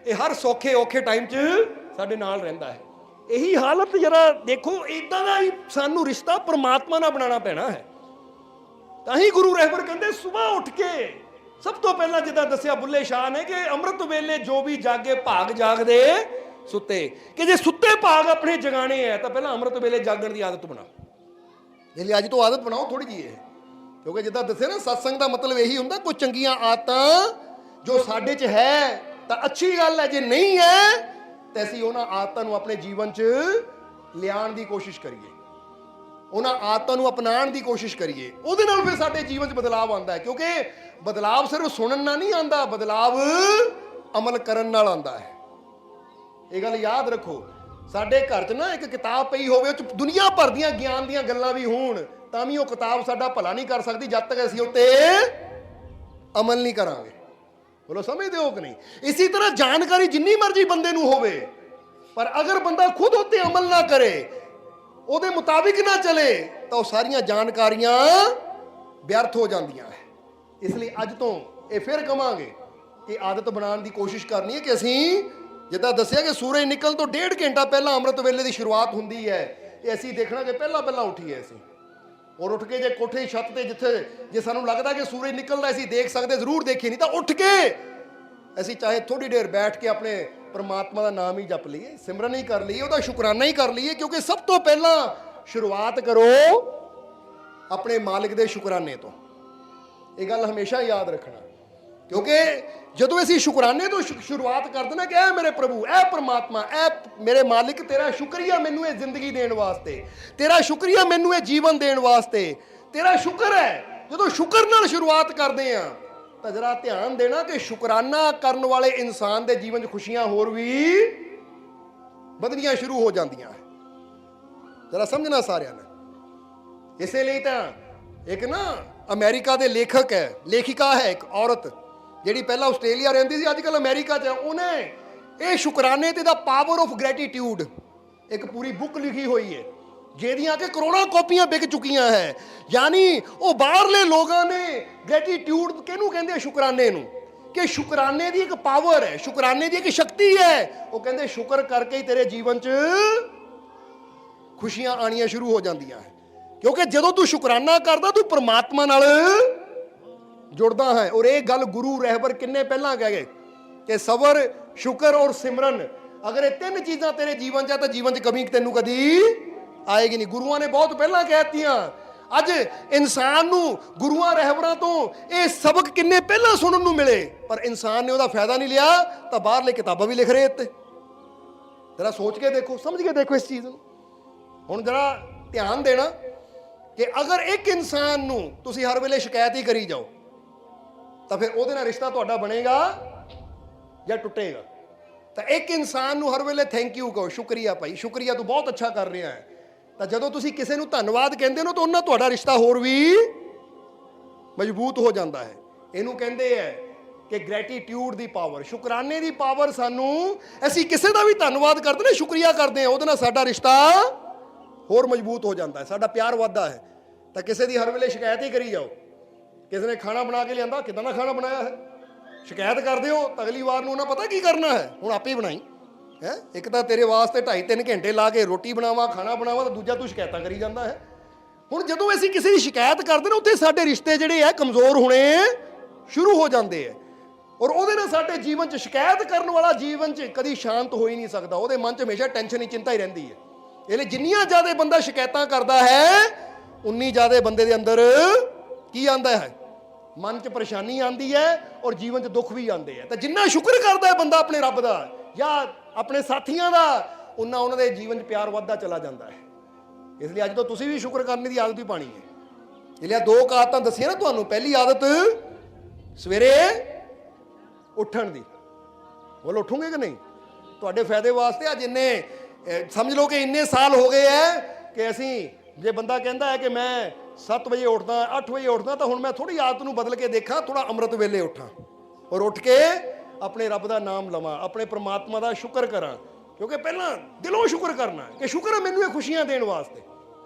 ਇਹ ਹਰ ਸੌਖੇ ਔਖੇ ਟਾਈਮ 'ਚ ਸਾਡੇ ਨਾਲ ਰਹਿੰਦਾ ਹੈ। ਇਹੀ ਹਾਲਤ ਜਰਾ ਦੇਖੋ, ਇਦਾਂ ਦਾ ਹੀ ਸਾਨੂੰ ਰਿਸ਼ਤਾ ਪਰਮਾਤਮਾ ਨਾਲ ਬਣਾਉਣਾ ਪੈਣਾ ਹੈ। ਤਾਂ ਹੀ ਗੁਰੂ ਰਹਿਬਰ ਕਹਿੰਦੇ ਸੁਬਾਹ ਉੱਠ ਕੇ ਸਭ ਤੋਂ ਪਹਿਲਾਂ, ਜਿੱਦਾਂ ਦੱਸਿਆ ਬੁੱਲੇ ਸ਼ਾਹ ਨੇ, ਕਿ ਅੰਮ੍ਰਿਤ ਵੇਲੇ ਜੋ ਵੀ ਜਾਗੇ ਭਾਗ ਜਾਗਦੇ ਸੁੱਤੇ, ਕਿ ਜੇ ਸੁੱਤੇ ਭਾਗ ਆਪਣੇ ਜਗਾਣੇ ਹੈ ਤਾਂ ਪਹਿਲਾਂ ਅੰਮ੍ਰਿਤ ਵੇਲੇ ਜਾਗਣ ਦੀ ਆਦਤ ਬਣਾਓ। ਇਸ ਲਈ ਅੱਜ ਤੋਂ ਆਦਤ ਬਣਾਓ ਥੋੜੀ ਜਿਹੀ ਇਹ, ਕਿਉਂਕਿ ਜਿੱਦਾਂ ਦੱਸਿਆ ਨਾ, ਸਤਸੰਗ ਦਾ ਮਤਲਬ ਇਹੀ ਹੁੰਦਾ, ਕੋਈ ਚੰਗੀਆਂ ਆਦਤਾਂ ਜੋ ਸਾਡੇ 'ਚ ਹੈ ਤਾਂ ਅੱਛੀ ਗੱਲ ਹੈ, ਜੇ ਨਹੀਂ ਹੈ ਤਾਂ ਅਸੀਂ ਉਹਨਾਂ ਆਦਤਾਂ ਨੂੰ ਆਪਣੇ ਜੀਵਨ 'ਚ ਲਿਆਉਣ ਦੀ ਕੋਸ਼ਿਸ਼ ਕਰੀਏ, ਉਹਨਾਂ ਆਦਤਾਂ ਨੂੰ ਅਪਣਾਉਣ ਦੀ ਕੋਸ਼ਿਸ਼ ਕਰੀਏ। ਉਹਦੇ ਨਾਲ ਫਿਰ ਸਾਡੇ ਜੀਵਨ 'ਚ ਬਦਲਾਵ ਆਉਂਦਾ ਹੈ, ਕਿਉਂਕਿ ਬਦਲਾਵ ਸਿਰਫ ਸੁਣਨ ਨਾਲ ਨਹੀਂ ਆਉਂਦਾ, ਬਦਲਾਵ ਅਮਲ ਕਰਨ ਨਾਲ ਆਉਂਦਾ ਹੈ। ਇਹ ਗੱਲ ਯਾਦ ਰੱਖੋ। ਸਾਡੇ ਘਰ 'ਚ ਨਾ ਇੱਕ ਕਿਤਾਬ ਪਈ ਹੋਵੇ, ਉਹ 'ਚ ਦੁਨੀਆ ਭਰ ਦੀਆਂ ਗਿਆਨ ਦੀਆਂ ਗੱਲਾਂ ਵੀ ਹੋਣ, ਤਾਂ ਵੀ ਉਹ ਕਿਤਾਬ ਸਾਡਾ ਭਲਾ ਨਹੀਂ ਕਰ ਸਕਦੀ ਜਦ ਤੱਕ ਅਸੀਂ ਉੱਤੇ ਅਮਲ ਨਹੀਂ ਕਰਾਂਗੇ। ਬੋਲੋ ਸਮਝਦੇ ਹੋ ਕਿ ਨਹੀਂ? ਇਸੇ ਤਰ੍ਹਾਂ ਜਾਣਕਾਰੀ ਜਿੰਨੀ ਮਰਜ਼ੀ ਬੰਦੇ ਨੂੰ ਹੋਵੇ, ਪਰ ਅਗਰ ਬੰਦਾ ਖੁਦ ਉੱਤੇ ਅਮਲ ਨਾ ਕਰੇ, ਉਹਦੇ ਮੁਤਾਬਿਕ ਨਾ ਚਲੇ, ਤਾਂ ਉਹ ਸਾਰੀਆਂ ਜਾਣਕਾਰੀਆਂ ਵਿਅਰਥ ਹੋ ਜਾਂਦੀਆਂ ਹੈ। ਇਸ ਲਈ ਅੱਜ ਤੋਂ ਇਹ ਫਿਰ ਕਵਾਂਗੇ ਕਿ ਆਦਤ ਬਣਾਉਣ ਦੀ ਕੋਸ਼ਿਸ਼ ਕਰਨੀ ਹੈ ਕਿ ਅਸੀਂ, ਜਿੱਦਾਂ ਦੱਸਿਆ ਕਿ ਸੂਰਜ ਨਿਕਲਣ ਤੋਂ 1.5 ਘੰਟਾ ਪਹਿਲਾਂ ਅੰਮ੍ਰਿਤ ਵੇਲੇ ਦੀ ਸ਼ੁਰੂਆਤ ਹੁੰਦੀ ਹੈ, ਇਹ ਅਸੀਂ ਦੇਖਣਾ ਕਿ ਪਹਿਲਾਂ ਉੱਠੀਏ ਅਸੀਂ, ਔਰ ਉੱਠ ਕੇ ਜੇ ਕੋਠੇ ਦੀ ਛੱਤ ਤੇ ਜਿੱਥੇ ਜੇ ਸਾਨੂੰ ਲੱਗਦਾ ਕਿ ਸੂਰਜ ਨਿਕਲਦਾ ਅਸੀਂ ਦੇਖ ਸਕਦੇ, ਜ਼ਰੂਰ ਦੇਖੀਏ, ਨਹੀਂ ਤਾਂ ਉੱਠ ਕੇ ਅਸੀਂ ਚਾਹੇ ਥੋੜੀ ਦੇਰ ਬੈਠ ਕੇ ਆਪਣੇ ਪਰਮਾਤਮਾ ਦਾ ਨਾਮ ਹੀ ਜਪ ਲਈਏ, ਸਿਮਰਨ ਹੀ ਕਰ ਲਈਏ, ਉਹਦਾ ਸ਼ੁਕਰਾਨਾ ਹੀ ਕਰ ਲਈਏ, ਕਿਉਂਕਿ ਸਭ ਤੋਂ ਪਹਿਲਾਂ ਸ਼ੁਰੂਆਤ ਕਰੋ ਆਪਣੇ ਮਾਲਿਕ ਦੇ ਸ਼ੁਕਰਾਨੇ ਤੋਂ। ਇਹ ਗੱਲ ਹਮੇਸ਼ਾ ਯਾਦ ਰੱਖਣਾ, ਕਿਉਂਕਿ ਜਦੋਂ ਅਸੀਂ ਸ਼ੁਕਰਾਨੇ ਤੋਂ ਸ਼ੁਰੂਆਤ ਕਰਦੇ ਨਾ ਕਿ ਐ ਮੇਰੇ ਪ੍ਰਭੂ, ਐ ਪਰਮਾਤਮਾ, ਐ ਮੇਰੇ ਮਾਲਿਕ, ਤੇਰਾ ਸ਼ੁਕਰੀਆ ਮੈਨੂੰ ਇਹ ਜ਼ਿੰਦਗੀ ਦੇਣ ਵਾਸਤੇ, ਤੇਰਾ ਸ਼ੁਕਰੀਆ ਮੈਨੂੰ ਇਹ ਜੀਵਨ ਦੇਣ ਵਾਸਤੇ, ਤੇਰਾ ਸ਼ੁਕਰ ਹੈ। ਜਦੋਂ ਸ਼ੁਕਰ ਨਾਲ ਸ਼ੁਰੂਆਤ ਕਰਦੇ ਆ ਤਾਂ ਜਰਾ ਧਿਆਨ ਦੇਣਾ ਕਿ ਸ਼ੁਕਰਾਨਾ ਕਰਨ ਵਾਲੇ ਇਨਸਾਨ ਦੇ ਜੀਵਨ 'ਚ ਖੁਸ਼ੀਆਂ ਹੋਰ ਵੀ ਵਧਣੀਆਂ ਸ਼ੁਰੂ ਹੋ ਜਾਂਦੀਆਂ ਹੈ। ਜਰਾ ਸਮਝਣਾ ਸਾਰਿਆਂ ਨੇ। ਇਸੇ ਲਈ ਤਾਂ ਇੱਕ ਨਾ ਅਮਰੀਕਾ ਦੇ ਲੇਖਕ ਹੈ, ਲੇਖਿਕਾ ਹੈ ਇੱਕ ਔਰਤ, ਜਿਹੜੀ ਪਹਿਲਾਂ ਆਸਟ੍ਰੇਲੀਆ ਰਹਿੰਦੀ ਸੀ, ਅੱਜ ਕੱਲ੍ਹ ਅਮਰੀਕਾ 'ਚ। ਉਹਨੇ ਇਹ ਸ਼ੁਕਰਾਨੇ ਤੇ ਦਾ ਪਾਵਰ ਆਫ ਗ੍ਰੈਟੀਟਿਊਡ ਇੱਕ ਪੂਰੀ ਬੁੱਕ ਲਿਖੀ ਹੋਈ ਹੈ, ਜਿਹਦੀਆਂ ਕਿ ਕਰੋੜਾਂ ਕਾਪੀਆਂ ਵਿਕ ਚੁੱਕੀਆਂ ਹੈ। ਯਾਨੀ ਉਹ ਬਾਹਰਲੇ ਲੋਕਾਂ ਨੇ ਗ੍ਰੈਟੀਟਿਊਡ ਕਿਹਨੂੰ ਕਹਿੰਦੇ ਆ? ਸ਼ੁਕਰਾਨੇ ਨੂੰ। ਕਿ ਸ਼ੁਕਰਾਨੇ ਦੀ ਇੱਕ ਪਾਵਰ ਹੈ, ਸ਼ੁਕਰਾਨੇ ਦੀ ਇੱਕ ਸ਼ਕਤੀ ਹੈ। ਉਹ ਕਹਿੰਦੇ ਸ਼ੁਕਰ ਕਰਕੇ ਹੀ ਤੇਰੇ ਜੀਵਨ 'ਚ ਖੁਸ਼ੀਆਂ ਆਣੀਆਂ ਸ਼ੁਰੂ ਹੋ ਜਾਂਦੀਆਂ ਹੈ। ਕਿਉਂਕਿ ਜਦੋਂ ਤੂੰ ਸ਼ੁਕਰਾਨਾ ਕਰਦਾ ਤੂੰ ਪ੍ਰਮਾਤਮਾ ਨਾਲ ਜੁੜਦਾ ਹੈ। ਔਰ ਇਹ ਗੱਲ ਗੁਰੂ ਰਹਿਬਰ ਕਿੰਨੇ ਪਹਿਲਾਂ ਕਹਿ ਗਏ ਕਿ ਸਬਰ, ਸ਼ੁਕਰ ਔਰ ਸਿਮਰਨ, ਅਗਰ ਇਹ ਤਿੰਨ ਚੀਜ਼ਾਂ ਤੇਰੇ ਜੀਵਨ 'ਚ ਆ ਤਾਂ ਜੀਵਨ 'ਚ ਕਮੀ ਤੈਨੂੰ ਕਦੀ ਆਏਗੀ ਨਹੀਂ। ਗੁਰੂਆਂ ਨੇ ਬਹੁਤ ਪਹਿਲਾਂ ਕਹਿ ਦਿੱਤੀਆਂ। ਅੱਜ ਇਨਸਾਨ ਨੂੰ ਗੁਰੂਆਂ ਰਹਿਬਰਾਂ ਤੋਂ ਇਹ ਸਬਕ ਕਿੰਨੇ ਪਹਿਲਾਂ ਸੁਣਨ ਨੂੰ ਮਿਲੇ, ਪਰ ਇਨਸਾਨ ਨੇ ਉਹਦਾ ਫਾਇਦਾ ਨਹੀਂ ਲਿਆ ਤਾਂ ਬਾਹਰਲੇ ਕਿਤਾਬਾਂ ਵੀ ਲਿਖ ਰਹੇ ਇੱਥੇ। ਜਰਾ ਸੋਚ ਕੇ ਦੇਖੋ, ਸਮਝ ਕੇ ਦੇਖੋ ਇਸ ਚੀਜ਼ ਨੂੰ। ਹੁਣ ਜਰਾ ਧਿਆਨ ਦੇਣਾ ਕਿ ਅਗਰ ਇੱਕ ਇਨਸਾਨ ਨੂੰ ਤੁਸੀਂ ਹਰ ਵੇਲੇ ਸ਼ਿਕਾਇਤ ਹੀ ਕਰੀ ਜਾਓ ਤਾਂ ਫਿਰ ਉਹਦੇ ਨਾਲ ਰਿਸ਼ਤਾ ਤੁਹਾਡਾ ਬਣੇਗਾ ਜਾਂ ਟੁੱਟੇਗਾ। ਤਾਂ ਇੱਕ ਇਨਸਾਨ ਨੂੰ ਹਰ ਵੇਲੇ ਥੈਂਕ ਯੂ ਕਹੋ, ਸ਼ੁਕਰੀਆ ਭਾਈ, ਸ਼ੁਕਰੀਆ ਤੂੰ ਬਹੁਤ ਅੱਛਾ ਕਰ ਰਿਹਾ ਹੈ। ਤਾਂ ਜਦੋਂ ਤੁਸੀਂ ਕਿਸੇ ਨੂੰ ਧੰਨਵਾਦ ਕਹਿੰਦੇ ਹੋ ਤਾਂ ਉਹਨਾਂ ਤੁਹਾਡਾ ਰਿਸ਼ਤਾ ਹੋਰ ਵੀ ਮਜ਼ਬੂਤ ਹੋ ਜਾਂਦਾ ਹੈ। ਇਹਨੂੰ ਕਹਿੰਦੇ ਹੈ ਕਿ ਗ੍ਰੈਟੀਟਿਊਡ ਦੀ ਪਾਵਰ, ਸ਼ੁਕਰਾਨੇ ਦੀ ਪਾਵਰ। ਸਾਨੂੰ ਅਸੀਂ ਕਿਸੇ ਦਾ ਵੀ ਧੰਨਵਾਦ ਕਰਦੇ ਨੇ, ਸ਼ੁਕਰੀਆ ਕਰਦੇ ਹਾਂ, ਉਹਦੇ ਨਾਲ ਸਾਡਾ ਰਿਸ਼ਤਾ ਹੋਰ ਮਜ਼ਬੂਤ ਹੋ ਜਾਂਦਾ ਹੈ, ਸਾਡਾ ਪਿਆਰ ਵੱਧਦਾ ਹੈ। ਤਾਂ ਕਿਸੇ ਦੀ ਹਰ ਵੇਲੇ ਸ਼ਿਕਾਇਤ ਹੀ ਕਰੀ ਜਾਓ। ਕਿਸੇ ਨੇ ਖਾਣਾ ਬਣਾ ਕੇ ਲਿਆਂਦਾ, ਕਿੱਦਾਂ ਦਾ ਖਾਣਾ ਬਣਾਇਆ ਹੈ, ਸ਼ਿਕਾਇਤ ਕਰਦੇ ਹੋ ਤਾਂ ਅਗਲੀ ਵਾਰ ਨੂੰ ਉਹਨਾਂ ਪਤਾ ਕੀ ਕਰਨਾ ਹੈ, ਹੁਣ ਆਪੇ ਹੀ ਬਣਾਈ ਹੈ। ਇੱਕ ਤਾਂ ਤੇਰੇ ਵਾਸਤੇ 2.5-3 ਘੰਟੇ ਲਾ ਕੇ ਰੋਟੀ ਬਣਾਵਾ, ਖਾਣਾ ਬਣਾਵਾ, ਤਾਂ ਦੂਜਾ ਤੂੰ ਸ਼ਿਕਾਇਤਾਂ ਕਰੀ ਜਾਂਦਾ ਹੈ। ਹੁਣ ਜਦੋਂ ਅਸੀਂ ਕਿਸੇ ਦੀ ਸ਼ਿਕਾਇਤ ਕਰਦੇ ਨਾ, ਉੱਥੇ ਸਾਡੇ ਰਿਸ਼ਤੇ ਜਿਹੜੇ ਆ ਕਮਜ਼ੋਰ ਹੋਣੇ ਸ਼ੁਰੂ ਹੋ ਜਾਂਦੇ ਆ। ਔਰ ਉਹਦੇ ਨਾਲ ਸਾਡੇ ਜੀਵਨ 'ਚ ਸ਼ਿਕਾਇਤ ਕਰਨ ਵਾਲਾ ਜੀਵਨ 'ਚ ਕਦੀ ਸ਼ਾਂਤ ਹੋ ਹੀ ਨਹੀਂ ਸਕਦਾ। ਉਹਦੇ ਮਨ 'ਚ ਹਮੇਸ਼ਾ ਟੈਨਸ਼ਨ ਹੀ ਚਿੰਤਾ ਹੀ ਰਹਿੰਦੀ ਹੈ। ਇਹ ਲਈ ਜਿੰਨੀਆਂ ਜ਼ਿਆਦਾ ਬੰਦਾ ਸ਼ਿਕਾਇਤਾਂ ਕਰਦਾ ਹੈ ਉਨੀ ਜ਼ਿਆਦਾ ਬੰਦੇ ਦੇ ਅੰਦਰ ਕੀ ਆਉਂਦਾ ਹੈ? ਮਨ 'ਚ ਪਰੇਸ਼ਾਨੀ ਆਉਂਦੀ ਹੈ ਔਰ ਜੀਵਨ 'ਚ ਦੁੱਖ ਵੀ ਆਉਂਦੇ ਆ। ਤਾਂ ਜਿੰਨਾ ਸ਼ੁਕਰ ਕਰਦਾ ਹੈ ਬੰਦਾ ਆਪਣੇ ਰੱਬ ਦਾ ਜਾਂ ਆਪਣੇ ਸਾਥੀਆਂ ਦਾ, ਉਨਾ ਉਹਨਾਂ ਦੇ ਜੀਵਨ 'ਚ ਪਿਆਰ ਵੱਧਦਾ ਚਲਾ ਜਾਂਦਾ ਹੈ। ਇਸ ਲਈ ਅੱਜ ਤੋਂ ਤੁਸੀਂ ਵੀ ਸ਼ੁਕਰ ਕਰਨੇ ਦੀ ਆਦਤ ਵੀ ਪਾਣੀ ਹੈ। ਇਸ ਲਈ 2 ਆਦਤਾਂ ਦੱਸੀਆਂ ਨਾ ਤੁਹਾਨੂੰ। ਪਹਿਲੀ ਆਦਤ ਸਵੇਰੇ ਉੱਠਣ ਦੀ। ਬੋਲ ਉੱਠੋਗੇ ਕਿ ਨਹੀਂ? ਤੁਹਾਡੇ ਫਾਇਦੇ ਵਾਸਤੇ ਅੱਜ ਇੰਨੇ ਸਮਝ ਲਓ ਕਿ ਇੰਨੇ ਸਾਲ ਹੋ ਗਏ ਹੈ ਕਿ ਅਸੀਂ, ਜੇ ਬੰਦਾ ਕਹਿੰਦਾ ਹੈ ਕਿ ਮੈਂ 7 ਵਜੇ ਉੱਠਦਾ, 8 ਵਜੇ ਉੱਠਦਾ, ਤਾਂ ਹੁਣ ਮੈਂ ਥੋੜੀ ਆਦਤ ਨੂੰ ਬਦਲ ਕੇ ਦੇਖਾਂ, ਥੋੜਾ ਅੰਮ੍ਰਿਤ ਵੇਲੇ ਉੱਠਾਂ ਔਰ ਉੱਠ ਕੇ ਆਪਣੇ ਰੱਬ ਦਾ ਨਾਮ ਲਵਾਂ, ਆਪਣੇ ਪ੍ਰਮਾਤਮਾ ਦਾ ਸ਼ੁਕਰ ਕਰਾਂ। ਕਿਉਂਕਿ ਪਹਿਲਾਂ ਦਿਲੋਂ ਸ਼ੁਕਰ ਕਰਨਾ ਕਿ ਸ਼ੁਕਰ ਹੈ ਮੈਨੂੰ ਇਹ ਖੁਸ਼ੀਆਂ ਦੇਣ ਵਾਸਤੇ।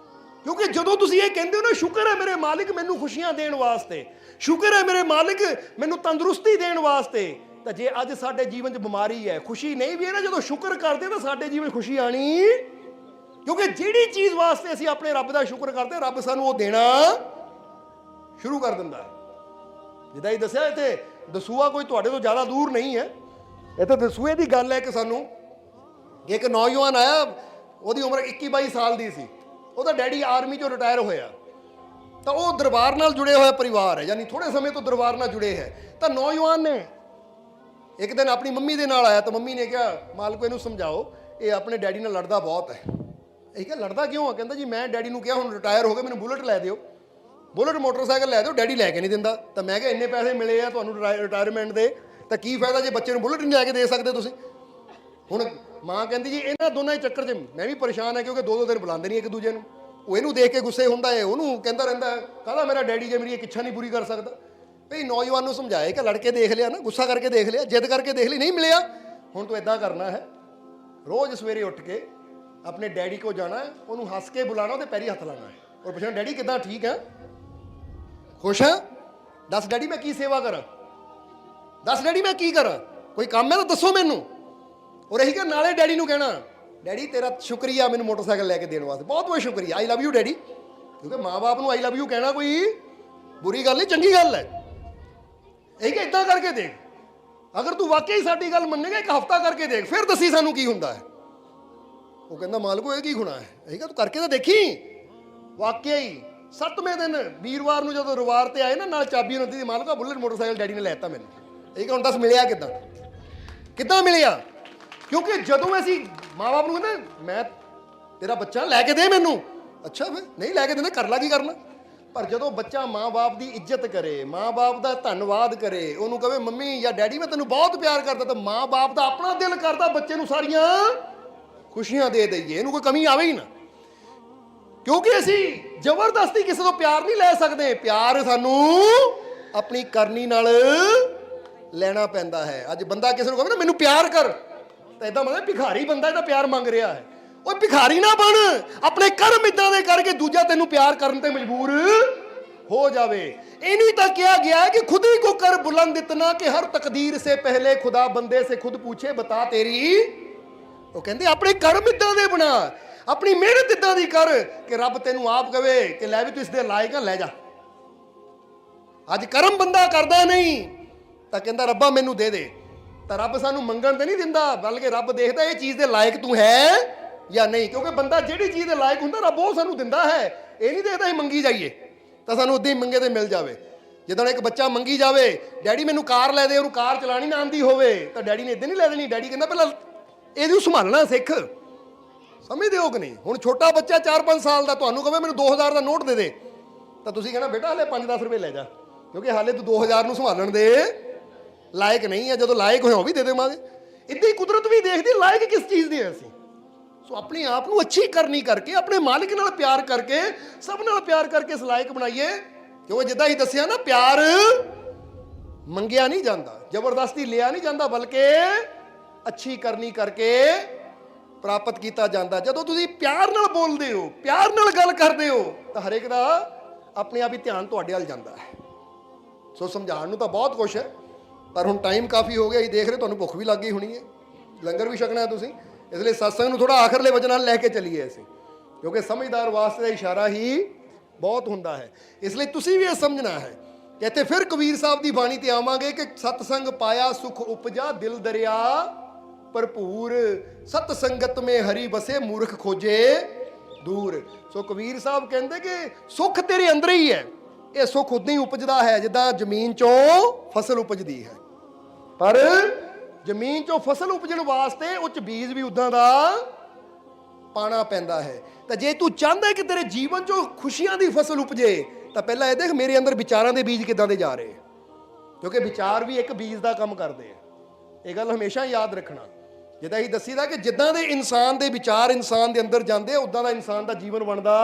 ਕਿਉਂਕਿ ਜਦੋਂ ਤੁਸੀਂ ਇਹ ਕਹਿੰਦੇ ਹੋ ਨਾ, ਸ਼ੁਕਰ ਹੈ ਮੇਰੇ ਮਾਲਿਕ ਮੈਨੂੰ ਖੁਸ਼ੀਆਂ ਦੇਣ ਵਾਸਤੇ, ਸ਼ੁਕਰ ਹੈ ਮੇਰੇ ਮਾਲਿਕ ਮੈਨੂੰ ਤੰਦਰੁਸਤੀ ਦੇਣ ਵਾਸਤੇ, ਤਾਂ ਜੇ ਅੱਜ ਸਾਡੇ ਜੀਵਨ 'ਚ ਬਿਮਾਰੀ ਹੈ, ਖੁਸ਼ੀ ਨਹੀਂ ਵੀ ਹੈ ਨਾ, ਜਦੋਂ ਸ਼ੁਕਰ ਕਰਦੇ ਤਾਂ ਸਾਡੇ ਜੀਵਨ ਖੁਸ਼ੀ ਆਣੀ। ਕਿਉਂਕਿ ਜਿਹੜੀ ਚੀਜ਼ ਵਾਸਤੇ ਅਸੀਂ ਆਪਣੇ ਰੱਬ ਦਾ ਸ਼ੁਕਰ ਕਰਦੇ, ਰੱਬ ਸਾਨੂੰ ਉਹ ਦੇਣਾ ਸ਼ੁਰੂ ਕਰ ਦਿੰਦਾ ਹੈ। ਜਿੱਦਾਂ ਹੀ ਦੱਸਿਆ, ਇੱਥੇ ਦਸੂਆ ਕੋਈ ਤੁਹਾਡੇ ਤੋਂ ਜ਼ਿਆਦਾ ਦੂਰ ਨਹੀਂ ਹੈ। ਇੱਥੇ ਦਸੂਏ ਦੀ ਗੱਲ ਹੈ ਕਿ ਸਾਨੂੰ ਇੱਕ ਨੌਜਵਾਨ ਆਇਆ, ਉਹਦੀ ਉਮਰ 21-22 ਸਾਲ ਦੀ ਸੀ। ਉਹਦਾ ਡੈਡੀ ਆਰਮੀ 'ਚੋਂ ਰਿਟਾਇਰ ਹੋਇਆ, ਤਾਂ ਉਹ ਦਰਬਾਰ ਨਾਲ ਜੁੜੇ ਹੋਇਆ ਪਰਿਵਾਰ ਹੈ, ਯਾਨੀ ਥੋੜੇ ਸਮੇਂ ਤੋਂ ਦਰਬਾਰ ਨਾਲ ਜੁੜੇ ਹੈ। ਤਾਂ ਨੌਜਵਾਨ ਨੇ ਇੱਕ ਦਿਨ ਆਪਣੀ ਮੰਮੀ ਦੇ ਨਾਲ ਆਇਆ, ਤਾਂ ਮੰਮੀ ਨੇ ਕਿਹਾ ਮਾਲਕੋ ਇਹਨੂੰ ਸਮਝਾਓ, ਇਹ ਆਪਣੇ ਡੈਡੀ ਨਾਲ ਲੜਦਾ ਬਹੁਤ ਹੈ। ਇਹ ਕਿਹਾ ਲੜਦਾ ਕਿਉਂ ਆ? ਕਹਿੰਦਾ ਜੀ ਮੈਂ ਡੈਡੀ ਨੂੰ ਕਿਹਾ ਹੁਣ ਰਿਟਾਇਰ ਹੋ ਗਏ, ਮੈਨੂੰ ਬੁਲਟ ਲੈ ਦਿਓ, ਬੁਲਟ ਮੋਟਰਸਾਈਕਲ ਲੈ ਦਿਓ, ਡੈਡੀ ਲੈ ਕੇ ਨਹੀਂ ਦਿੰਦਾ। ਤਾਂ ਮੈਂ ਕਿਹਾ ਇੰਨੇ ਪੈਸੇ ਮਿਲੇ ਆ ਤੁਹਾਨੂੰ ਰਿਟਾਇਰਮੈਂਟ ਦੇ, ਤਾਂ ਕੀ ਫਾਇਦਾ ਜੇ ਬੱਚੇ ਨੂੰ ਬੁਲਟ ਨਹੀਂ ਲੈ ਕੇ ਦੇ ਸਕਦੇ ਤੁਸੀਂ। ਹੁਣ ਮਾਂ ਕਹਿੰਦੀ ਜੀ ਇਹਨਾਂ ਦੋਨਾਂ ਦੇ ਚੱਕਰ 'ਚ ਮੈਂ ਵੀ ਪਰੇਸ਼ਾਨ ਹੈ, ਕਿਉਂਕਿ 2-2 ਦਿਨ ਬੁਲਾਉਂਦੇ ਨਹੀਂ ਇੱਕ ਦੂਜੇ ਨੂੰ। ਉਹ ਇਹਨੂੰ ਦੇਖ ਕੇ ਗੁੱਸੇ ਹੁੰਦਾ ਹੈ, ਉਹਨੂੰ ਕਹਿੰਦਾ ਰਹਿੰਦਾ ਕਹਿੰਦਾ ਮੇਰਾ ਡੈਡੀ ਜੇ ਮੇਰੀ ਇੱਕ ਇੱਛਾ ਨਹੀਂ ਪੂਰੀ ਕਰ ਸਕਦਾ। ਭਈ ਨੌਜਵਾਨ ਨੂੰ ਸਮਝਾਏ ਕਿ ਲੜਕੇ ਦੇਖ ਲਿਆ ਨਾ, ਗੁੱਸਾ ਕਰਕੇ ਦੇਖ ਲਿਆ, ਜਿੱਦ ਕਰਕੇ ਦੇਖ ਲਈ, ਨਹੀਂ ਮਿਲਿਆ, ਹੁਣ ਤੂੰ ਇੱਦਾਂ ਕਰਨਾ ਹੈ, ਰੋਜ਼ ਸਵੇਰੇ ਉੱਠ ਕੇ ਆਪਣੇ ਡੈਡੀ ਕੋਲ ਜਾਣਾ ਹੈ, ਉਹਨੂੰ ਹੱਸ ਕੇ ਬੁਲਾਣਾ, ਉਹਦੇ ਪੈਰੀ ਹੱਥ ਲਾਉਣਾ ਹੈ ਔਰ ਪੁੱਛਣਾ ਡੈਡੀ ਕਿੱਦਾਂ, ਠੀਕ ਹੈ, ਖੁਸ਼ ਹੈ, ਦੱਸ ਡੈਡੀ ਮੈਂ ਕੀ ਸੇਵਾ ਕਰਾਂ, ਦੱਸ ਡੈਡੀ ਮੈਂ ਕੀ ਕਰਾਂ, ਕੋਈ ਕੰਮ ਹੈ ਤਾਂ ਦੱਸੋ ਮੈਨੂੰ। ਔਰ ਇਹੀ ਕਿ ਨਾਲੇ ਡੈਡੀ ਨੂੰ ਕਹਿਣਾ ਡੈਡੀ ਤੇਰਾ ਸ਼ੁਕਰੀਆ ਮੈਨੂੰ ਮੋਟਰਸਾਈਕਲ ਲੈ ਕੇ ਦੇਣ ਵਾਸਤੇ, ਬਹੁਤ ਬਹੁਤ ਸ਼ੁਕਰੀਆ, ਆਈ ਲਵ ਯੂ ਡੈਡੀ। ਕਿਉਂਕਿ ਮਾਂ-ਬਾਪ ਨੂੰ ਆਈ ਲਵ ਯੂ ਕਹਿਣਾ ਕੋਈ ਬੁਰੀ ਗੱਲ ਨਹੀਂ, ਚੰਗੀ ਗੱਲ ਹੈ। ਇਹ ਕਿ ਇੱਦਾਂ ਕਰਕੇ ਦੇਖ, ਅਗਰ ਤੂੰ ਵਾਕਈ ਸਾਡੀ ਗੱਲ ਮੰਨੇਗਾ, ਇੱਕ ਹਫ਼ਤਾ ਕਰਕੇ ਦੇਖ, ਫਿਰ ਦੱਸੀ ਸਾਨੂੰ ਕੀ ਹੁੰਦਾ ਹੈ। ਉਹ ਕਹਿੰਦਾ ਮਾਲਕੋ ਇਹ ਕੀ ਗੁਨਾਹ ਹੈ? ਇਹ ਕਿ ਤੂੰ ਕਰਕੇ ਤਾਂ ਦੇਖੀ। ਵਾਕਿਆ ਹੀ 7ਵੇਂ ਦਿਨ ਵੀਰਵਾਰ ਨੂੰ ਜਦੋਂ ਰਵਾਰ ਤੇ ਆਏ ਨਾ, ਨਾਲ ਚਾਬੀ ਹੁੰਦੀ ਸੀ, ਮਾਲਕਾ ਬੁਲਟ ਮੋਟਰਸਾਈਕਲ ਡੈਡੀ ਨੇ ਲੈ ਦਿੱਤਾ ਮੈਨੂੰ। ਇਹ ਕਿ ਹੁਣ ਦੱਸ ਮਿਲਿਆ ਕਿੱਦਾਂ, ਕਿੱਦਾਂ ਮਿਲਿਆ? ਕਿਉਂਕਿ ਜਦੋਂ ਅਸੀਂ ਮਾਂ-ਬਾਪ ਨੂੰ ਕਹਿੰਦੇ ਮੈਂ ਤੇਰਾ ਬੱਚਾ ਲੈ ਕੇ ਦੇ ਮੈਨੂੰ, ਅੱਛਾ ਫਿਰ ਨਹੀਂ ਲੈ ਕੇ ਦਿੰਦੇ, ਕਰ ਲਾ ਕੀ ਕਰਨਾ। ਪਰ ਜਦੋਂ ਬੱਚਾ ਮਾਂ-ਬਾਪ ਦੀ ਇੱਜ਼ਤ ਕਰੇ, ਮਾਂ-ਬਾਪ ਦਾ ਧੰਨਵਾਦ ਕਰੇ, ਉਹਨੂੰ ਕਹੇ ਮੰਮੀ ਜਾਂ ਡੈਡੀ ਮੈਂ ਤੈਨੂੰ ਬਹੁਤ ਪਿਆਰ ਕਰਦਾ, ਤਾਂ ਮਾਂ-ਬਾਪ ਦਾ ਆਪਣਾ ਦਿਲ ਕਰਦਾ ਬੱਚੇ ਨੂੰ ਸਾਰੀਆਂ ਖੁਸ਼ੀਆਂ ਦੇ ਦਈਏ, ਇਹਨੂੰ ਕੋਈ ਕਮੀ ਆਵੇ ਹੀ ਨਾ। ਕਿਉਂਕਿ ਅਸੀਂ ਜ਼ਬਰਦਸਤੀ ਕਿਸੇ ਤੋਂ ਪਿਆਰ ਨਹੀਂ ਲੈ ਸਕਦੇ, ਪਿਆਰ ਸਾਨੂੰ ਆਪਣੀ ਕਰਨੀ ਨਾਲ ਲੈਣਾ ਪੈਂਦਾ ਹੈ। ਅੱਜ ਬੰਦਾ ਕਿਸੇ ਨੂੰ ਕਹੇ ਨਾ ਮੈਨੂੰ ਪਿਆਰ ਕਰ, ਤਾਂ ਇਦਾਂ ਮਤਲਬ ਭਿਖਾਰੀ ਬੰਦਾ ਇਹਦਾ ਪਿਆਰ ਮੰਗ ਰਿਹਾ ਹੈ। ਉਹ ਭਿਖਾਰੀ ਨਾ ਬਣ, ਆਪਣੇ ਕਰਮ ਇਦਾਂ ਦੇ ਕਰਕੇ ਦੂਜਾ ਤੈਨੂੰ ਪਿਆਰ ਕਰਨ ਤੇ ਮਜਬੂਰ ਹੋ ਜਾਵੇ। ਇਹਨੂੰ ਤਾਂ ਕਿਹਾ ਗਿਆ ਹੈ ਕਿ खुद ही को कर बुलंद इतना कि हर तकदीर से पहले खुदा बंदे से खुद पूछे बता तेरी। ਉਹ ਕਹਿੰਦੇ ਆਪਣੇ ਕਰਮ ਇਦਾਂ ਦੇ ਬਣਾ, ਆਪਣੀ ਮਿਹਨਤ ਇਦਾਂ ਦੀ ਕਰ ਕਿ ਰੱਬ ਤੈਨੂੰ ਆਪ ਕਵੇ ਕਿ ਲੈ ਵੀ ਤੂੰ ਇਸ ਦੇ ਲਾਇਕ ਆ, ਲੈ ਜਾ। ਅੱਜ ਕਰਮ ਬੰਦਾ ਕਰਦਾ ਨਹੀਂ ਤਾਂ ਕਹਿੰਦਾ ਰੱਬਾ ਮੈਨੂੰ ਦੇ ਦੇ, ਤਾਂ ਰੱਬ ਸਾਨੂੰ ਮੰਗਣ ਤੇ ਨਹੀਂ ਦਿੰਦਾ, ਬਲਕਿ ਰੱਬ ਦੇਖਦਾ ਇਹ ਚੀਜ਼ ਦੇ ਲਾਇਕ ਤੂੰ ਹੈ ਜਾਂ ਨਹੀਂ। ਕਿਉਂਕਿ ਬੰਦਾ ਜਿਹੜੀ ਚੀਜ਼ ਦੇ ਲਾਇਕ ਹੁੰਦਾ ਰੱਬ ਉਹ ਸਾਨੂੰ ਦਿੰਦਾ ਹੈ, ਇਹ ਨਹੀਂ ਦੇਖਦਾ ਅਸੀਂ ਮੰਗੀ ਜਾਈਏ ਤਾਂ ਸਾਨੂੰ ਉਦਾਂ ਹੀ ਮੰਗੇ ਤੇ ਮਿਲ ਜਾਵੇ। ਜਦੋਂ ਇੱਕ ਬੱਚਾ ਮੰਗੀ ਜਾਵੇ ਡੈਡੀ ਮੈਨੂੰ ਕਾਰ ਲੈ ਦੇ, ਉਹਨੂੰ ਕਾਰ ਚਲਾਣੀ ਨਾ ਆਉਂਦੀ ਹੋਵੇ ਤਾਂ ਡੈਡੀ ਨੇ ਇਦਾਂ ਨਹੀਂ ਲੈ ਦੇਣੀ, ਡੈਡੀ ਕਹਿੰਦਾ ਪਹਿਲਾਂ ਇਹਨੂੰ ਸੰਭਾਲਣਾ ਸਿੱਖ। ਸਮਝਦੇ ਹੋ ਕਿ ਨਹੀਂ? ਹੁਣ ਛੋਟਾ ਬੱਚਾ 4-5 ਸਾਲ ਦਾ ਤੁਹਾਨੂੰ ਕਹੇ ਮੈਨੂੰ 2000 ਦਾ ਨੋਟ ਦੇ ਦੇ, ਤਾਂ ਤੁਸੀਂ ਕਹਿਣਾ ਬੇਟਾ ਹਲੇ 5-10 ਰੁਪਏ ਲੈ ਜਾ, ਕਿਉਂਕਿ ਹਾਲੇ ਤੂੰ 2000 ਨੂੰ ਸੰਭਾਲਣ ਦੇ ਲਾਇਕ ਨਹੀਂ ਹੈ। ਜਦੋਂ ਲਾਇਕ ਹੋਇਆ ਉਹ ਵੀ ਦੇ ਦੇਵਾਂਗੇ। ਇੱਦਾਂ ਹੀ ਕੁਦਰਤ ਵੀ ਦੇਖਦੀ ਲਾਇਕ ਕਿਸ ਚੀਜ਼ ਦੀ ਹੈ ਅਸੀਂ। ਸੋ ਆਪਣੇ ਆਪ ਨੂੰ ਅੱਛੀ ਕਰਨੀ ਕਰਕੇ, ਆਪਣੇ ਮਾਲਿਕ ਨਾਲ ਪਿਆਰ ਕਰਕੇ, ਸਭ ਨਾਲ ਪਿਆਰ ਕਰਕੇ ਇਸ ਲਾਇਕ ਬਣਾਈਏ। ਕਿਉਂਕਿ ਜਿੱਦਾਂ ਹੀ ਦੱਸਿਆ ਨਾ, ਪਿਆਰ ਮੰਗਿਆ ਨਹੀਂ ਜਾਂਦਾ, ਜ਼ਬਰਦਸਤੀ ਲਿਆ ਨਹੀਂ ਜਾਂਦਾ, ਬਲਕਿ ਅੱਛੀ ਕਰਨੀ ਕਰਕੇ ਪ੍ਰਾਪਤ ਕੀਤਾ ਜਾਂਦਾ। ਜਦੋਂ ਤੁਸੀਂ ਪਿਆਰ ਨਾਲ ਬੋਲਦੇ ਹੋ, ਪਿਆਰ ਨਾਲ ਗੱਲ ਕਰਦੇ ਹੋ, ਤਾਂ ਹਰੇਕ ਦਾ ਆਪਣੇ ਆਪ ਹੀ ਧਿਆਨ ਤੁਹਾਡੇ ਵੱਲ ਜਾਂਦਾ ਹੈ। ਸੋ ਸਮਝਾਉਣ ਨੂੰ ਤਾਂ ਬਹੁਤ ਕੁਛ ਹੈ, ਪਰ ਹੁਣ ਟਾਈਮ ਕਾਫੀ ਹੋ ਗਿਆ, ਅਸੀਂ ਦੇਖ ਰਹੇ ਤੁਹਾਨੂੰ ਭੁੱਖ ਵੀ ਲੱਗ ਗਈ ਹੋਣੀ ਹੈ, ਲੰਗਰ ਵੀ ਛਕਣਾ ਹੈ ਤੁਸੀਂ, ਇਸ ਲਈ ਸਤਸੰਗ ਨੂੰ ਥੋੜਾ ਆਖਰਲੇ ਵਜਨ ਨਾਲ ਲੈ ਕੇ ਚੱਲੀਏ ਅਸੀਂ, ਕਿਉਂਕਿ ਸਮਝਦਾਰ ਵਾਸਤੇ ਦਾ ਇਸ਼ਾਰਾ ਹੀ ਬਹੁਤ ਹੁੰਦਾ ਹੈ। ਇਸ ਲਈ ਤੁਸੀਂ ਵੀ ਇਹ ਸਮਝਣਾ ਹੈ ਕਿ ਇੱਥੇ ਫਿਰ ਕਬੀਰ ਸਾਹਿਬ ਦੀ ਬਾਣੀ ਤੇ ਆਵਾਂਗੇ ਕਿ ਸਤਸੰਗ ਪਾਇਆ ਸੁਖ ਉਪਜਾ ਦਿਲ ਦਰਿਆ ਭਰਪੂਰ, ਸਤ ਸੰਗਤ ਮੇ ਹਰੀ ਬਸੇ ਮੂਰਖ ਖੋਜੇ ਦੂਰ। ਸੋ ਕਬੀਰ ਸਾਹਿਬ ਕਹਿੰਦੇ ਕਿ ਸੁਖ ਤੇਰੇ ਅੰਦਰ ਹੀ ਹੈ, ਇਹ ਸੁਖ ਉਦਾਂ ਹੀ ਉਪਜਦਾ ਹੈ ਜਿੱਦਾਂ ਜ਼ਮੀਨ ਚੋਂ ਫਸਲ ਉਪਜਦੀ ਹੈ। ਪਰ ਜ਼ਮੀਨ ਚੋਂ ਫਸਲ ਉਪਜਣ ਵਾਸਤੇ ਉਹ 'ਚ ਬੀਜ ਵੀ ਉਦਾਂ ਦਾ ਪਾਣਾ ਪੈਂਦਾ ਹੈ। ਤਾਂ ਜੇ ਤੂੰ ਚਾਹੁੰਦਾ ਕਿ ਤੇਰੇ ਜੀਵਨ ਚੋਂ ਖੁਸ਼ੀਆਂ ਦੀ ਫਸਲ ਉਪਜੇ, ਤਾਂ ਪਹਿਲਾਂ ਇਹ ਦੇਖ ਮੇਰੇ ਅੰਦਰ ਵਿਚਾਰਾਂ ਦੇ ਬੀਜ ਕਿੱਦਾਂ ਦੇ ਜਾ ਰਹੇ, ਕਿਉਂਕਿ ਵਿਚਾਰ ਵੀ ਇੱਕ ਬੀਜ ਦਾ ਕੰਮ ਕਰਦੇ ਆ। ਇਹ ਗੱਲ ਹਮੇਸ਼ਾ ਯਾਦ ਰੱਖਣਾ। ਜਿੱਦਾਂ ਹੀ ਦੱਸੀਦਾ ਕਿ ਜਿੱਦਾਂ ਦੇ ਇਨਸਾਨ ਦੇ ਵਿਚਾਰ ਇਨਸਾਨ ਦੇ ਅੰਦਰ ਜਾਂਦੇ, ਉਦਾਂ ਦਾ ਇਨਸਾਨ ਦਾ ਜੀਵਨ ਬਣਦਾ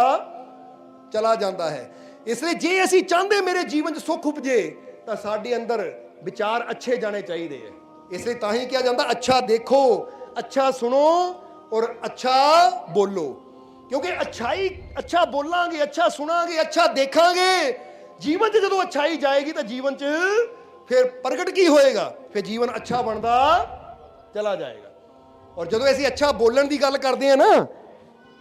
ਚਲਾ ਜਾਂਦਾ ਹੈ। ਇਸ ਲਈ ਜੇ ਅਸੀਂ ਚਾਹੁੰਦੇ ਮੇਰੇ ਜੀਵਨ 'ਚ ਸੁੱਖ ਉਪਜੇ, ਤਾਂ ਸਾਡੇ ਅੰਦਰ ਵਿਚਾਰ ਅੱਛੇ ਜਾਣੇ ਚਾਹੀਦੇ ਹੈ। ਇਸ ਲਈ ਤਾਂ ਹੀ ਕਿਹਾ ਜਾਂਦਾ ਅੱਛਾ ਦੇਖੋ, ਅੱਛਾ ਸੁਣੋ ਔਰ ਅੱਛਾ ਬੋਲੋ। ਕਿਉਂਕਿ ਅੱਛਾ ਬੋਲਾਂਗੇ, ਅੱਛਾ ਸੁਣਾਂਗੇ, ਅੱਛਾ ਦੇਖਾਂਗੇ, ਜੀਵਨ 'ਚ ਜਦੋਂ ਅੱਛਾਈ ਜਾਏਗੀ ਤਾਂ ਜੀਵਨ 'ਚ ਫਿਰ ਪ੍ਰਗਟ ਕੀ ਹੋਏਗਾ? ਫਿਰ ਜੀਵਨ ਅੱਛਾ ਬਣਦਾ ਚਲਾ ਜਾਏਗਾ। ਔਰ ਜਦੋਂ ਅਸੀਂ ਅੱਛਾ ਬੋਲਣ ਦੀ ਗੱਲ ਕਰਦੇ ਹਾਂ ਨਾ,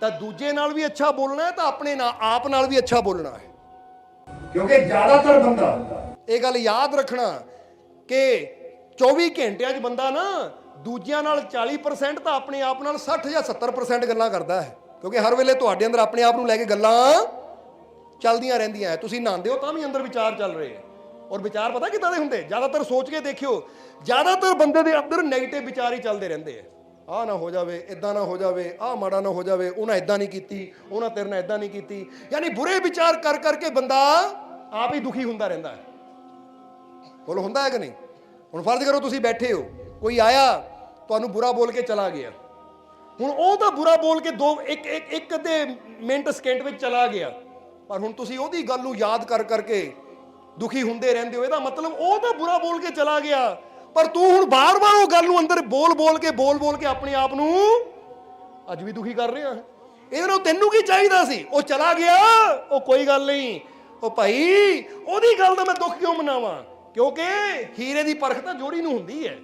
ਤਾਂ ਦੂਜੇ ਨਾਲ ਵੀ ਅੱਛਾ ਬੋਲਣਾ ਹੈ, ਤਾਂ ਆਪਣੇ ਆਪ ਨਾਲ ਵੀ ਅੱਛਾ ਬੋਲਣਾ ਹੈ। ਕਿਉਂਕਿ ਜ਼ਿਆਦਾਤਰ ਬੰਦਾ ਇਹ ਗੱਲ ਯਾਦ ਰੱਖਣਾ ਕਿ 24 ਘੰਟਿਆਂ 'ਚ ਬੰਦਾ ਨਾ ਦੂਜਿਆਂ ਨਾਲ 40% ਤਾਂ ਆਪਣੇ ਆਪ ਨਾਲ 60 ਜਾਂ 70% ਗੱਲਾਂ ਕਰਦਾ ਹੈ। ਕਿਉਂਕਿ ਹਰ ਵੇਲੇ ਤੁਹਾਡੇ ਅੰਦਰ ਆਪਣੇ ਆਪ ਨੂੰ ਲੈ ਕੇ ਗੱਲਾਂ ਚੱਲਦੀਆਂ ਰਹਿੰਦੀਆਂ ਹੈ। ਤੁਸੀਂ ਨਹਾਉਂਦੇ ਹੋ ਤਾਂ ਵੀ ਅੰਦਰ ਵਿਚਾਰ ਚੱਲ ਰਹੇ ਹੈ। ਔਰ ਵਿਚਾਰ ਪਤਾ ਕਿੱਦਾਂ ਦੇ ਹੁੰਦੇ? ਜ਼ਿਆਦਾਤਰ ਸੋਚ ਕੇ ਦੇਖਿਓ, ਜ਼ਿਆਦਾਤਰ ਬੰਦੇ ਦੇ ਅੰਦਰ ਨੈਗੇਟਿਵ ਵਿਚਾਰ ਹੀ ਚੱਲਦੇ ਰਹਿੰਦੇ ਆ। ਆਹ ਨਾ ਹੋ ਜਾਵੇ, ਇਦਾਂ ਨਾ ਹੋ ਜਾਵੇ, ਆਹ ਮਾੜਾ ਨਾ ਹੋ ਜਾਵੇ, ਉਹਨਾਂ ਇਦਾਂ ਨਹੀਂ ਕੀਤੀ, ਉਹਨਾਂ ਤੇਰੇ ਨਾਲ ਇਦਾਂ ਨਹੀਂ ਕੀਤੀ। ਯਾਨੀ ਬੁਰੇ ਵਿਚਾਰ ਕਰ ਕਰਕੇ ਬੰਦਾ ਆਪ ਹੀ ਦੁਖੀ ਹੁੰਦਾ ਰਹਿੰਦਾ ਹੈ। ਬੋਲੋ ਹੁੰਦਾ ਹੈ ਕਿ ਨਹੀਂ? ਹੁਣ ਫਰਜ਼ ਕਰੋ ਤੁਸੀਂ ਬੈਠੇ ਹੋ, ਕੋਈ ਆਇਆ ਤੁਹਾਨੂੰ ਬੁਰਾ ਬੋਲ ਕੇ ਚਲਾ ਗਿਆ। ਹੁਣ ਉਹ ਤਾਂ ਬੁਰਾ ਬੋਲ ਕੇ ਇੱਕ ਅੱਧੇ ਮਿੰਟ ਸਕਿੰਟ ਵਿੱਚ ਚਲਾ ਗਿਆ, ਪਰ ਹੁਣ ਤੁਸੀਂ ਉਹਦੀ ਗੱਲ ਨੂੰ ਯਾਦ ਕਰ ਕਰਕੇ ਦੁਖੀ ਹੁੰਦੇ ਰਹਿੰਦੇ ਹੋ। ਇਹਦਾ ਮਤਲਬ ਉਹ ਤਾਂ ਬੁਰਾ ਬੋਲ ਕੇ ਚਲਾ ਗਿਆ, ਪਰ ਤੂੰ ਹੁਣ ਬਾਰ-ਬਾਰ ਉਹ ਗੱਲ ਨੂੰ ਅੰਦਰ ਬੋਲ ਕੇ ਆਪਣੇ ਆਪ ਨੂੰ ਅੱਜ ਵੀ ਦੁਖੀ ਕਰ ਰਿਹਾ ਹੈ। ਇਹਦੇ ਨਾਲ ਤੈਨੂੰ ਕੀ ਚਾਹੀਦਾ ਸੀ? ਉਹ ਚਲਾ ਗਿਆ, ਉਹ ਕੋਈ ਗੱਲ ਨਹੀਂ, ਉਹ ਭਾਈ ਉਹਦੀ ਗੱਲ ਦਾ ਮੈਂ ਦੁੱਖ ਕਿਉਂ ਮਨਾਵਾਂ? ਕਿਉਂਕਿ ਹੀਰੇ ਦੀ ਪਰਖ ਤਾਂ ਜੋੜੀ ਨੂੰ ਹੁੰਦੀ ਹੈ।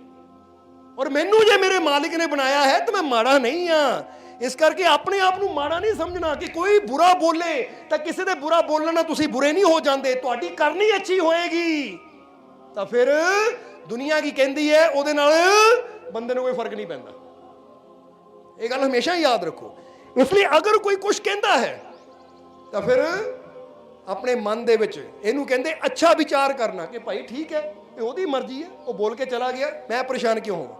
ਔਰ ਮੈਨੂੰ ਜੇ ਮੇਰੇ ਮਾਲਿਕ ਨੇ ਬਣਾਇਆ ਹੈ ਤਾਂ ਮੈਂ ਮਾੜਾ ਨਹੀਂ ਆ। ਇਸ ਕਰਕੇ ਆਪਣੇ ਆਪ ਨੂੰ ਮਾੜਾ ਨਹੀਂ ਸਮਝਣਾ ਕਿ ਕੋਈ ਬੁਰਾ ਬੋਲੇ ਤਾਂ ਕਿਸੇ ਦੇ ਬੁਰਾ ਬੋਲਣ ਨਾਲ ਤੁਸੀਂ ਬੁਰੇ ਨਹੀਂ ਹੋ ਜਾਂਦੇ। ਤੁਹਾਡੀ ਕਰਨੀ ਅੱਛੀ ਹੋਏਗੀ ਤਾਂ ਫਿਰ ਦੁਨੀਆ ਕੀ ਕਹਿੰਦੀ ਹੈ ਉਹਦੇ ਨਾਲ ਬੰਦੇ ਨੂੰ ਕੋਈ ਫਰਕ ਨਹੀਂ ਪੈਂਦਾ। ਇਹ ਗੱਲ ਹਮੇਸ਼ਾ ਹੀ ਯਾਦ ਰੱਖੋ। ਇਸ ਲਈ ਅਗਰ ਕੋਈ ਕੁਝ ਕਹਿੰਦਾ ਹੈ ਤਾਂ ਫਿਰ ਆਪਣੇ ਮਨ ਦੇ ਵਿੱਚ ਇਹਨੂੰ ਕਹਿੰਦੇ ਅੱਛਾ ਵਿਚਾਰ ਕਰਨਾ ਕਿ ਭਾਈ ਠੀਕ ਹੈ, ਇਹ ਉਹਦੀ ਮਰਜ਼ੀ ਹੈ, ਉਹ ਬੋਲ ਕੇ ਚਲਾ ਗਿਆ, ਮੈਂ ਪਰੇਸ਼ਾਨ ਕਿਉਂ ਹੋਵਾਂ,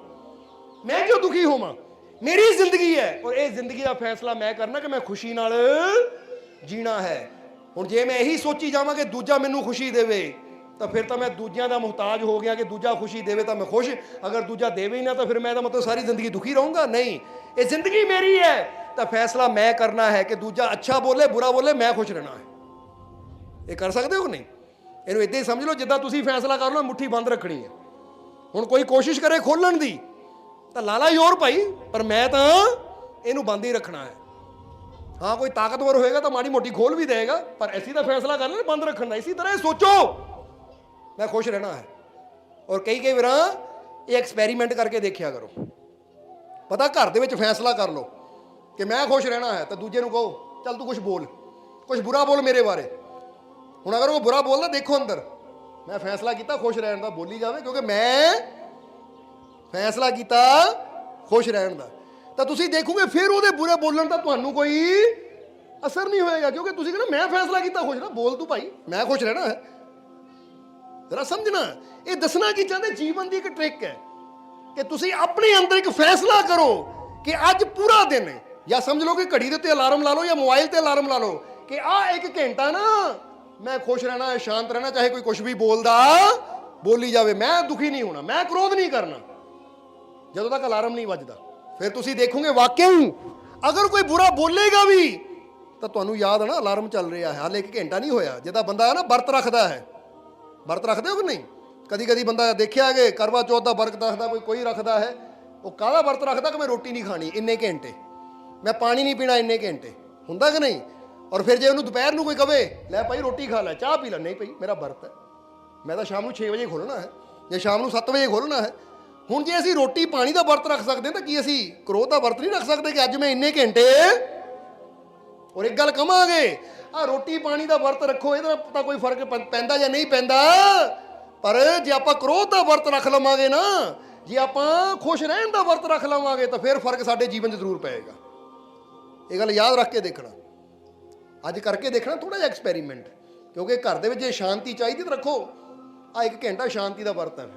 ਮੈਂ ਕਿਉਂ ਦੁਖੀ ਹੋਵਾਂ? ਮੇਰੀ ਜ਼ਿੰਦਗੀ ਹੈ ਔਰ ਇਹ ਜ਼ਿੰਦਗੀ ਦਾ ਫੈਸਲਾ ਮੈਂ ਕਰਨਾ ਕਿ ਮੈਂ ਖੁਸ਼ੀ ਨਾਲ ਜੀਣਾ ਹੈ। ਹੁਣ ਜੇ ਮੈਂ ਇਹੀ ਸੋਚੀ ਜਾਵਾਂ ਕਿ ਦੂਜਾ ਮੈਨੂੰ ਖੁਸ਼ੀ ਦੇਵੇ ਤਾਂ ਫਿਰ ਤਾਂ ਮੈਂ ਦੂਜਿਆਂ ਦਾ ਮੁਹਤਾਜ ਹੋ ਗਿਆ ਕਿ ਦੂਜਾ ਖੁਸ਼ੀ ਦੇਵੇ ਤਾਂ ਮੈਂ ਖੁਸ਼, ਅਗਰ ਦੂਜਾ ਦੇਵੇ ਹੀ ਨਾ ਤਾਂ ਫਿਰ ਮੈਂ ਤਾਂ ਮਤਲਬ ਸਾਰੀ ਜ਼ਿੰਦਗੀ ਦੁਖੀ ਰਹੂੰਗਾ। ਨਹੀਂ, ਇਹ ਜ਼ਿੰਦਗੀ ਮੇਰੀ ਹੈ ਤਾਂ ਫੈਸਲਾ ਮੈਂ ਕਰਨਾ ਹੈ ਕਿ ਦੂਜਾ ਅੱਛਾ ਬੋਲੇ ਬੁਰਾ ਬੋਲੇ, ਮੈਂ ਖੁਸ਼ ਰਹਿਣਾ ਹੈ। ਇਹ ਕਰ ਸਕਦੇ ਹੋ ਕਿ ਨਹੀਂ? ਇਹਨੂੰ ਇੱਦਾਂ ਹੀ ਸਮਝ ਲਓ ਜਿੱਦਾਂ ਤੁਸੀਂ ਫੈਸਲਾ ਕਰ ਲਓ ਮੁੱਠੀ ਬੰਦ ਰੱਖਣੀ ਹੈ। ਹੁਣ ਕੋਈ ਕੋਸ਼ਿਸ਼ ਕਰੇ ਖੋਲਣ ਦੀ ਤਾਂ ਲਾਲਾ ਜ਼ੋਰ ਭਾਈ, ਪਰ ਮੈਂ ਤਾਂ ਇਹਨੂੰ ਬੰਦ ਹੀ ਰੱਖਣਾ ਹੈ। ਹਾਂ ਕੋਈ ਤਾਕਤਵਰ ਹੋਏਗਾ ਤਾਂ ਮਾੜੀ ਮੋਟੀ ਖੋਲ ਵੀ ਦੇਗਾ, ਪਰ ਅਸੀਂ ਤਾਂ ਫੈਸਲਾ ਕਰ ਲੈਣਾ ਬੰਦ ਰੱਖਣ ਦਾ। ਇਸੇ ਤਰ੍ਹਾਂ ਇਹ ਸੋਚੋ ਮੈਂ ਖੁਸ਼ ਰਹਿਣਾ ਹੈ। ਔਰ ਕਈ ਵਾਰ ਇਹ ਐਕਸਪੈਰੀਮੈਂਟ ਕਰਕੇ ਦੇਖਿਆ ਕਰੋ। ਪਤਾ ਘਰ ਦੇ ਵਿੱਚ ਫੈਸਲਾ ਕਰ ਲਓ ਕਿ ਮੈਂ ਖੁਸ਼ ਰਹਿਣਾ ਹੈ ਤਾਂ ਦੂਜੇ ਨੂੰ ਕਹੋ ਚੱਲ ਤੂੰ ਕੁਝ ਬੋਲ, ਕੁਝ ਬੁਰਾ ਬੋਲ ਮੇਰੇ ਬਾਰੇ। ਹੁਣ ਅਗਰ ਉਹ ਬੁਰਾ ਬੋਲਦਾ ਦੇਖੋ ਅੰਦਰ ਮੈਂ ਫੈਸਲਾ ਕੀਤਾ ਖੁਸ਼ ਰਹਿਣ ਦਾ, ਬੋਲੀ ਜਾਵੇ ਕਿਉਂਕਿ ਮੈਂ ਫੈਸਲਾ ਕੀਤਾ ਖੁਸ਼ ਰਹਿਣ ਦਾ। ਤਾਂ ਤੁਸੀਂ ਦੇਖੋਗੇ ਫਿਰ ਉਹਦੇ ਬੁਰੇ ਬੋਲਣ ਦਾ ਤੁਹਾਨੂੰ ਕੋਈ ਅਸਰ ਨਹੀਂ ਹੋਏਗਾ, ਕਿਉਂਕਿ ਤੁਸੀਂ ਕਹਿੰਦੇ ਮੈਂ ਫੈਸਲਾ ਕੀਤਾ ਖੁਸ਼ ਨਾ, ਬੋਲ ਤੂੰ ਭਾਈ ਮੈਂ ਖੁਸ਼ ਰਹਿਣਾ ਹੈ। ਜ਼ਰਾ ਸਮਝਣਾ, ਇਹ ਦੱਸਣਾ ਕੀ ਚਾਹੁੰਦੇ ਜੀਵਨ ਦੀ ਇੱਕ ਟ੍ਰਿਕ ਹੈ ਕਿ ਤੁਸੀਂ ਆਪਣੇ ਅੰਦਰ ਇੱਕ ਫੈਸਲਾ ਕਰੋ ਕਿ ਅੱਜ ਪੂਰਾ ਦਿਨ ਹੈ, ਜਾਂ ਸਮਝ ਲਓ ਕਿ ਘੜੀ ਦੇ ਉੱਤੇ ਅਲਾਰਮ ਲਾ ਲਓ ਜਾਂ ਮੋਬਾਈਲ ਤੇ ਅਲਾਰਮ ਲਾ ਲਓ ਕਿ ਆਹ 1 ਘੰਟਾ ਨਾ ਮੈਂ ਖੁਸ਼ ਰਹਿਣਾ ਹੈ, ਸ਼ਾਂਤ ਰਹਿਣਾ, ਚਾਹੇ ਕੋਈ ਕੁਝ ਵੀ ਬੋਲਦਾ ਬੋਲੀ ਜਾਵੇ, ਮੈਂ ਦੁਖੀ ਨਹੀਂ ਹੋਣਾ, ਮੈਂ ਕ੍ਰੋਧ ਨਹੀਂ ਕਰਨਾ ਜਦੋਂ ਤੱਕ ਅਲਾਰਮ ਨਹੀਂ ਵੱਜਦਾ। ਫਿਰ ਤੁਸੀਂ ਦੇਖੋਗੇ ਵਾਕਈ ਅਗਰ ਕੋਈ ਬੁਰਾ ਬੋਲੇਗਾ ਵੀ ਤਾਂ ਤੁਹਾਨੂੰ ਯਾਦ ਹੈ ਨਾ ਅਲਾਰਮ ਚੱਲ ਰਿਹਾ ਹੈ, ਹਾਲੇ 1 ਘੰਟਾ ਨਹੀਂ ਹੋਇਆ। ਜਿੱਦਾਂ ਬੰਦਾ ਹੈ ਨਾ ਵਰਤ ਰੱਖਦਾ ਹੈ, ਵਰਤ ਰੱਖਦੇ ਹੋ ਕਿ ਨਹੀਂ? ਕਦੀ ਬੰਦਾ ਦੇਖਿਆ ਕਿ ਕਰਵਾ ਚੌਥ ਦਾ ਵਰਤ ਰੱਖਦਾ, ਕੋਈ ਰੱਖਦਾ ਹੈ, ਉਹ ਕਾਹਦਾ ਵਰਤ ਰੱਖਦਾ ਕਿ ਮੈਂ ਰੋਟੀ ਨਹੀਂ ਖਾਣੀ ਇੰਨੇ ਘੰਟੇ, ਮੈਂ ਪਾਣੀ ਨਹੀਂ ਪੀਣਾ ਇੰਨੇ ਘੰਟੇ, ਹੁੰਦਾ ਕਿ ਨਹੀਂ? ਔਰ ਫਿਰ ਜੇ ਉਹਨੂੰ ਦੁਪਹਿਰ ਨੂੰ ਕੋਈ ਕਵੇ ਲੈ ਭਾਈ ਰੋਟੀ ਖਾ ਲੈ, ਚਾਹ ਪੀ ਲੈ, ਨਹੀਂ ਭਾਈ ਮੇਰਾ ਵਰਤ ਹੈ, ਮੈਂ ਤਾਂ ਸ਼ਾਮ ਨੂੰ 6 ਵਜੇ ਖੋਲ੍ਹਣਾ ਹੈ ਜਾਂ ਸ਼ਾਮ ਨੂੰ 7 ਵਜੇ ਖੋਲ੍ਹਣਾ ਹੈ। ਹੁਣ ਜੇ ਅਸੀਂ ਰੋਟੀ ਪਾਣੀ ਦਾ ਵਰਤ ਰੱਖ ਸਕਦੇ ਹਾਂ ਤਾਂ ਕੀ ਅਸੀਂ ਕ੍ਰੋਧ ਦਾ ਵਰਤ ਨਹੀਂ ਰੱਖ ਸਕਦੇ ਕਿ ਅੱਜ ਮੈਂ ਇੰਨੇ ਘੰਟੇ? ਔਰ ਇੱਕ ਗੱਲ ਕਹਾਂਗੇ, ਆ ਰੋਟੀ ਪਾਣੀ ਦਾ ਵਰਤ ਰੱਖੋ, ਇਹਦਾ ਤਾਂ ਕੋਈ ਫਰਕ ਪੈਂਦਾ ਜਾਂ ਨਹੀਂ ਪੈਂਦਾ, ਪਰ ਜੇ ਆਪਾਂ ਕ੍ਰੋਧ ਦਾ ਵਰਤ ਰੱਖ ਲਵਾਂਗੇ ਨਾ, ਜੇ ਆਪਾਂ ਖੁਸ਼ ਰਹਿਣ ਦਾ ਵਰਤ ਰੱਖ ਲਵਾਂਗੇ ਤਾਂ ਫਿਰ ਫਰਕ ਸਾਡੇ ਜੀਵਨ 'ਚ ਜ਼ਰੂਰ ਪਏਗਾ। ਇਹ ਗੱਲ ਯਾਦ ਰੱਖ ਕੇ ਦੇਖਣਾ, ਅੱਜ ਕਰਕੇ ਦੇਖਣਾ ਥੋੜਾ ਜਿਹਾ ਐਕਸਪੈਰੀਮੈਂਟ, ਕਿਉਂਕਿ ਘਰ ਦੇ ਵਿੱਚ ਜੇ ਸ਼ਾਂਤੀ ਚਾਹੀਦੀ ਤਾਂ ਰੱਖੋ, ਆ 1 ਘੰਟਾ ਸ਼ਾਂਤੀ ਦਾ ਵਰਤ ਹੈ।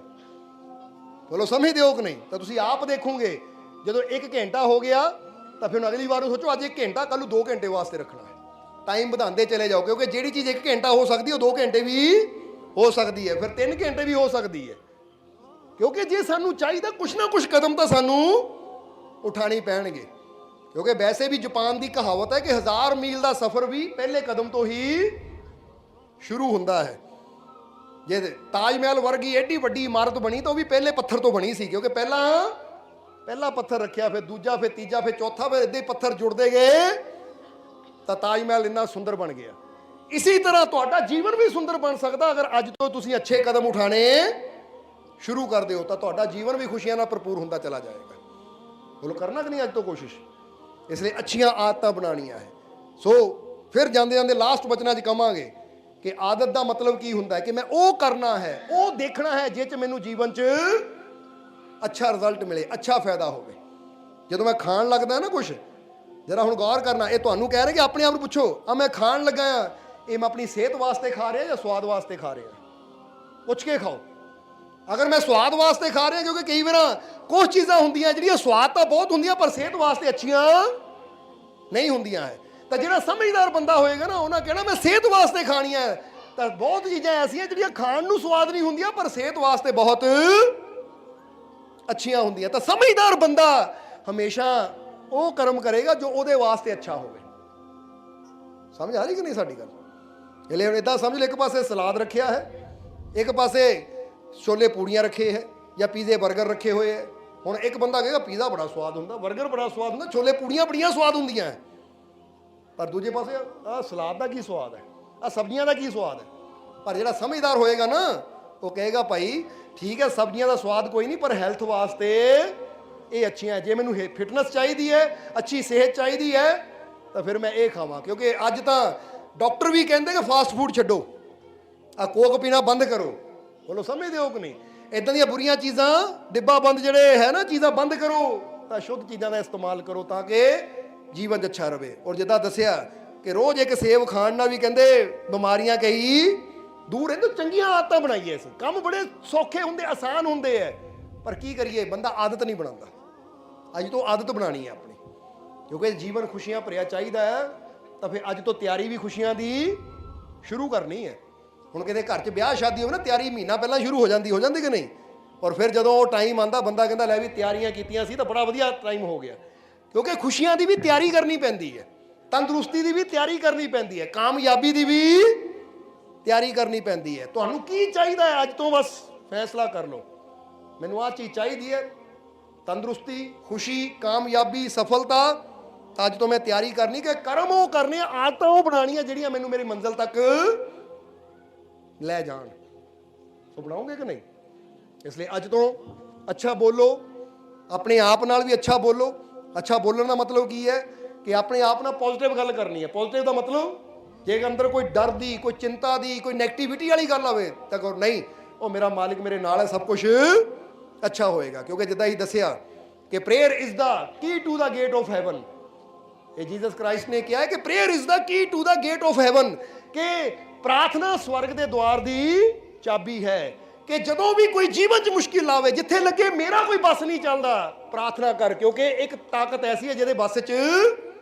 ਬੋਲੋ ਸਮਝਦੇ ਹੋ ਕਿ ਨਹੀਂ? ਤਾਂ ਤੁਸੀਂ ਆਪ ਦੇਖੋਗੇ ਜਦੋਂ 1 ਘੰਟਾ ਹੋ ਗਿਆ ਤਾਂ ਫਿਰ ਅਗਲੀ ਵਾਰ ਨੂੰ ਸੋਚੋ ਅੱਜ 1 ਘੰਟਾ, ਕੱਲ੍ਹ ਨੂੰ 2 ਘੰਟੇ ਵਾਸਤੇ ਰੱਖਣਾ ਹੈ। ਟਾਈਮ ਵਧਾਉਂਦੇ ਚਲੇ ਜਾਓ, ਕਿਉਂਕਿ ਜਿਹੜੀ ਚੀਜ਼ 1 ਘੰਟਾ ਹੋ ਸਕਦੀ ਉਹ 2 ਘੰਟੇ ਵੀ ਹੋ ਸਕਦੀ ਹੈ, ਫਿਰ 3 ਘੰਟੇ ਵੀ ਹੋ ਸਕਦੀ ਹੈ। ਕਿਉਂਕਿ ਜੇ ਸਾਨੂੰ ਚਾਹੀਦਾ ਕੁਛ ਨਾ ਕੁਛ ਕਦਮ ਤਾਂ ਸਾਨੂੰ ਉਠਾਣੇ ਪੈਣਗੇ, ਕਿਉਂਕਿ ਵੈਸੇ ਵੀ ਜਾਪਾਨ ਦੀ ਕਹਾਵਤ ਹੈ ਕਿ 1000 ਮੀਲ ਦਾ ਸਫ਼ਰ ਵੀ ਪਹਿਲੇ ਕਦਮ ਤੋਂ ਹੀ ਸ਼ੁਰੂ ਹੁੰਦਾ ਹੈ। ਜੇ ਤਾਜ ਮਹਿਲ ਵਰਗੀ ਐਡੀ ਵੱਡੀ ਇਮਾਰਤ ਬਣੀ ਤਾਂ ਉਹ ਵੀ ਪਹਿਲੇ ਪੱਥਰ ਤੋਂ ਬਣੀ ਸੀ, ਕਿਉਂਕਿ ਪਹਿਲਾ ਪੱਥਰ ਰੱਖਿਆ, ਫਿਰ ਦੂਜਾ, ਫਿਰ ਤੀਜਾ, ਫਿਰ ਚੌਥਾ, ਫਿਰ ਇੱਦਾਂ ਹੀ ਪੱਥਰ ਜੁੜਦੇ ਗਏ ਤਾਂ ਤਾਜ ਮਹਿਲ ਇੰਨਾ ਸੁੰਦਰ ਬਣ ਗਿਆ। ਇਸੇ ਤਰ੍ਹਾਂ ਤੁਹਾਡਾ ਜੀਵਨ ਵੀ ਸੁੰਦਰ ਬਣ ਸਕਦਾ ਅਗਰ ਅੱਜ ਤੋਂ ਤੁਸੀਂ ਅੱਛੇ ਕਦਮ ਉਠਾਣੇ ਸ਼ੁਰੂ ਕਰ ਦਿਓ ਤਾਂ ਤੁਹਾਡਾ ਜੀਵਨ ਵੀ ਖੁਸ਼ੀਆਂ ਨਾਲ ਭਰਪੂਰ ਹੁੰਦਾ ਚਲਾ ਜਾਏਗਾ। ਬੋਲੋ ਕਰਨਾ ਕਿ ਨਹੀਂ ਅੱਜ ਤੋਂ ਕੋਸ਼ਿਸ਼? ਇਸ ਲਈ ਅੱਛੀਆਂ ਆਦਤਾਂ ਬਣਾਉਣੀਆਂ ਹੈ। ਸੋ ਫਿਰ ਜਾਂਦੇ ਜਾਂਦੇ ਲਾਸਟ ਬਚਨਾਂ 'ਚ ਕਹਾਂਗੇ ਕਿ ਆਦਤ ਦਾ ਮਤਲਬ ਕੀ ਹੁੰਦਾ ਹੈ ਕਿ ਮੈਂ ਉਹ ਕਰਨਾ ਹੈ, ਉਹ ਦੇਖਣਾ ਹੈ ਜਿਹ 'ਚ ਮੈਨੂੰ ਜੀਵਨ 'ਚ ਅੱਛਾ ਰਿਜ਼ਲਟ ਮਿਲੇ, ਅੱਛਾ ਫਾਇਦਾ ਹੋਵੇ। ਜਦੋਂ ਮੈਂ ਖਾਣ ਲੱਗਦਾ ਨਾ ਕੁਛ, ਜਰਾ ਹੁਣ ਗੌਰ ਕਰਨਾ, ਇਹ ਤੁਹਾਨੂੰ ਕਹਿ ਰਹੇ ਕਿ ਆਪਣੇ ਆਪ ਨੂੰ ਪੁੱਛੋ, ਆ ਮੈਂ ਖਾਣ ਲੱਗਾ ਆ, ਇਹ ਮੈਂ ਆਪਣੀ ਸਿਹਤ ਵਾਸਤੇ ਖਾ ਰਿਹਾ ਜਾਂ ਸਵਾਦ ਵਾਸਤੇ ਖਾ ਰਿਹਾ? ਪੁੱਛ ਕੇ ਖਾਓ। ਅਗਰ ਮੈਂ ਸਵਾਦ ਵਾਸਤੇ ਖਾ ਰਿਹਾ, ਕਿਉਂਕਿ ਕਈ ਵਾਰ ਕੁਝ ਚੀਜ਼ਾਂ ਹੁੰਦੀਆਂ ਜਿਹੜੀਆਂ ਸਵਾਦ ਤਾਂ ਬਹੁਤ ਹੁੰਦੀਆਂ ਪਰ ਸਿਹਤ ਵਾਸਤੇ ਅੱਛੀਆਂ ਨਹੀਂ ਹੁੰਦੀਆਂ ਹੈ, ਤਾਂ ਜਿਹੜਾ ਸਮਝਦਾਰ ਬੰਦਾ ਹੋਏਗਾ ਨਾ ਉਹਨਾਂ ਕਹਿਣਾ ਮੈਂ ਸਿਹਤ ਵਾਸਤੇ ਖਾਣੀਆਂ ਹੈ। ਤਾਂ ਬਹੁਤ ਚੀਜ਼ਾਂ ਐਸੀਆਂ ਜਿਹੜੀਆਂ ਖਾਣ ਨੂੰ ਸਵਾਦ ਨਹੀਂ ਹੁੰਦੀਆਂ ਪਰ ਸਿਹਤ ਵਾਸਤੇ ਬਹੁਤ ਅੱਛੀਆਂ ਹੁੰਦੀਆਂ। ਤਾਂ ਸਮਝਦਾਰ ਬੰਦਾ ਹਮੇਸ਼ਾ ਉਹ ਕਰਮ ਕਰੇਗਾ ਜੋ ਉਹਦੇ ਵਾਸਤੇ ਅੱਛਾ ਹੋਵੇ। ਸਮਝ ਆ ਰਹੀ ਕਿ ਨਹੀਂ ਸਾਡੀ ਗੱਲ? ਇਹ ਲਈ ਹੁਣ ਇੱਦਾਂ ਸਮਝ ਲਓ, ਇੱਕ ਪਾਸੇ ਸਲਾਦ ਰੱਖਿਆ ਹੈ, ਇੱਕ ਪਾਸੇ ਛੋਲੇ ਪੂੜੀਆਂ ਰੱਖੇ ਹੈ ਜਾਂ ਪੀਜ਼ੇ 버ਗਰ ਰੱਖੇ ਹੋਏ ਹੈ। ਹੁਣ ਇੱਕ ਬੰਦਾ ਕਹੇਗਾ ਪੀਜ਼ਾ ਬੜਾ ਸਵਾਦ ਹੁੰਦਾ, 버ਗਰ ਬੜਾ ਸਵਾਦ ਹੁੰਦਾ, ਛੋਲੇ ਪੂੜੀਆਂ ਬੜੀਆਂ ਸਵਾਦ ਹੁੰਦੀਆਂ ਹੈ, ਪਰ ਦੂਜੇ ਪਾਸੇ ਆਹ ਸਲਾਦ ਦਾ ਕੀ ਸਵਾਦ ਹੈ, ਆਹ ਸਬਜ਼ੀਆਂ ਦਾ ਕੀ ਸਵਾਦ ਹੈ? ਪਰ ਜਿਹੜਾ ਸਮਝਦਾਰ ਹੋਏਗਾ ਨਾ ਉਹ ਕਹੇਗਾ ਭਾਈ ਠੀਕ ਹੈ ਸਬਜ਼ੀਆਂ ਦਾ ਸਵਾਦ ਕੋਈ ਨਹੀਂ, ਪਰ ਹੈਲਥ ਵਾਸਤੇ ਇਹ ਅੱਛੀਆਂ। ਜੇ ਮੈਨੂੰ ਫਿਟਨੈਸ ਚਾਹੀਦੀ ਹੈ, ਅੱਛੀ ਸਿਹਤ ਚਾਹੀਦੀ ਹੈ ਤਾਂ ਫਿਰ ਮੈਂ ਇਹ ਖਾਵਾਂ, ਕਿਉਂਕਿ ਅੱਜ ਤਾਂ ਡਾਕਟਰ ਵੀ ਕਹਿੰਦੇ ਕਿ ਫਾਸਟ ਫੂਡ ਛੱਡੋ, ਆ ਕੋਕ ਪੀਣਾ ਬੰਦ ਕਰੋ। ਬੋਲੋ ਸਮਝਦੇ ਹੋ ਕਿ ਨਹੀਂ? ਇੱਦਾਂ ਦੀਆਂ ਬੁਰੀਆਂ ਚੀਜ਼ਾਂ, ਡਿੱਬਾ ਬੰਦ ਜਿਹੜੇ ਹੈ ਨਾ ਚੀਜ਼ਾਂ ਬੰਦ ਕਰੋ, ਤਾਂ ਸ਼ੁੱਧ ਚੀਜ਼ਾਂ ਦਾ ਇਸਤੇਮਾਲ ਕਰੋ ਤਾਂ ਕਿ ਜੀਵਨ 'ਚ ਅੱਛਾ ਰਹੇ। ਔਰ ਜਿੱਦਾਂ ਦੱਸਿਆ ਕਿ ਰੋਜ਼ ਇੱਕ ਸੇਬ ਖਾਣ ਨਾਲ ਵੀ ਕਹਿੰਦੇ ਬਿਮਾਰੀਆਂ ਕਈ ਦੂਰ ਰਹਿੰਦੇ। ਚੰਗੀਆਂ ਆਦਤਾਂ ਬਣਾਈਏ, ਇਸ ਕੰਮ ਬੜੇ ਸੌਖੇ ਹੁੰਦੇ, ਆਸਾਨ ਹੁੰਦੇ ਹੈ, ਪਰ ਕੀ ਕਰੀਏ ਬੰਦਾ ਆਦਤ ਨਹੀਂ ਬਣਾਉਂਦਾ। ਅੱਜ ਤੋਂ ਆਦਤ ਬਣਾਉਣੀ ਹੈ ਆਪਣੀ, ਕਿਉਂਕਿ ਜੀਵਨ ਖੁਸ਼ੀਆਂ ਭਰਿਆ ਚਾਹੀਦਾ ਹੈ, ਤਾਂ ਫਿਰ ਅੱਜ ਤੋਂ ਤਿਆਰੀ ਵੀ ਖੁਸ਼ੀਆਂ ਦੀ ਸ਼ੁਰੂ ਕਰਨੀ ਹੈ। ਹੁਣ ਕਿਤੇ ਘਰ 'ਚ ਵਿਆਹ ਸ਼ਾਦੀ ਹੋਵੇ ਨਾ, ਤਿਆਰੀ ਮਹੀਨਾ ਪਹਿਲਾਂ ਸ਼ੁਰੂ ਹੋ ਜਾਂਦੀ ਕਿ ਨਹੀਂ? ਔਰ ਫਿਰ ਜਦੋਂ ਉਹ ਟਾਈਮ ਆਉਂਦਾ, ਬੰਦਾ ਕਹਿੰਦਾ ਲੈ ਵੀ ਤਿਆਰੀਆਂ ਕੀਤੀਆਂ ਸੀ ਤਾਂ ਬੜਾ ਵਧੀਆ ਟਾਈਮ ਹੋ ਗਿਆ। ਕਿਉਂਕਿ ਖੁਸ਼ੀਆਂ ਦੀ ਵੀ ਤਿਆਰੀ ਕਰਨੀ ਪੈਂਦੀ ਹੈ, ਤੰਦਰੁਸਤੀ ਦੀ ਵੀ ਤਿਆਰੀ ਕਰਨੀ ਪੈਂਦੀ ਹੈ, ਕਾਮਯਾਬੀ ਦੀ ਵੀ ਤਿਆਰੀ ਕਰਨੀ ਪੈਂਦੀ ਹੈ। ਤੁਹਾਨੂੰ ਕੀ ਚਾਹੀਦਾ ਹੈ ਅੱਜ ਤੋਂ? ਬਸ ਫੈਸਲਾ ਕਰ ਲਓ, ਮੈਨੂੰ ਆਹ ਚੀਜ਼ ਚਾਹੀਦੀ ਹੈ, ਤੰਦਰੁਸਤੀ, ਖੁਸ਼ੀ, ਕਾਮਯਾਬੀ, ਸਫਲਤਾ। ਅੱਜ ਤੋਂ ਮੈਂ ਤਿਆਰੀ ਕਰਨੀ ਕਿ ਕਰਮ ਉਹ ਕਰਨੇ, ਆਦਤਾਂ ਉਹ ਬਣਾਉਣੀਆਂ ਜਿਹੜੀਆਂ ਮੈਨੂੰ ਮੇਰੀ ਮੰਜ਼ਿਲ ਤੱਕ ਲੈ ਜਾਣ। ਉਹ ਬਣਾਓਗੇ ਕਿ ਨਹੀਂ? ਇਸ ਲਈ ਅੱਜ ਤੋਂ ਅੱਛਾ ਬੋਲੋ, ਆਪਣੇ ਆਪ ਨਾਲ ਵੀ ਅੱਛਾ ਬੋਲੋ। ਅੱਛਾ ਬੋਲਣ ਦਾ ਮਤਲਬ ਕੀ ਹੈ ਕਿ ਆਪਣੇ ਆਪ ਨਾਲ ਪੋਜ਼ਿਟਿਵ ਗੱਲ ਕਰਨੀ ਹੈ। ਪੋਜ਼ਿਟਿਵ ਦਾ ਮਤਲਬ ਜੇ ਅੰਦਰ ਕੋਈ ਡਰ ਦੀ, ਕੋਈ ਚਿੰਤਾ ਦੀ, ਕੋਈ ਨੈਗੇਟਿਵਿਟੀ ਵਾਲੀ ਗੱਲ ਆਵੇ ਤਾਂ ਕਹੋ ਨਹੀਂ, ਉਹ ਮੇਰਾ ਮਾਲਿਕ ਮੇਰੇ ਨਾਲ ਹੈ, ਸਭ ਕੁਝ ਅੱਛਾ ਹੋਏਗਾ। ਕਿਉਂਕਿ ਜਿੱਦਾਂ ਹੀ ਦੱਸਿਆ ਕਿ prayer is the key to the gate of heaven. ਇਹ ਜੀਸਸ ਕ੍ਰਾਈਸਟ ਨੇ ਕਿਹਾ ਹੈ ਕਿ prayer is the key to the gate of heaven, ਕਿ ਪ੍ਰਾਰਥਨਾ ਸਵਰਗ ਦੇ ਦੁਆਰ ਦੀ ਚਾਬੀ ਹੈ। ਕਿ ਜਦੋਂ ਵੀ ਕੋਈ ਜੀਵਨ 'ਚ ਮੁਸ਼ਕਿਲ ਆਵੇ, ਜਿੱਥੇ ਲੱਗੇ ਮੇਰਾ ਕੋਈ ਬਸ ਨਹੀਂ ਚੱਲਦਾ, ਪ੍ਰਾਰਥਨਾ ਕਰ, ਕਿਉਂਕਿ ਇੱਕ ਤਾਕਤ ਐਸੀ ਹੈ ਜਿਹਦੇ ਬਸ 'ਚ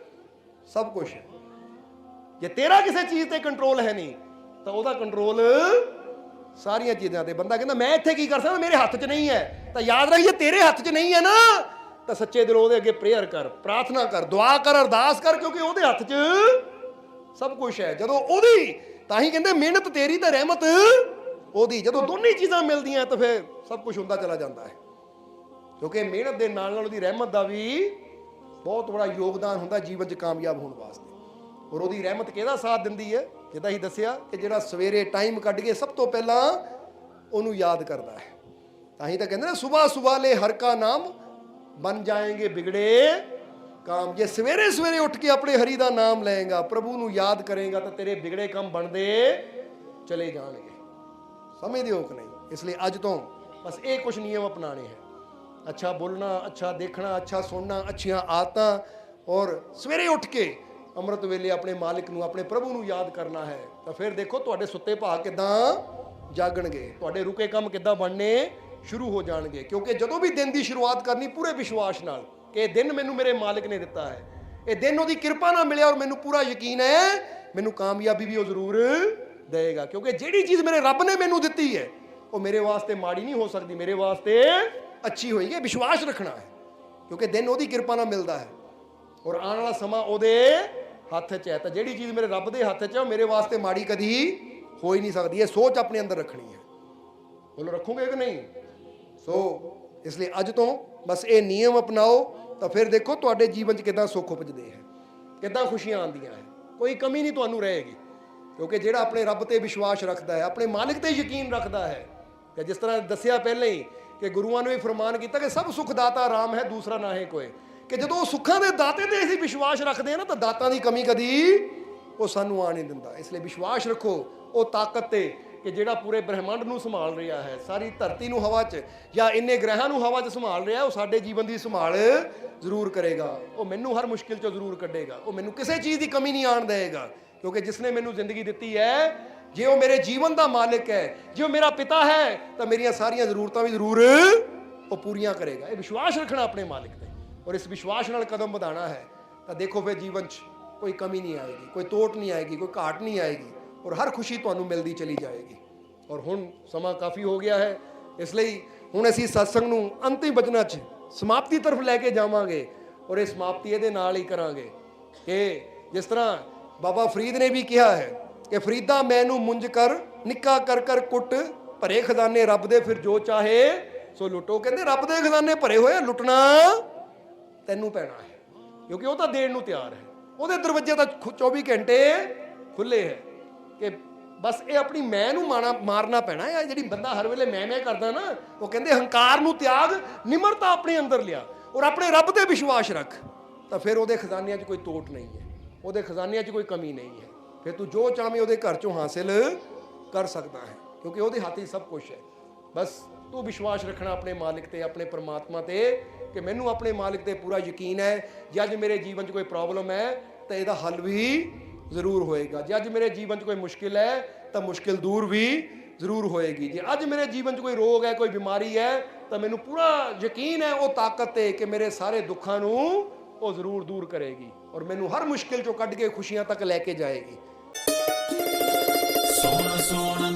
ਸਭ ਕੁਝ ਹੈ। ਜੇ ਤੇਰਾ ਕਿਸੇ ਚੀਜ਼ ਤੇ ਕੰਟਰੋਲ ਹੈ ਨਹੀਂ ਤਾਂ ਉਹਦਾ ਕੰਟਰੋਲ ਸਾਰੀਆਂ ਚੀਜ਼ਾਂ ਤੇ। ਬੰਦਾ ਕਹਿੰਦਾ ਮੈਂ ਇੱਥੇ ਕੀ ਕਰ ਸਕਦਾ, ਮੇਰੇ ਹੱਥ 'ਚ ਨਹੀਂ ਹੈ, ਤਾਂ ਯਾਦ ਰੱਖ ਜੇ ਤੇਰੇ ਹੱਥ 'ਚ ਨਹੀਂ ਹੈ ਨਾ, ਤਾਂ ਸੱਚੇ ਦਿਲੋਂ ਉਹਦੇ ਅੱਗੇ ਪ੍ਰੇਅਰ ਕਰ, ਪ੍ਰਾਰਥਨਾ ਕਰ, ਦੁਆ ਕਰ, ਅਰਦਾਸ ਕਰ, ਕਿਉਂਕਿ ਉਹਦੇ ਹੱਥ 'ਚ ਸਭ ਕੁਝ ਹੈ। ਜਦੋਂ ਉਹਦੀ, ਤਾਂ ਹੀ ਕਹਿੰਦੇ ਮਿਹਨਤ ਤੇਰੀ ਤੇ ਰਹਿਮਤ ਉਹਦੀ। ਜਦੋਂ ਦੋਨੇ ਚੀਜ਼ਾਂ ਮਿਲਦੀਆਂ ਤਾਂ ਫਿਰ ਸਭ ਕੁਝ ਹੁੰਦਾ ਚਲਾ ਜਾਂਦਾ ਹੈ। ਕਿਉਂਕਿ ਮਿਹਨਤ ਦੇ ਨਾਲ ਨਾਲ ਉਹਦੀ ਰਹਿਮਤ ਦਾ ਵੀ ਬਹੁਤ ਬੜਾ ਯੋਗਦਾਨ ਹੁੰਦਾ ਜੀਵਨ 'ਚ ਕਾਮਯਾਬ ਹੋਣ ਵਾਸਤੇ। ਔਰ ਉਹਦੀ ਰਹਿਮਤ ਕਿਹਦਾ ਸਾਥ ਦਿੰਦੀ ਹੈ? ਜਿੱਦਾਂ ਹੀ ਦੱਸਿਆ ਕਿ ਜਿਹੜਾ ਸਵੇਰੇ ਟਾਈਮ ਕੱਢ ਕੇ ਸਭ ਤੋਂ ਪਹਿਲਾਂ ਉਹਨੂੰ ਯਾਦ ਕਰਦਾ ਹੈ। ਤਾਂ ਹੀ ਤਾਂ ਕਹਿੰਦੇ ਨਾ ਸੁਬਹ ਸੁਬਹ ਲੈ ਹਰ ਕਾ ਨਾਮ ਬਣ ਜਾਏਂਗੇ ਬਿਗੜੇ ਕੰਮ। ਜੇ ਸਵੇਰੇ ਸਵੇਰੇ ਉੱਠ ਕੇ ਆਪਣੇ ਹਰੀ ਦਾ ਨਾਮ ਲਏਗਾ, ਪ੍ਰਭੂ ਨੂੰ ਯਾਦ ਕਰੇਗਾ, ਤਾਂ ਤੇਰੇ ਬਿਗੜੇ ਕੰਮ ਬਣਦੇ ਚਲੇ ਜਾਣਗੇ। ਸਮਝਦੇ ਹੋ ਕਿ ਨਹੀਂ? ਇਸ ਲਈ ਅੱਜ ਤੋਂ ਬਸ ਇਹ ਕੁਝ ਨਿਯਮ ਅਪਣਾਣੇ ਹੈ। ਅੱਛਾ ਬੋਲਣਾ, ਅੱਛਾ ਦੇਖਣਾ, ਅੱਛਾ ਸੁਣਨਾ, ਅੱਛੀਆਂ ਆਦਤਾਂ, ਔਰ ਸਵੇਰੇ ਉੱਠ ਕੇ ਅੰਮ੍ਰਿਤ ਵੇਲੇ ਆਪਣੇ ਮਾਲਿਕ ਨੂੰ, ਆਪਣੇ ਪ੍ਰਭੂ ਨੂੰ ਯਾਦ ਕਰਨਾ ਹੈ। ਤਾਂ ਫਿਰ ਦੇਖੋ ਤੁਹਾਡੇ ਸੁੱਤੇ ਭਾਗ ਕਿੱਦਾਂ ਜਾਗਣਗੇ, ਤੁਹਾਡੇ ਰੁਕੇ ਕੰਮ ਕਿੱਦਾਂ ਬਣਨੇ ਸ਼ੁਰੂ ਹੋ ਜਾਣਗੇ। ਕਿਉਂਕਿ ਜਦੋਂ ਵੀ ਦਿਨ ਦੀ ਸ਼ੁਰੂਆਤ ਕਰਨੀ ਪੂਰੇ ਵਿਸ਼ਵਾਸ ਨਾਲ ਕਿ ਇਹ ਦਿਨ ਮੈਨੂੰ ਮੇਰੇ ਮਾਲਿਕ ਨੇ ਦਿੱਤਾ ਹੈ, ਇਹ ਦਿਨ ਉਹਦੀ ਕਿਰਪਾ ਨਾਲ ਮਿਲਿਆ, ਔਰ ਮੈਨੂੰ ਪੂਰਾ ਯਕੀਨ ਹੈ ਮੈਨੂੰ ਕਾਮਯਾਬੀ ਵੀ ਉਹ ਜ਼ਰੂਰ ਦੇਗਾ। ਕਿਉਂਕਿ ਜਿਹੜੀ ਚੀਜ਼ ਮੇਰੇ ਰੱਬ ਨੇ ਮੈਨੂੰ ਦਿੱਤੀ ਹੈ ਉਹ ਮੇਰੇ ਵਾਸਤੇ ਮਾੜੀ ਨਹੀਂ ਹੋ ਸਕਦੀ, ਮੇਰੇ ਵਾਸਤੇ ਅੱਛੀ ਹੋਏਗੀ। ਵਿਸ਼ਵਾਸ ਰੱਖਣਾ ਹੈ, ਕਿਉਂਕਿ ਦਿਨ ਉਹਦੀ ਕਿਰਪਾ ਨਾਲ ਮਿਲਦਾ ਹੈ ਔਰ ਆਉਣ ਵਾਲਾ ਸਮਾਂ ਉਹਦੇ ਹੱਥ 'ਚ ਹੈ। ਤਾਂ ਜਿਹੜੀ ਚੀਜ਼ ਮੇਰੇ ਰੱਬ ਦੇ ਹੱਥ 'ਚ ਹੈ ਉਹ ਮੇਰੇ ਵਾਸਤੇ ਮਾੜੀ ਕਦੀ ਹੋ ਹੀ ਨਹੀਂ ਸਕਦੀ। ਇਹ ਸੋਚ ਆਪਣੇ ਅੰਦਰ ਰੱਖਣੀ ਹੈ। ਬੋਲੋ ਰੱਖੋਗੇ ਕਿ ਨਹੀਂ? ਸੋ ਇਸ ਲਈ ਅੱਜ ਤੋਂ ਬਸ ਇਹ ਨਿਯਮ ਅਪਣਾਓ, ਤਾਂ ਫਿਰ ਦੇਖੋ ਤੁਹਾਡੇ ਜੀਵਨ 'ਚ ਕਿੱਦਾਂ ਸੁੱਖ ਉਪਜਦੇ ਹੈ, ਕਿੱਦਾਂ ਖੁਸ਼ੀਆਂ ਆਉਂਦੀਆਂ ਹੈ, ਕੋਈ ਕਮੀ ਨਹੀਂ ਤੁਹਾਨੂੰ ਰਹੇਗੀ। ਕਿਉਂਕਿ ਜਿਹੜਾ ਆਪਣੇ ਰੱਬ ਤੇ ਵਿਸ਼ਵਾਸ ਰੱਖਦਾ ਹੈ, ਆਪਣੇ ਮਾਲਿਕ ਤੇ ਯਕੀਨ ਰੱਖਦਾ ਹੈ, ਕਿ ਜਿਸ ਤਰ੍ਹਾਂ ਦੱਸਿਆ ਪਹਿਲਾਂ ਹੀ ਕਿ ਗੁਰੂਆਂ ਨੇ ਵੀ ਫਰਮਾਨ ਕੀਤਾ ਕਿ ਸਭ ਸੁਖ ਦਾਤਾ ਰਾਮ ਹੈ, ਦੂਸਰਾ ਨਾ ਹੈ ਕੋਈ। ਕਿ ਜਦੋਂ ਉਹ ਸੁੱਖਾਂ ਦੇ ਦਾਤੇ ਤੇ ਅਸੀਂ ਵਿਸ਼ਵਾਸ ਰੱਖਦੇ ਹਾਂ ਨਾ, ਤਾਂ ਦਾਤਾਂ ਦੀ ਕਮੀ ਕਦੀ ਉਹ ਸਾਨੂੰ ਆ ਨਹੀਂ ਦਿੰਦਾ। ਇਸ ਲਈ ਵਿਸ਼ਵਾਸ ਰੱਖੋ ਉਹ ਤਾਕਤ ਤੇ ਕਿ ਜਿਹੜਾ ਪੂਰੇ ਬ੍ਰਹਿਮੰਡ ਨੂੰ ਸੰਭਾਲ ਰਿਹਾ ਹੈ, ਸਾਰੀ ਧਰਤੀ ਨੂੰ ਹਵਾ 'ਚ ਜਾਂ ਇੰਨੇ ਗ੍ਰਹਿਾਂ ਨੂੰ ਹਵਾ 'ਚ ਸੰਭਾਲ ਰਿਹਾ, ਉਹ ਸਾਡੇ ਜੀਵਨ ਦੀ ਸੰਭਾਲ ਜ਼ਰੂਰ ਕਰੇਗਾ। ਉਹ ਮੈਨੂੰ ਹਰ ਮੁਸ਼ਕਿਲ 'ਚੋਂ ਜ਼ਰੂਰ ਕੱਢੇਗਾ, ਉਹ ਮੈਨੂੰ ਕਿਸੇ ਚੀਜ਼ ਦੀ ਕਮੀ ਨਹੀਂ ਆਉਣ ਦੇਗਾ। ਕਿਉਂਕਿ ਜਿਸ ਨੇ ਮੈਨੂੰ ਜ਼ਿੰਦਗੀ ਦਿੱਤੀ ਹੈ, ਜੇ ਉਹ ਮੇਰੇ ਜੀਵਨ ਦਾ ਮਾਲਿਕ ਹੈ, ਜੇ ਉਹ ਮੇਰਾ ਪਿਤਾ ਹੈ, ਤਾਂ ਮੇਰੀਆਂ ਸਾਰੀਆਂ ਜ਼ਰੂਰਤਾਂ ਵੀ ਜ਼ਰੂਰ ਉਹ ਪੂਰੀਆਂ ਕਰੇਗਾ। ਇਹ ਵਿਸ਼ਵਾਸ ਰੱਖਣਾ ਆਪਣੇ ਮਾਲਿਕ ਤੇ, ਔਰ ਇਸ ਵਿਸ਼ਵਾਸ ਨਾਲ ਕਦਮ ਵਧਾਉਣਾ ਹੈ। ਤਾਂ ਦੇਖੋ ਫਿਰ ਜੀਵਨ 'ਚ ਕੋਈ ਕਮੀ ਨਹੀਂ ਆਏਗੀ, ਕੋਈ ਤੋਟ ਨਹੀਂ ਆਏਗੀ, ਕੋਈ ਘਾਟ ਨਹੀਂ ਆਏਗੀ, ਔਰ ਹਰ ਖੁਸ਼ੀ ਤੁਹਾਨੂੰ ਮਿਲਦੀ ਚਲੀ ਜਾਏਗੀ। ਔਰ ਹੁਣ ਸਮਾਂ ਕਾਫੀ ਹੋ ਗਿਆ ਹੈ, ਇਸ ਲਈ ਹੁਣ ਅਸੀਂ ਸਤਸੰਗ ਨੂੰ ਅੰਤਿਮ ਬਚਨਾਂ 'ਚ ਸਮਾਪਤੀ ਤਰਫ ਲੈ ਕੇ ਜਾਵਾਂਗੇ। ਔਰ ਇਹ ਸਮਾਪਤੀ ਇਹਦੇ ਨਾਲ ਹੀ ਕਰਾਂਗੇ ਕਿ ਜਿਸ ਤਰ੍ਹਾਂ ਬਾਬਾ ਫਰੀਦ ਨੇ ਵੀ ਕਿਹਾ ਹੈ ਕਿ ਫਰੀਦਾ ਮੈਨੂੰ ਮੁੰਜ ਕਰ ਨਿੱਕਾ ਕਰ ਕਰ ਕੁੱਟ, ਭਰੇ ਖਜ਼ਾਨੇ ਰੱਬ ਦੇ ਫਿਰ ਜੋ ਚਾਹੇ ਸੋ ਲੁੱਟੋ। ਕਹਿੰਦੇ ਰੱਬ ਦੇ ਖਜ਼ਾਨੇ ਭਰੇ ਹੋਏ, ਲੁੱਟਣਾ ਤੈਨੂੰ ਪੈਣਾ ਹੈ, ਕਿਉਂਕਿ ਉਹ ਤਾਂ ਦੇਣ ਨੂੰ ਤਿਆਰ ਹੈ। ਉਹਦੇ ਦਰਵਾਜ਼ੇ ਤਾਂ 24 ਘੰਟੇ ਖੁੱਲੇ ਹੈ। ਕਿ ਬਸ ਇਹ ਆਪਣੀ ਮੈਂ ਨੂੰ ਮਾਰਨਾ ਪੈਣਾ ਹੈ। ਜਿਹੜੀ ਬੰਦਾ ਹਰ ਵੇਲੇ ਮੈਂ ਕਰਦਾ ਨਾ, ਉਹ ਕਹਿੰਦੇ ਹੰਕਾਰ ਨੂੰ ਤਿਆਗ, ਨਿਮਰਤਾ ਆਪਣੇ ਅੰਦਰ ਲਿਆ, ਔਰ ਆਪਣੇ ਰੱਬ ਤੇ ਵਿਸ਼ਵਾਸ ਰੱਖ, ਤਾਂ ਫਿਰ ਉਹਦੇ ਖਜ਼ਾਨਿਆਂ 'ਚ ਕੋਈ ਤੋਟ ਨਹੀਂ ਹੈ, ਉਹਦੇ ਖਜ਼ਾਨਿਆਂ 'ਚ ਕੋਈ ਕਮੀ ਨਹੀਂ ਹੈ। ਫਿਰ ਤੂੰ ਜੋ ਚਾਹਵੇਂ ਉਹਦੇ ਘਰ 'ਚੋਂ ਹਾਸਿਲ ਕਰ ਸਕਦਾ ਹੈ, ਕਿਉਂਕਿ ਉਹਦੇ ਹੱਥ 'ਚ ਸਭ ਕੁਝ ਹੈ। ਬਸ ਤੂੰ ਵਿਸ਼ਵਾਸ ਰੱਖਣਾ ਆਪਣੇ ਮਾਲਿਕ ਤੇ, ਆਪਣੇ ਪਰਮਾਤਮਾ ਤੇ, ਕਿ ਮੈਨੂੰ ਆਪਣੇ ਮਾਲਿਕ ਤੇ ਪੂਰਾ ਯਕੀਨ ਹੈ। ਜੇ ਅੱਜ ਮੇਰੇ ਜੀਵਨ 'ਚ ਕੋਈ ਪ੍ਰੋਬਲਮ ਹੈ ਤਾਂ ਇਹਦਾ ਹੱਲ ਵੀ ਜ਼ਰੂਰ ਹੋਏਗਾ। ਜੇ ਅੱਜ ਮੇਰੇ ਜੀਵਨ 'ਚ ਕੋਈ ਮੁਸ਼ਕਿਲ ਹੈ ਤਾਂ ਮੁਸ਼ਕਿਲ ਦੂਰ ਵੀ ਜ਼ਰੂਰ ਹੋਏਗੀ। ਜੇ ਅੱਜ ਮੇਰੇ ਜੀਵਨ 'ਚ ਕੋਈ ਰੋਗ ਹੈ, ਕੋਈ ਬਿਮਾਰੀ ਹੈ, ਤਾਂ ਮੈਨੂੰ ਪੂਰਾ ਯਕੀਨ ਹੈ ਉਹ ਤਾਕਤ ਤੇ ਕਿ ਮੇਰੇ ਸਾਰੇ ਦੁੱਖਾਂ ਨੂੰ ਉਹ ਜ਼ਰੂਰ ਦੂਰ ਕਰੇਗੀ, ਔਰ ਮੈਨੂੰ ਹਰ ਮੁਸ਼ਕਿਲ 'ਚੋਂ ਕੱਢ ਕੇ ਖੁਸ਼ੀਆਂ ਤੱਕ ਲੈ ਕੇ ਜਾਏਗੀ।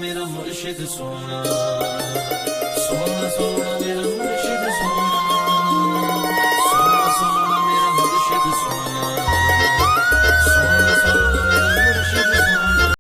मेरा मुर्शिद सोना, सोना सोना मेरा